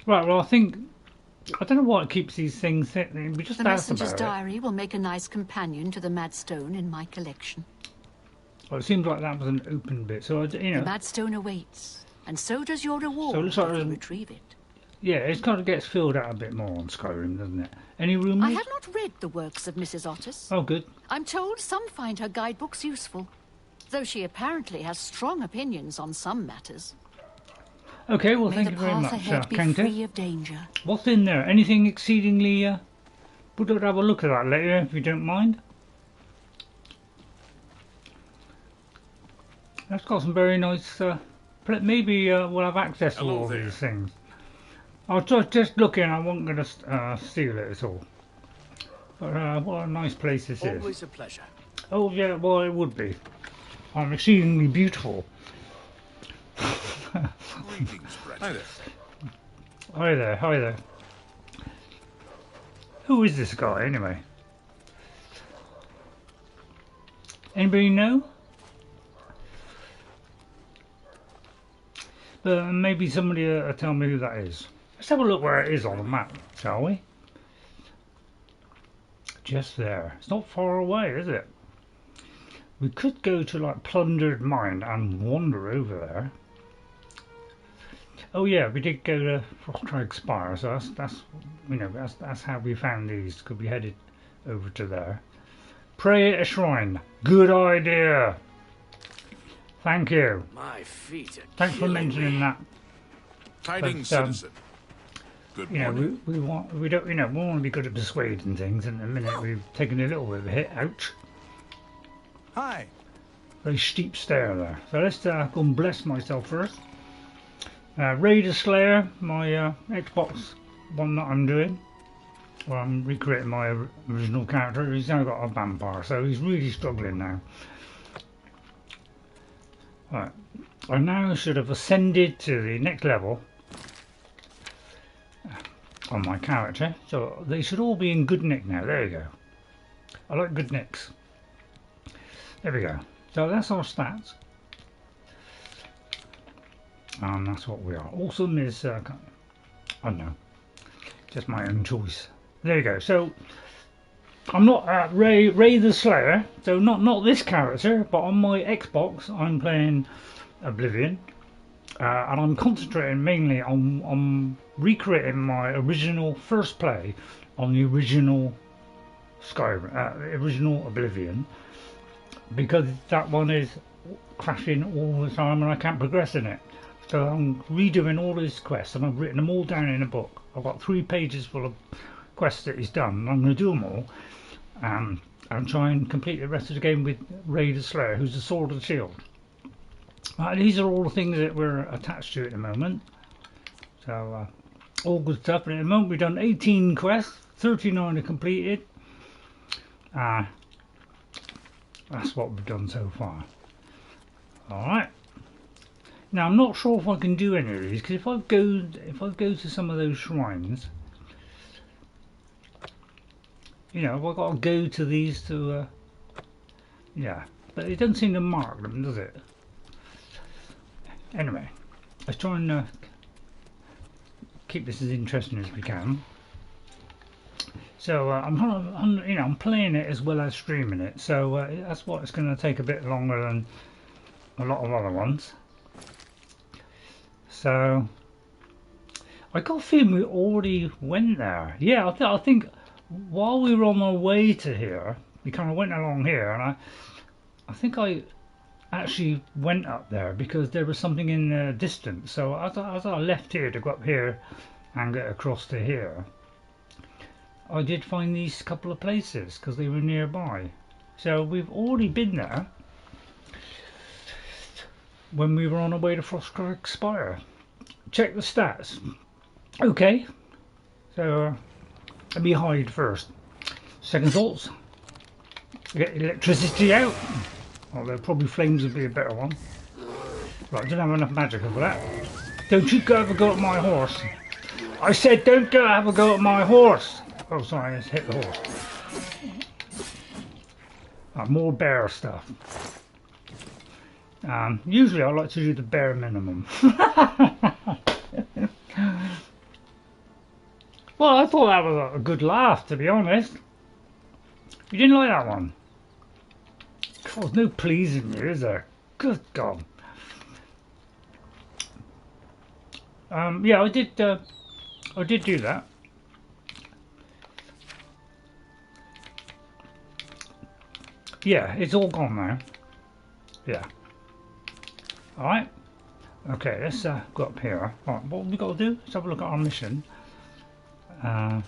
Right, well, I don't know what keeps these things. We just the messenger's diary will make a nice companion to the Madstone in my collection. Well, it seems like that was an open bit, so The Madstone awaits, and so does your reward if you retrieve it. Yeah, it kind of gets filled out a bit more on Skyrim, doesn't it? Any rumors? I have not read the works of Mrs. Otis. Oh, good. I'm told some find her guidebooks useful, though she apparently has strong opinions on some matters. Okay, well, thank you very much, be free of danger. What's in there? Anything exceedingly... We'll have a look at that later, if you don't mind. That's got some very nice... maybe we'll have access to all these things. I was just looking, I wasn't going to steal it at all. But what a nice place this is. Always a pleasure. Oh, yeah, well, it would be. I'm exceedingly beautiful. Hi there. Hi there, hi there. Who is this guy, anyway? Anybody know? Maybe somebody will tell me who that is. Let's have a look where it is on the map, shall we? Just there. It's not far away, is it? We could go to like Plundered Mine and wander over there. Oh yeah, we did go to Frostdrag Spire, so that's how we found these. Could be headed over to there. Pray at a shrine. Good idea. Thank you. My feet are Thanks for mentioning that. Tidings, citizen. Good morning. We want we don't we want to be good at persuading things, and in a minute we've taken a little bit of a hit. Ouch. Hi. Very steep stair there. So let's go and bless myself first. Raider Slayer, my Xbox one that I'm doing. Well, I'm recreating my original character. He's now got a vampire, so he's really struggling now. Right, I now should have ascended to the next level. on my character, so they should all be in good nick now. There you go. I like good nicks. There we go. So that's our stats, and that's what we are. Awesome is I don't know, just my own choice. There you go. So I'm not Ray the Slayer, so not this character, but on my Xbox I'm playing Oblivion, and I'm concentrating mainly on recreating my original first play on the original original Oblivion, because that one is crashing all the time and I can't progress in it. So I'm redoing all his quests, and I've written them all down in a book. I've got 3 pages full of quests that he's done, and I'm going to do them all, and try and complete the rest of the game with Ray the Slayer, who's the Sword and Shield. These are all the things that we're attached to at the moment, so all good stuff. And at the moment we've done 18 quests, 39 are completed. That's what we've done so far. Alright, now I'm not sure if I can do any of these, because if I go to some of those shrines, you know, I've got to go to these to yeah, but it doesn't seem to mark them, does it? Anyway, let's try and keep this as interesting as we can. So I'm playing it as well as streaming it, so that's what it's going to take a bit longer than a lot of other ones. So I got a feeling we already went there. Yeah, I think while we were on our way to here, we kind of went along here, and I think I actually went up there because there was something in the distance. So as I left here to go up here and get across to here, I did find these couple of places because they were nearby. So we've already been there when we were on our way to Frostcrag Spire. Check the stats. Okay, so let me hide first. Second thoughts. Get electricity out. Although probably flames would be a better one. Right, I don't have enough magic for that. Don't you go have a go at my horse. I said don't go have a go at my horse. Oh sorry, I just hit the horse. More bear stuff. Usually I like to do the bare minimum. Well, I thought that was a good laugh, to be honest. You didn't like that one? God, there's no pleasing you, is there? Good God. Yeah, I did do that. Yeah, it's all gone now. Yeah. Alright. Okay, let's go up here. Alright, what have we got to do? Let's have a look at our mission. So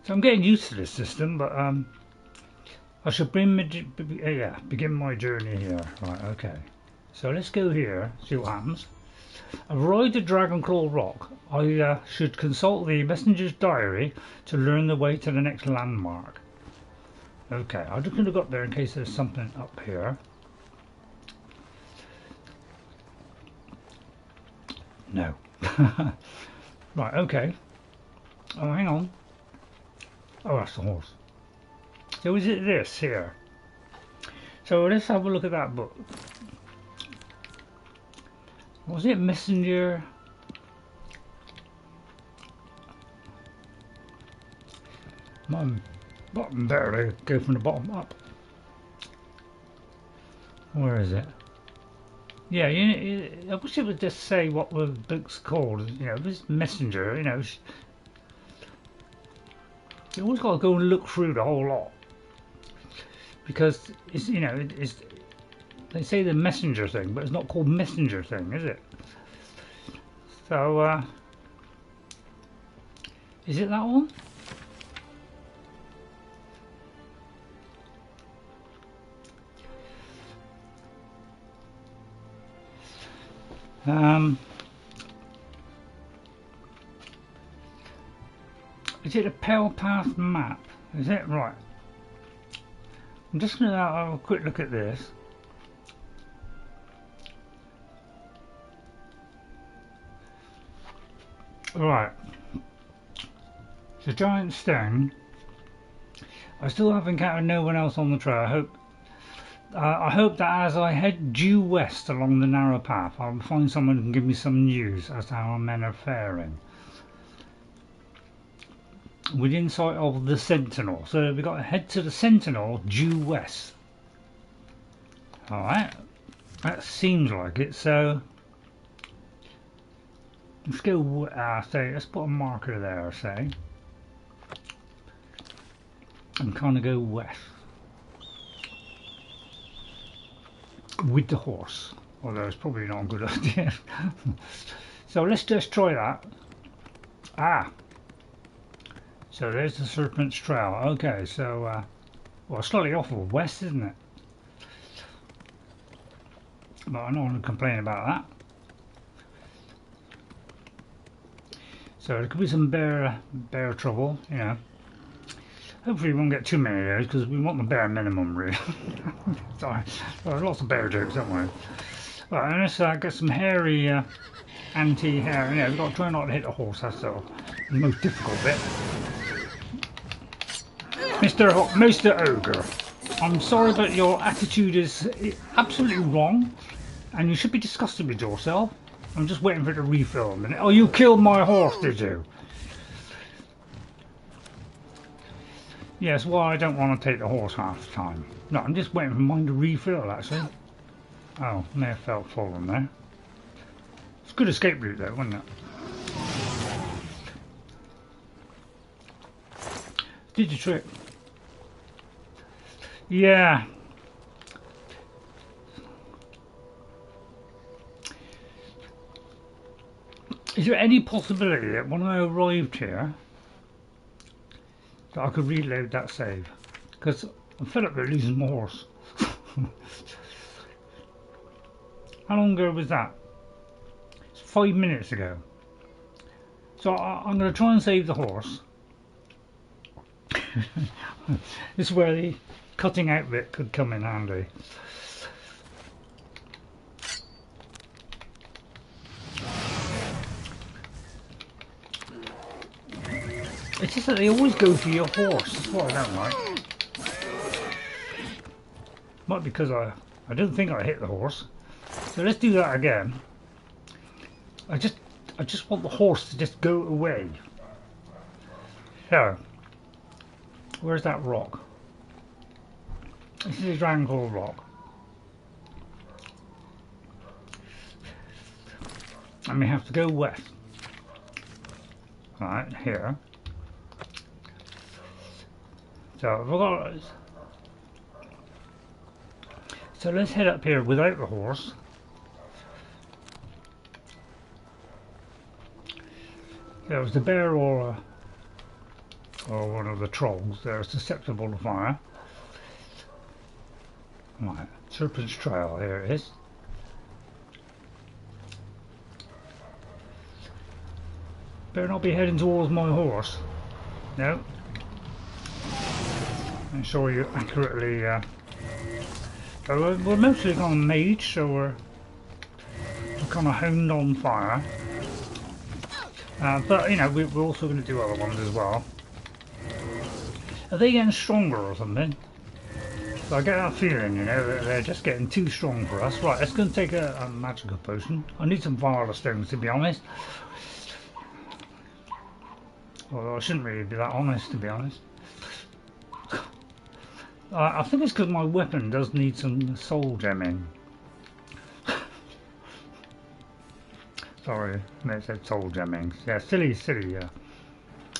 I'm getting used to this system, but I should begin my journey here. Right, okay. So let's go here, see what happens. I've arrived at Dragonclaw Rock. I should consult the messenger's diary to learn the way to the next landmark. Okay, I'm just going to go up there in case there's something up here. No. Right, okay. Oh, hang on. Oh, that's the horse. So is it this here? So let's have a look at that book. Was it messenger? My bottom better go from the bottom up. Where is it? Yeah, I wish it would just say what the book's called. You know, this messenger. You know, you always got to go and look through the whole lot because it's it's. They say the messenger thing, but it's not called messenger thing, is it? So, is it that one? Is it a Pale Path map? Is it? Right. I'm just going to have a quick look at this. Right. The giant stone. I still have encountered no one else on the trail. I hope that as I head due west along the narrow path, I'll find someone who can give me some news as to how our men are faring. Within sight of the Sentinel. So we've got to head to the Sentinel due west. Alright. That seems like it. So let's go, let's put a marker there, say. And kind of go west. With the horse, although it's probably not a good idea. So let's just try that. So there's the Serpents Trail. Okay, so well, slightly off of west, isn't it? But I don't want to complain about that. So there could be some bear trouble, you know. Hopefully we won't get too many of those because we want the bare minimum, really. Sorry, well, lots of bear jokes, don't we? Right, and let's get some hairy anti-hair. Yeah, we've got to try not to hit the horse. That's the most difficult bit. Mr. Ogre, I'm sorry, but your attitude is absolutely wrong, and you should be disgusted with yourself. I'm just waiting for it to refill a minute. Oh, you killed my horse, did you? Yes, well, I don't want to take the horse half the time. No, I'm just waiting for mine to refill, actually. Oh, may have felt fallen there. It's a good escape route, though, wasn't it? Did your trick. Yeah. Is there any possibility that when I arrived here, that I could reload that save? Because I'm fed up with losing my horse. How long ago was that? It's 5 minutes ago. So I'm going to try and save the horse. This is where the cutting out bit could come in handy. It's just that they always go for your horse. That's what I don't like. Might be because I didn't think I hit the horse. So let's do that again. I just want the horse to just go away. So, where's that rock? This is a Dragonclaw Rock. And we have to go west. Right, here. So let's head up here without the horse. There was the bear or one of the trolls. They're susceptible to fire. Right, Serpents Trail, here it is. Better not be heading towards my horse. No. Make sure you accurately. We're mostly on Maid, so we're kind of honed on fire. But you know, we're also going to do other ones as well. Are they getting stronger or something? So I get that feeling, you know, that they're just getting too strong for us. Right, let's go and take a magical potion. I need some Vale stones, to be honest. Although I shouldn't really be that honest, to be honest. I think it's because my weapon does need some soul gemming. Sorry, I said soul gemming. Yeah, silly, yeah.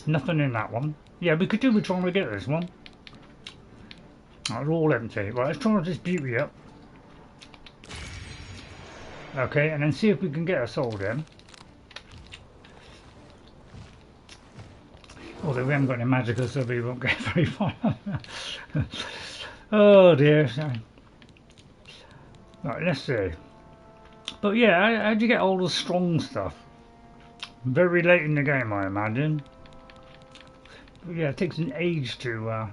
Nothing in that one. Yeah, we could do with trying to get this one. It's all empty. Right, let's try this beauty up. Okay, and then see if we can get a soul gem. Although we haven't got any magicka, so we won't get very far. Oh dear. Right, let's see. But yeah, how'd you get all the strong stuff? Very late in the game, I imagine. But yeah, it takes an age to... I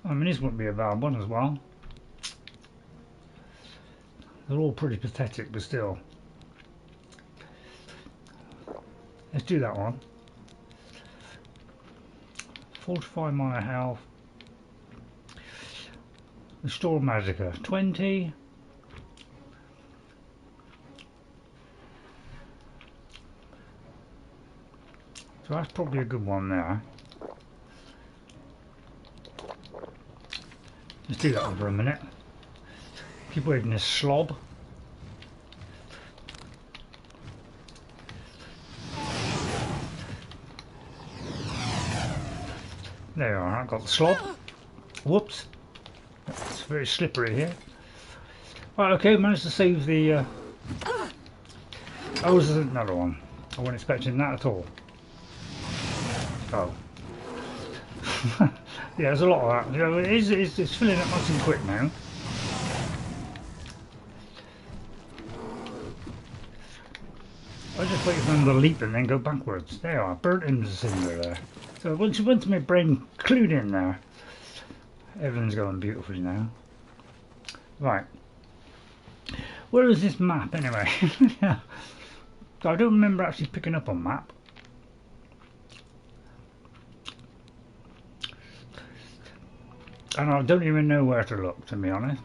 mean, this wouldn't be a bad one as well. They're all pretty pathetic, but still. Let's do that one. fortify my health. Restore Magicka 20. So that's probably a good one there. Let's do that for a minute. Keep waving this slob. There you are, I got the slob. Whoops. It's very slippery here. Right, okay, managed to save the... Oh, there's another one. I wasn't expecting that at all. Oh. Yeah, there's a lot of that. You know, it's filling up nice and quick now. I just wait for them to leap and then go backwards. There you are, burnt into cinder there. So once my brain clued in there, everything's going beautifully now. Right. Where is this map anyway? I don't remember actually picking up a map. And I don't even know where to look, to be honest.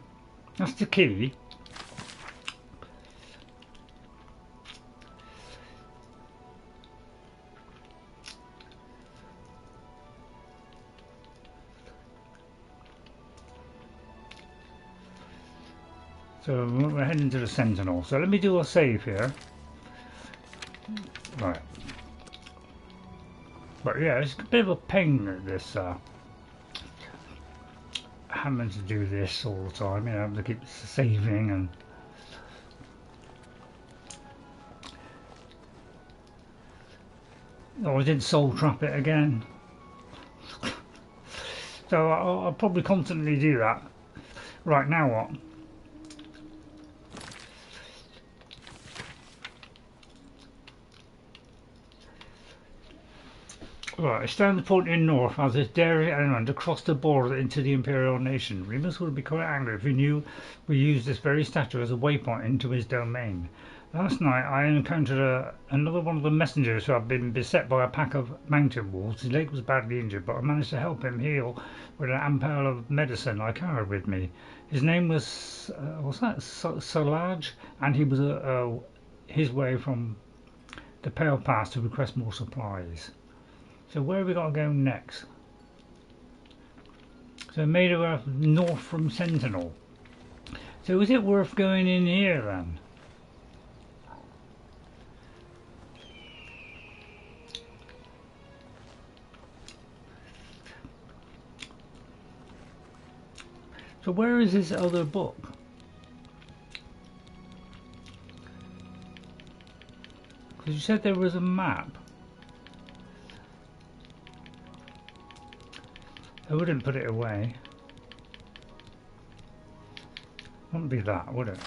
That's the key. So we're heading to the Sentinel. So let me do a save here. Right. But yeah, it's a bit of a pain that this having to do this all the time, you know, to keep saving and oh, I did soul trap it again. So I'll probably constantly do that. Right, now what? Right, it's down the point in north as this daring element across the border into the Imperial nation. Remus would be quite angry if he knew we used this very statue as a waypoint into his domain. Last night I encountered another one of the messengers who had been beset by a pack of mountain wolves. His leg was badly injured, but I managed to help him heal with an ampule of medicine I carried with me. His name was, what's that, Solage, and he was his way from the Pale Pass to request more supplies. So where have we got to go next? So made it north from Sentinel. So is it worth going in here then? So where is this other book? Because you said there was a map. I wouldn't put it away. Wouldn't be that, would it?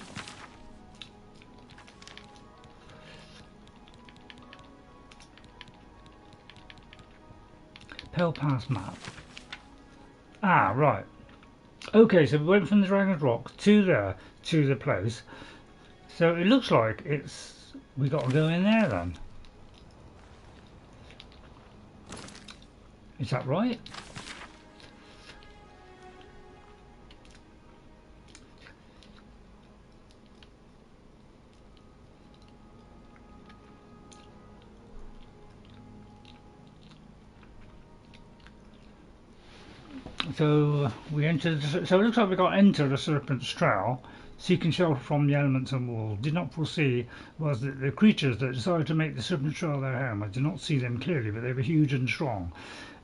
Pale Pass map. Ah, right. Okay, so we went from the Dragon's Rock to there, to the place. So it looks like we got to go in there then. Is that right? So we entered. So it looks like we got entered the Serpents Trail, seeking shelter from the elements and wolves. Did not foresee was that the creatures that decided to make the Serpents Trail their home. I did not see them clearly, but they were huge and strong.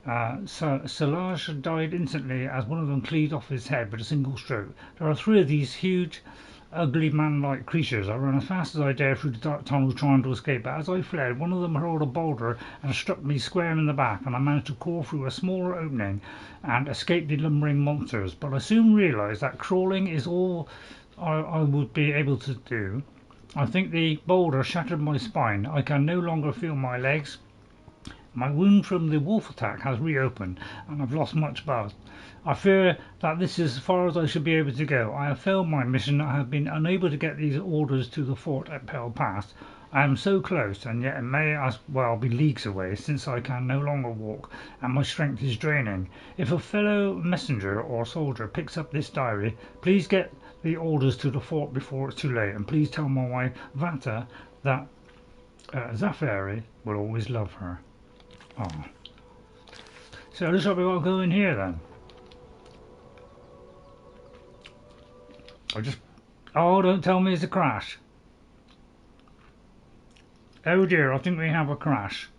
Solage died instantly as one of them cleaved off his head with a single stroke. There are three of these huge, ugly man-like creatures. I ran as fast as I dared through the dark tunnel trying to escape, but as I fled, one of them hurled a boulder and struck me square in the back, and I managed to crawl through a smaller opening and escape the lumbering monsters. But I soon realised that crawling is all I would be able to do. I think the boulder shattered my spine. I can no longer feel my legs. My wound from the wolf attack has reopened, and I've lost much blood. I fear that this is as far as I should be able to go. I have failed my mission. I have been unable to get these orders to the fort at Pale Pass. I am so close, and yet it may as well be leagues away, since I can no longer walk, and my strength is draining. If a fellow messenger or soldier picks up this diary, please get the orders to the fort before it's too late, and please tell my wife, Vata, that Zafari will always love her. Oh. So it looks like we've got to go in here then. Oh, don't tell me it's a crash. Oh dear, I think we have a crash.